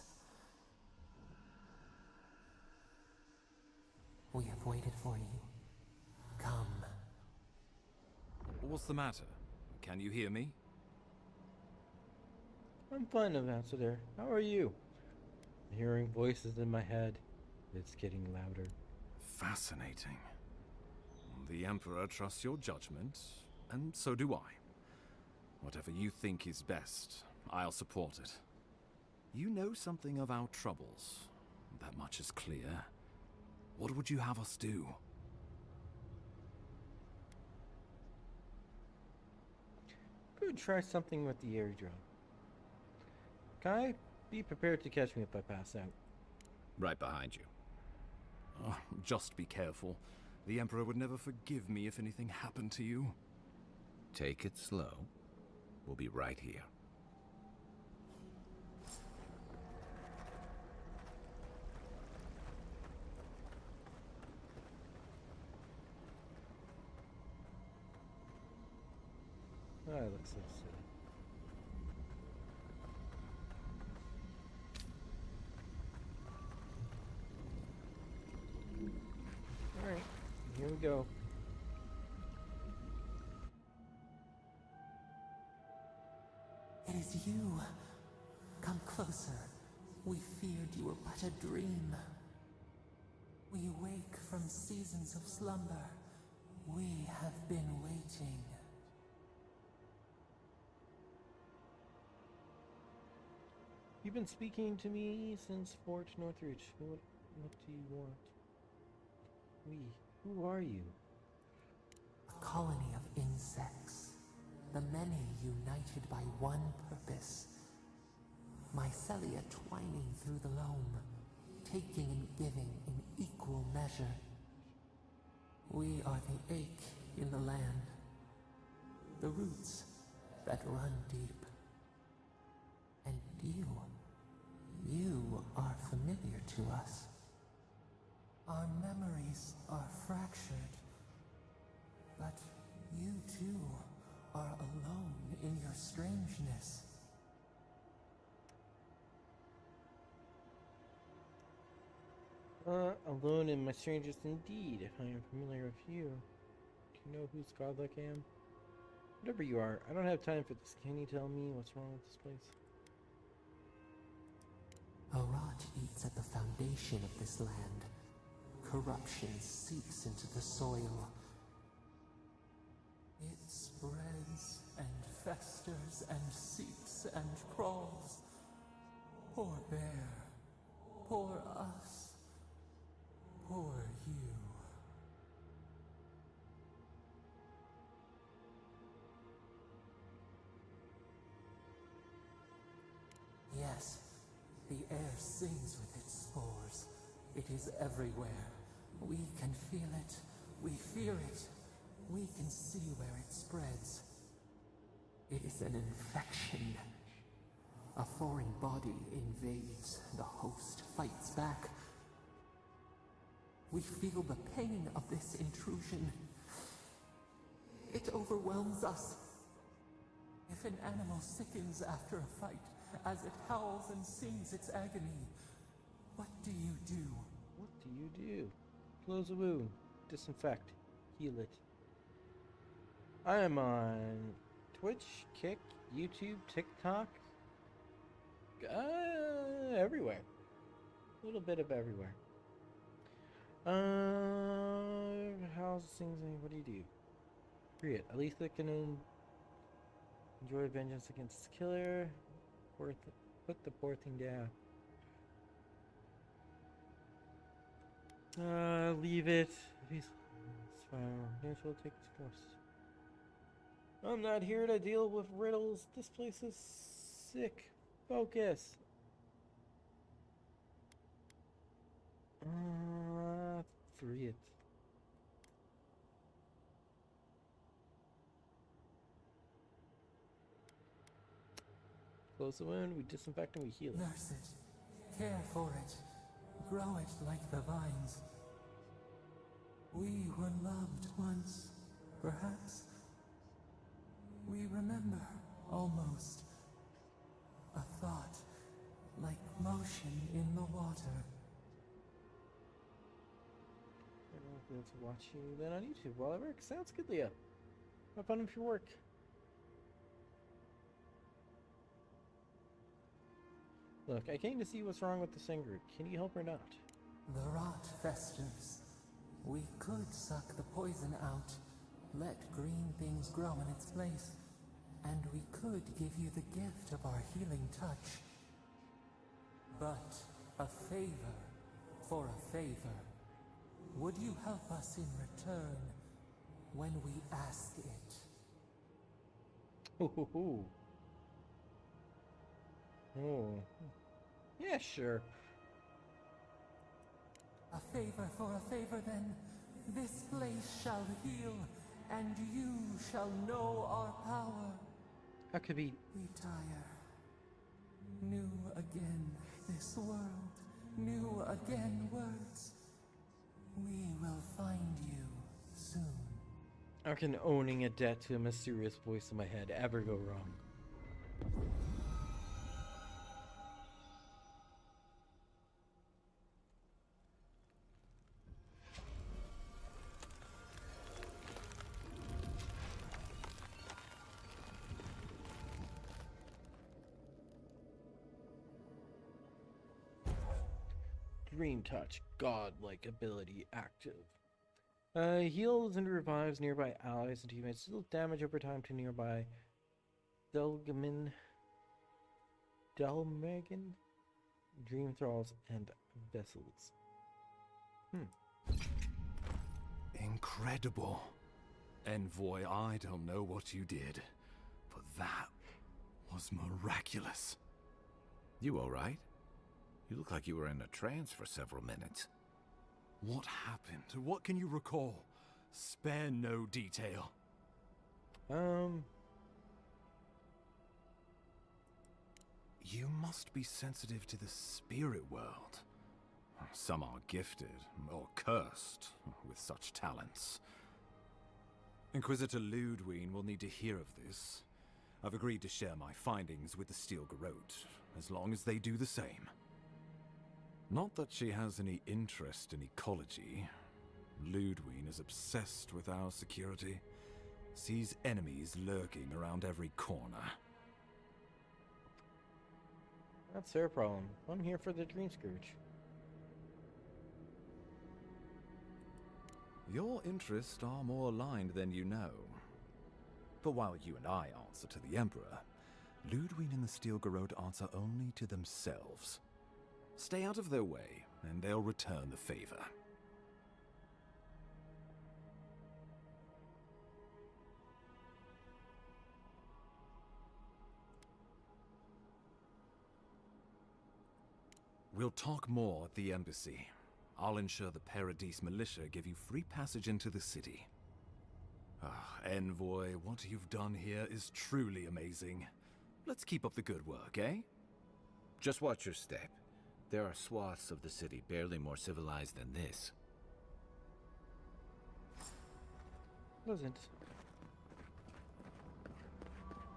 We have waited for you. Come. What's the matter? Can you hear me? I'm fine, Ambassador. How are you? I'm hearing voices in my head. It's getting louder. Fascinating. The Emperor trusts your judgment, and so do I. Whatever you think is best, I'll support it. You know something of our troubles. That much is clear. What would you have us do? Could try something with the airdrome. Kai, be prepared to catch me if I pass out. Right behind you. Oh, just be careful. The Emperor would never forgive me if anything happened to you. Take it slow. We'll be right here. Oh, it looks so silly. Alright, here we go. It is you. Come closer. We feared you were but a dream. We wake from seasons of slumber. We have been waiting. You've been speaking to me since Fort Northridge. What do you want? Who are you? A colony of insects. The many united by one purpose. Mycelia twining through the loam, taking and giving in equal measure. We are the ache in the land, the roots that run deep. And you are familiar to us. Our memories are fractured, but you too are alone in your strangeness. Alone in my strangest indeed, if I am familiar with you. Do you know whose godlike I am? Whatever you are, I don't have time for this. Can you tell me what's wrong with this place? A rot eats at the foundation of this land. Corruption seeps into the soil. It spreads and festers and seeps and crawls. Poor bear. Poor us. Poor you. Yes, the air sings with its spores. It is everywhere. We can feel it. We fear it. We can see where it spreads. It is an infection. A foreign body invades. The host fights back. We feel the pain of this intrusion. It overwhelms us. If an animal sickens after a fight, as it howls and sings its agony, what do you do? What do you do? Close a wound, disinfect, heal it. I am on Twitch, Kick, YouTube, TikTok, everywhere. A little bit of everywhere. How's things? What do you do? Period. At least I can enjoy vengeance against this killer. Put the poor thing down. Leave it. Please. It's fine. Yes, we'll take its course. I'm not here to deal with riddles. This place is sick. Focus. Free it. Close the wound, we disinfect and we heal it. Nurse it. Care for it. Grow it like the vines. We were loved once, perhaps. We remember, almost. A thought, like motion in the water. I don't know if that's watching then on YouTube while I work. Sounds good, Leah. Have fun with your work. Look, I came to see what's wrong with the Singroot. Can you help or not? The rot festers. We could suck the poison out, let green things grow in its place, and we could give you the gift of our healing touch. But a favor for a favor. Would you help us in return when we ask it? Oh. Yeah, sure. A favor for a favor, then. This place shall heal, and you shall know our power. How could we retire? New again this world, new again words. We will find you soon. How can owning a debt to a mysterious voice in my head ever go wrong? Dream Touch, godlike ability active. Heals and revives nearby allies and teammates. Deals damage over time to nearby Delmegan, Dream Thralls, and Vessels. Incredible. Envoy, I don't know what you did, but that was miraculous. You all right? You look like you were in a trance for several minutes. What happened? What can you recall? Spare no detail. You must be sensitive to the spirit world. Some are gifted, or cursed, with such talents. Inquisitor Ludwine will need to hear of this. I've agreed to share my findings with the Steel Garrote, as long as they do the same. Not that she has any interest in ecology. Ludwine is obsessed with our security. Sees enemies lurking around every corner. That's her problem. I'm here for the Dream Scourge. Your interests are more aligned than you know. But while you and I answer to the Emperor, Ludwine and the Steel Garrote answer only to themselves. Stay out of their way, and they'll return the favor. We'll talk more at the embassy. I'll ensure the Paradise Militia give you free passage into the city. Envoy, what you've done here is truly amazing. Let's keep up the good work, eh? Just watch your step. There are swaths of the city barely more civilized than this. Pleasant.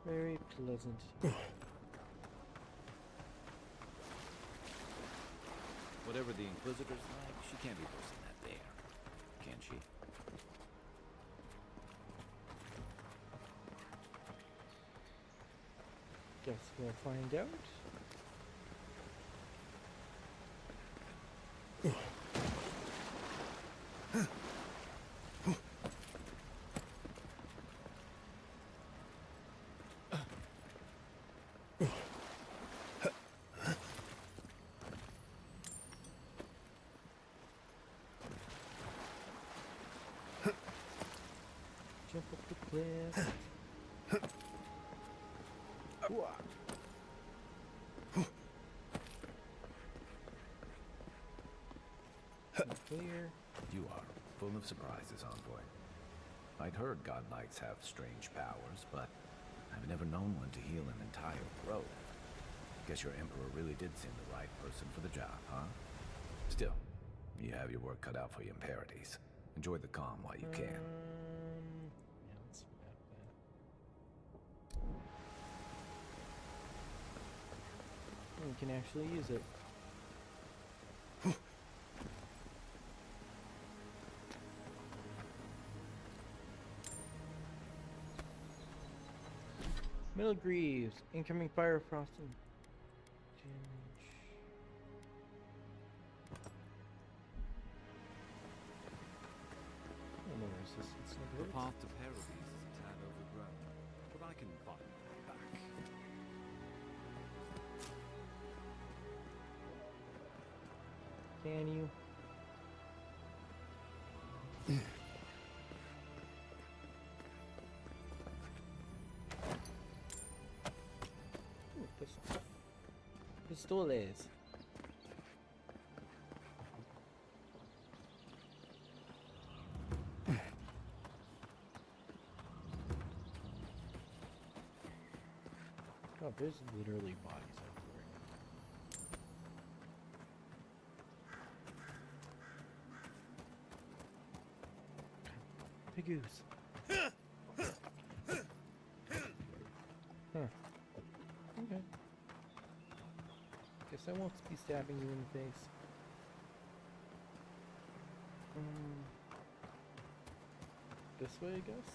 Very pleasant. Whatever the Inquisitor's like, she can't be worse than that there. Can she? Guess we'll find out. Jump up the cliff. Clear. You are full of surprises, Envoy. I'd heard godlikes have strange powers, but I've never known one to heal an entire grove. Guess your Emperor really did seem the right person for the job, huh? Still, you have your work cut out for you in Paradise. Enjoy the calm while you can. Yeah, let's map that. We can actually use it. Middle Greaves, incoming fire frosting. Damage. Oh, no resistance. The path to Paradise is a tad overgrown, but I can find my way back. Can you? Pistoles. Oh, there's literally bodies everywhere. Pigoose. Huh. Okay. Guess I won't be stabbing you in the face. This way, I guess?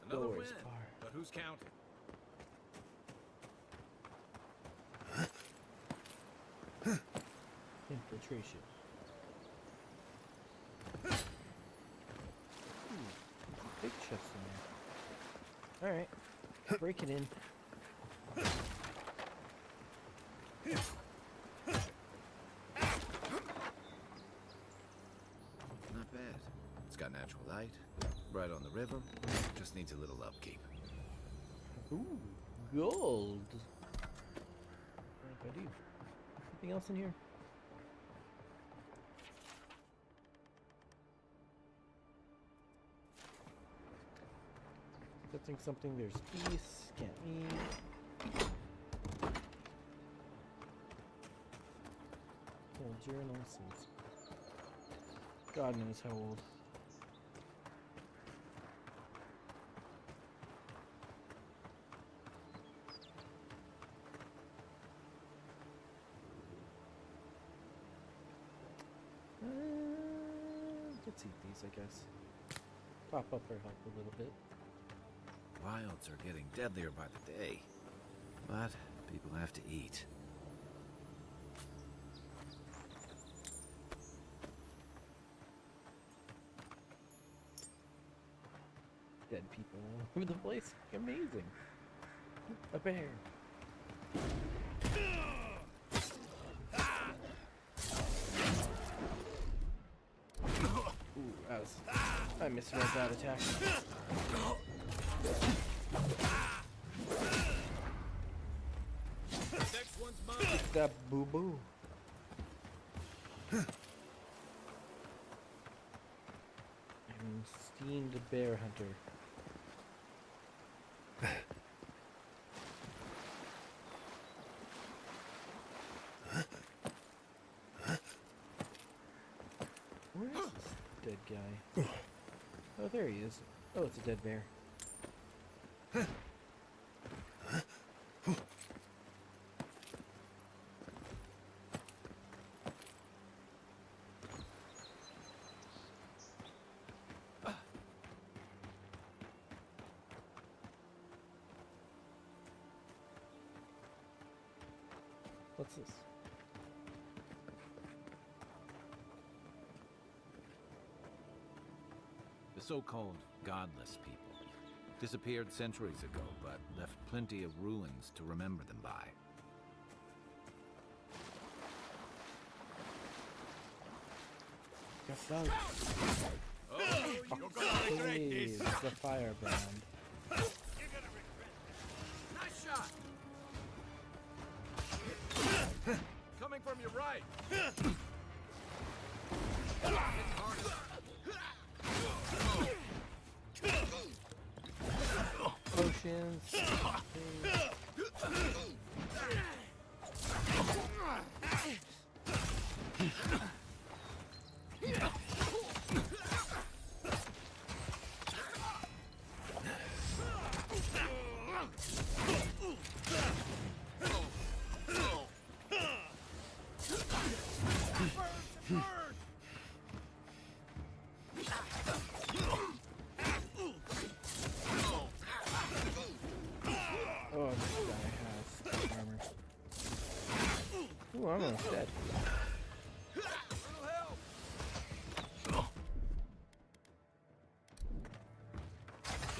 Another win, but who's counting? gracious. Big chest in there. Alright. Break it in. Not bad. It's got natural light, right on the river. Just needs a little upkeep. Ooh, gold. What do I do? Anything else in here? Touching something, there's peace. Can't eat. Old journal since God knows how old. Let's eat these, I guess. Pop up our health a little bit. Wilds are getting deadlier by the day, but people have to eat. Dead people all over the place. Amazing. A bear. Ooh, I misread that attack. Next one's mine. That boo boo. I'm steamed bear hunter. Where is this dead guy? Oh, there he is. Oh, it's a dead bear. What's this? The so-called godless people disappeared centuries ago, but left plenty of ruins to remember them by. Guess so. Oh, you're gonna regret this. It's the firebrand. You're gonna regret this. Nice shot. Coming from your right. Potions. Oh, this guy has armor. Ooh, I'm almost dead.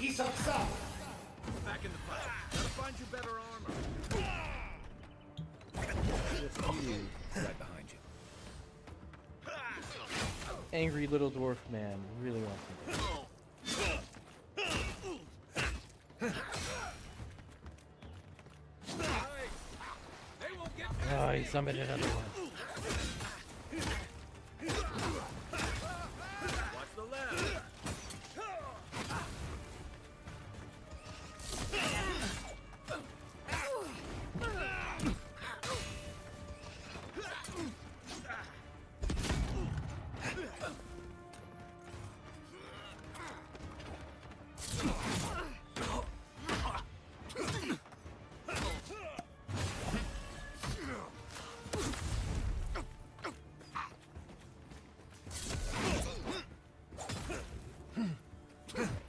Ease up south. Back in the fight. Gotta find you better armor. Just you. Right behind you. Angry little dwarf man really wants me dead. Oh, he summoned another one. Watch the left.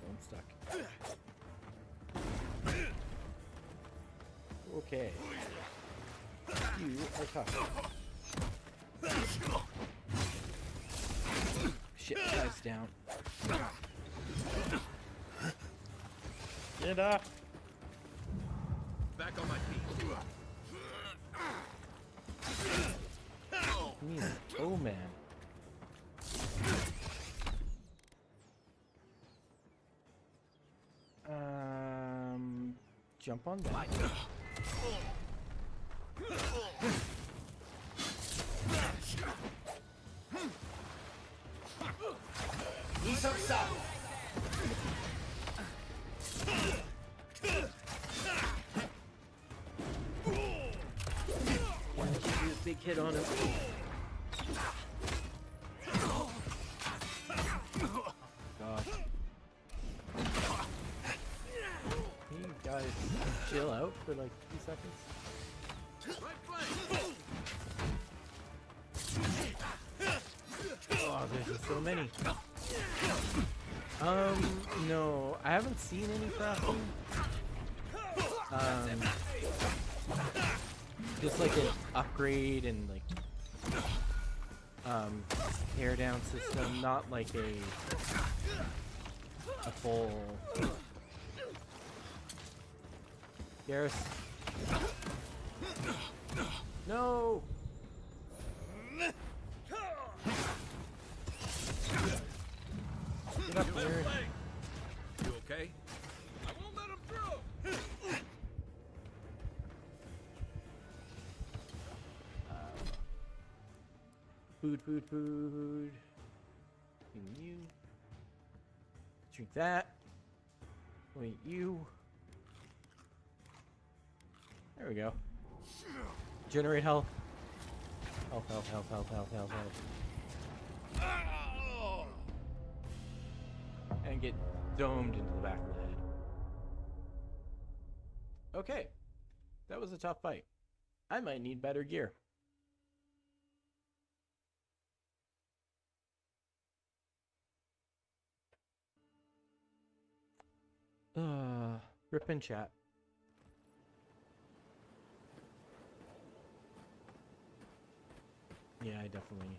I'm stuck. Okay. You are tough. shit, guy's down. Get up. Back on my feet. Oh man. Jump on that. Why did you do a big hit on him? Gosh. Can you guys chill out for like 2 seconds? Oh, there's just so many. No, I haven't seen any crafting. Just like an upgrade and like tear down system, not like a full Garrus. No. Get up here. You okay? I won't let him through. Food. And you. Drink that. Wait, you. There we go. Generate health. Health. And get domed into the back of the head. Okay. That was a tough fight. I might need better gear. Rip in chat. Yeah, I definitely...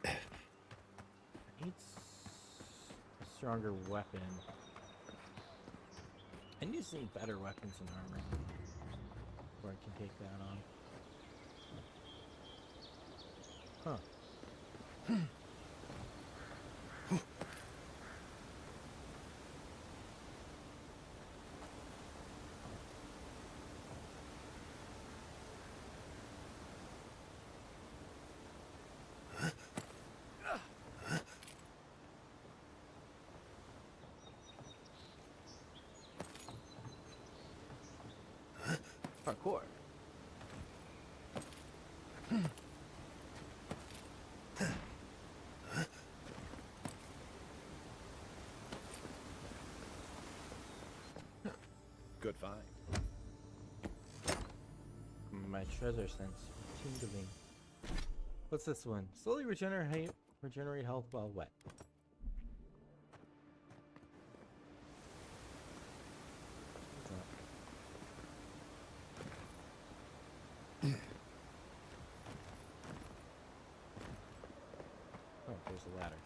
I need a stronger weapon. I just need better weapons and armor before I can take that on. Huh. Parkour. Good find. My treasure sense tingling. What's this one? Slowly regenerate health while wet. Oh, there's a ladder.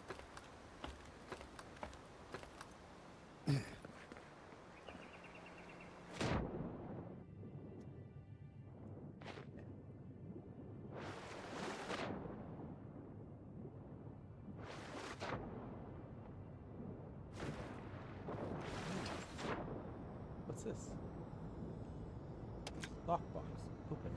What's this? Lockbox. Open.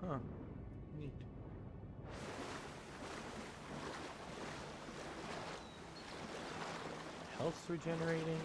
Huh. Neat. Health's regenerating.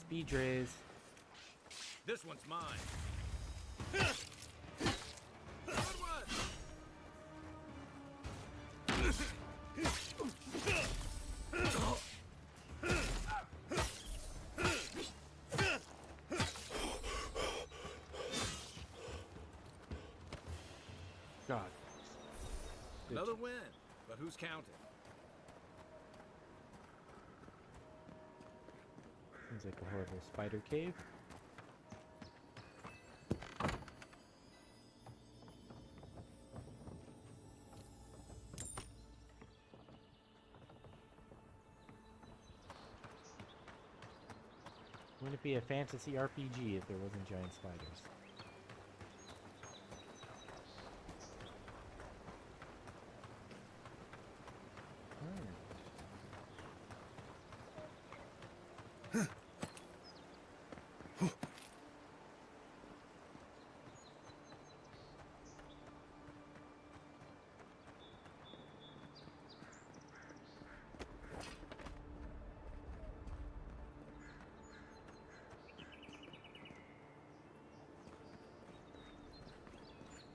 Speed raise. This one's mine. God. Another win, but who's counting? Seems like a horrible spider cave. Wouldn't it be a fantasy RPG if there wasn't giant spiders?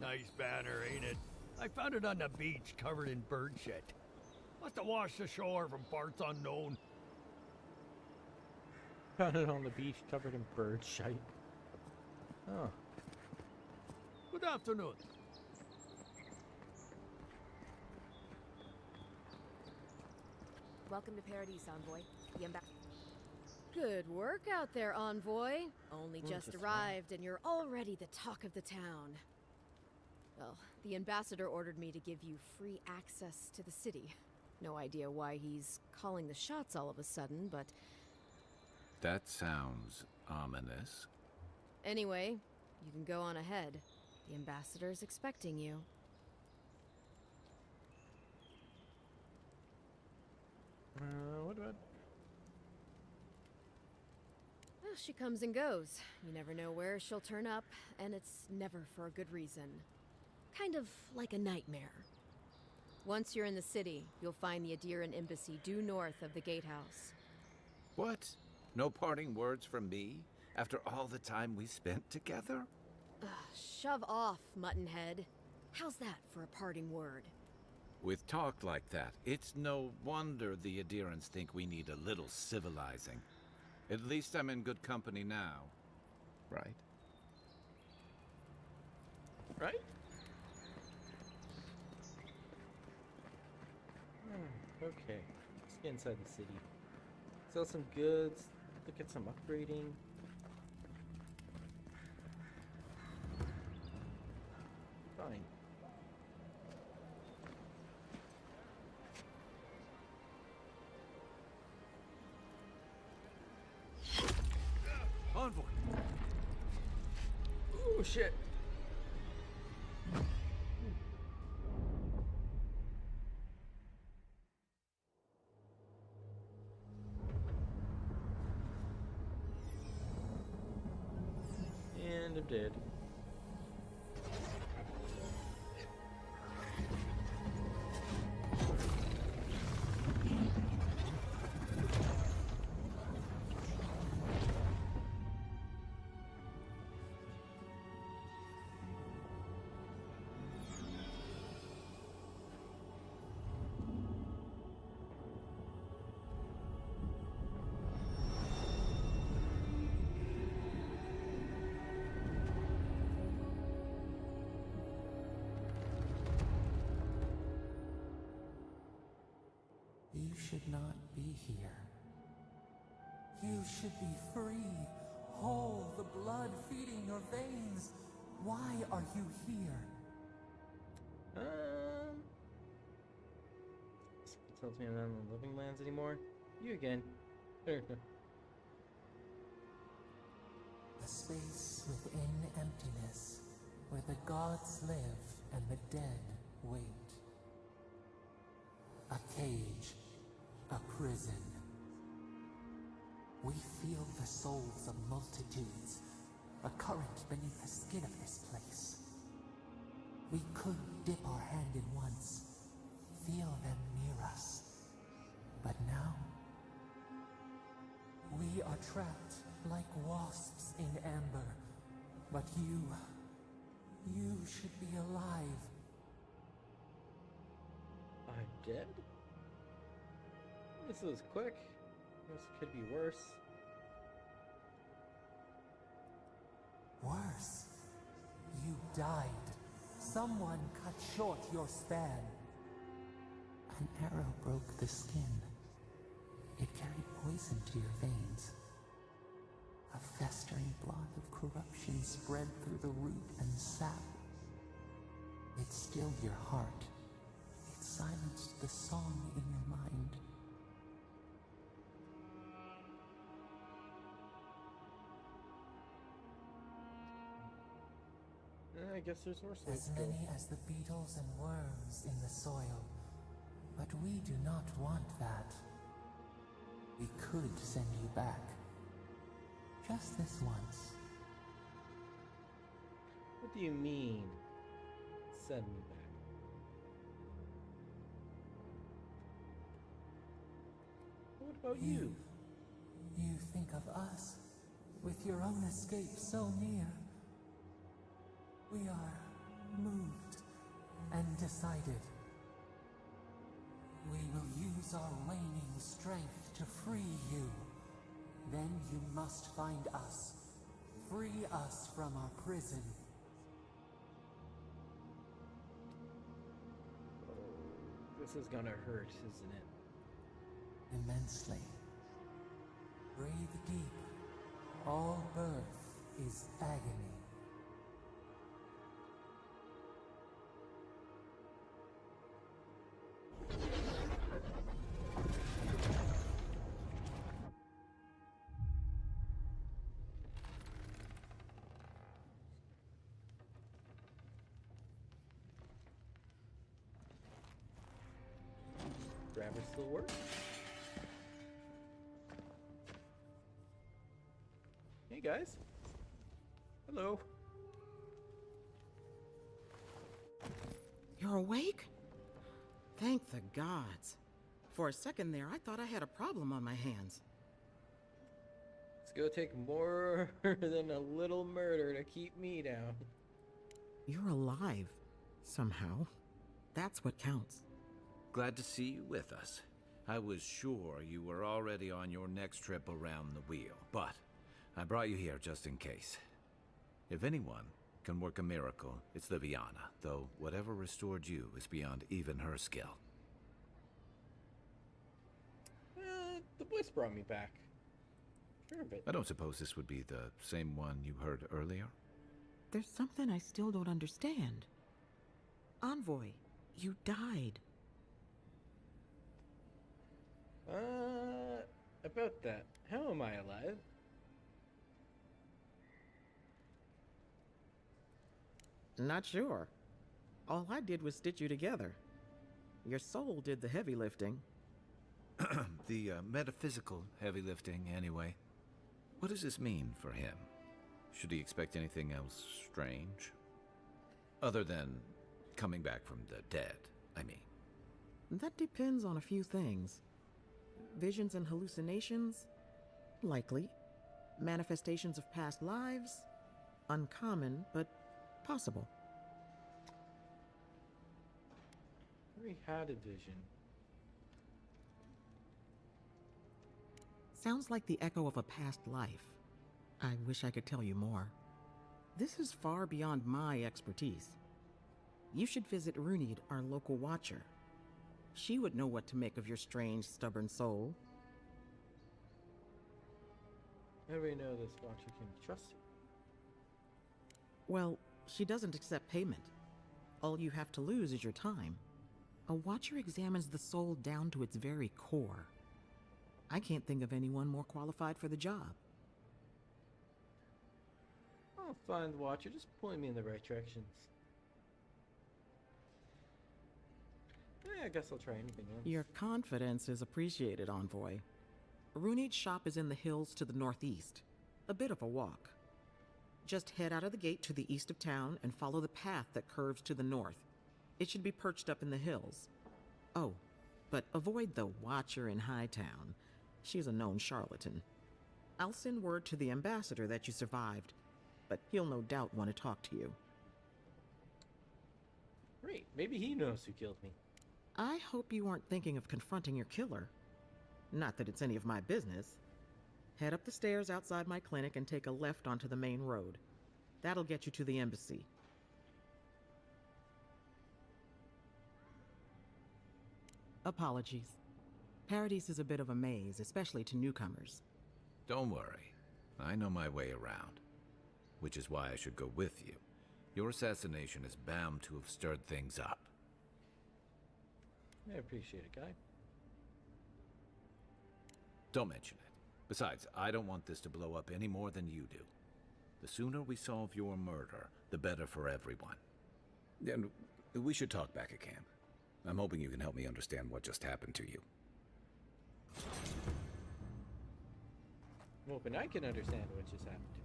Nice banner, ain't it? I found it on the beach, covered in bird shit. Must have washed ashore from parts unknown. Found it on the beach covered in bird shite. Oh. Good afternoon. Welcome to Paradise, Envoy. The Good work out there, Envoy. Only just just arrived and you're already the talk of the town. Well, the ambassador ordered me to give you free access to the city. No idea why he's calling the shots all of a sudden, but... That sounds ominous. Anyway, you can go on ahead. The ambassador's expecting you. What about... Well, she comes and goes. You never know where she'll turn up, and it's never for a good reason. Kind of like a nightmare. Once you're in the city, you'll find the Adiran embassy due north of the gatehouse. What? No parting words from me after all the time we spent together? Shove off, Muttonhead. How's that for a parting word? With talk like that, it's no wonder the Adirans think we need a little civilizing. At least I'm in good company now, right? Right? Okay, let's get inside the city. Sell some goods, look at some upgrading. Fine. Envoy! Oh shit! And I'm dead. You should not be here. You should be free, whole, the blood feeding your veins. Why are you here? It tells me I'm not in the living lands anymore. You again. There we go. A space within emptiness, where the gods live and the dead wait. A cage, a prison. We feel the souls of multitudes, a current beneath the skin of this place. We could dip our hand in once, feel them near us. But now, we are trapped like wasps in amber. But you should be alive. I'm dead? This was quick. This could be worse. Worse? You died. Someone cut short your span. An arrow broke the skin. It carried poison to your veins. A festering blot of corruption spread through the root and sap. It stilled your heart. It silenced the song in your mind. I guess there's worse ways As to go. many as the beetles and worms in the soil. But we do not want that. We could send you back. Just this once. What do you mean? Send me back. What about you? You think of us, with your own escape so near. We are moved and decided. We will use our waning strength to free you. Then you must find us. Free us from our prison. This is gonna hurt, isn't it? Immensely. Breathe deep. All birth is agony. Grabber still works? Hey guys. Hello. You're awake? Thank the gods. For a second there, I thought I had a problem on my hands. It's gonna take more than a little murder to keep me down. You're alive, somehow. That's what counts. Glad to see you with us. I was sure you were already on your next trip around the wheel, but I brought you here just in case. If anyone can work a miracle, it's Liviana, though whatever restored you is beyond even her skill. The voice brought me back. Sure of it. I don't suppose this would be the same one you heard earlier? There's something I still don't understand. Envoy, you died. About that. How am I alive? Not sure. All I did was stitch you together. Your soul did the heavy lifting. The metaphysical heavy lifting, anyway. What does this mean for him? Should he expect anything else strange? Other than coming back from the dead, I mean. That depends on a few things. Visions and hallucinations? Likely. Manifestations of past lives? Uncommon, but possible. We had a vision. Sounds like the echo of a past life. I wish I could tell you more. This is far beyond my expertise. You should visit Runid, our local watcher. She would know what to make of your strange, stubborn soul. How do we know this watcher can be trusted? Well, she doesn't accept payment. All you have to lose is your time. A watcher examines the soul down to its very core. I can't think of anyone more qualified for the job. I'll find the watcher. Just point me in the right directions. I guess I'll try anything else. Your confidence is appreciated, Envoy. Runid's shop is in the hills to the northeast. A bit of a walk. Just head out of the gate to the east of town and follow the path that curves to the north. It should be perched up in the hills. Oh, but avoid the Watcher in Hightown. She's a known charlatan. I'll send word to the ambassador that you survived, but he'll no doubt want to talk to you. Great. Maybe he knows who killed me. I hope you aren't thinking of confronting your killer. Not that it's any of my business. Head up the stairs outside my clinic and take a left onto the main road. That'll get you to the embassy. Apologies. Paradise is a bit of a maze, especially to newcomers. Don't worry. I know my way around. Which is why I should go with you. Your assassination is bound to have stirred things up. I appreciate it, guy. Don't mention it. Besides, I don't want this to blow up any more than you do. The sooner we solve your murder, the better for everyone. And we should talk back at camp. I'm hoping you can help me understand what just happened to you. I'm hoping I can understand what just happened to me.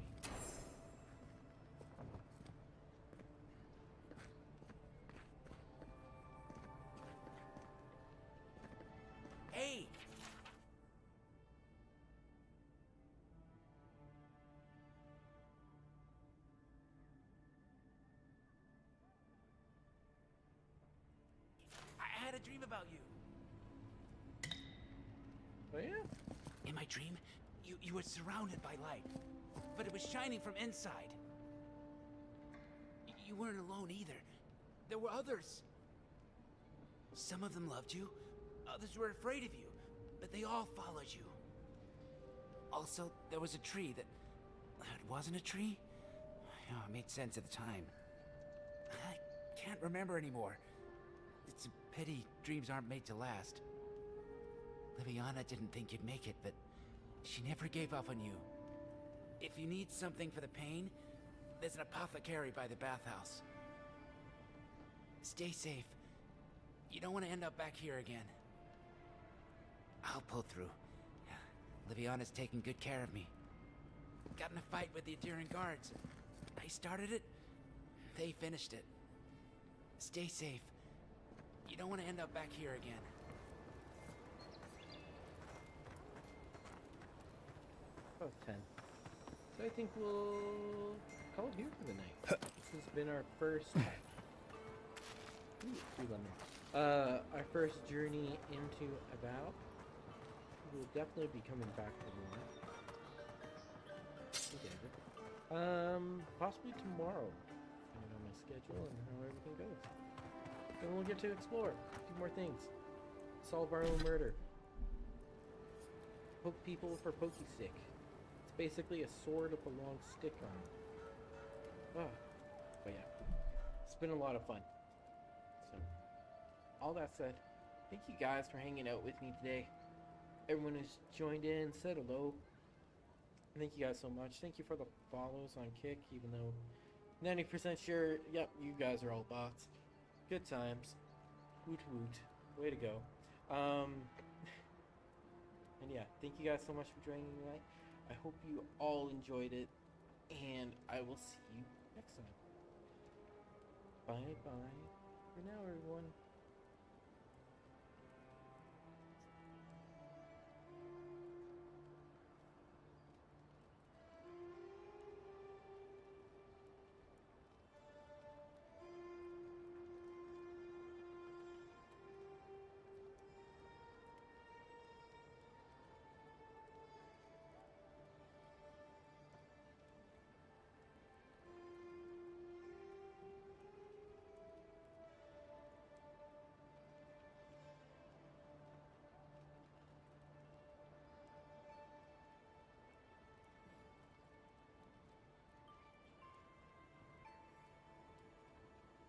Hey! I had a dream about you. Oh yeah? In my dream, you were surrounded by light, but it was shining from inside. You weren't alone either. There were others. Some of them loved you, others were afraid of you, but they all followed you. Also, there was a tree that... It wasn't a tree? Oh, it made sense at the time. I can't remember anymore. It's a pity dreams aren't made to last. Liviana didn't think you'd make it, but she never gave up on you. If you need something for the pain, there's an apothecary by the bathhouse. Stay safe. You don't want to end up back here again. I'll pull through. Liviana's taking good care of me. Got in a fight with the Enduring Guards. I started it, they finished it. Stay safe. You don't want to end up back here again. About 10. So I think we'll call it here for the night. This has been our first... our first journey into Avowed. We'll definitely be coming back for more. Possibly tomorrow, depending on my schedule and how everything goes. Then we'll get to explore, do more things, solve our own murder, poke people for pokey stick. It's basically a sword with a long stick on it. But yeah, it's been a lot of fun. So, all that said, thank you guys for hanging out with me today. Everyone who's joined in, said hello. Thank you guys so much. Thank you for the follows on Kick, even though 90% sure, yep, you guys are all bots. Good times. Woot woot. Way to go. And yeah, thank you guys so much for joining me tonight. I hope you all enjoyed it, and I will see you next time. Bye bye for now, everyone.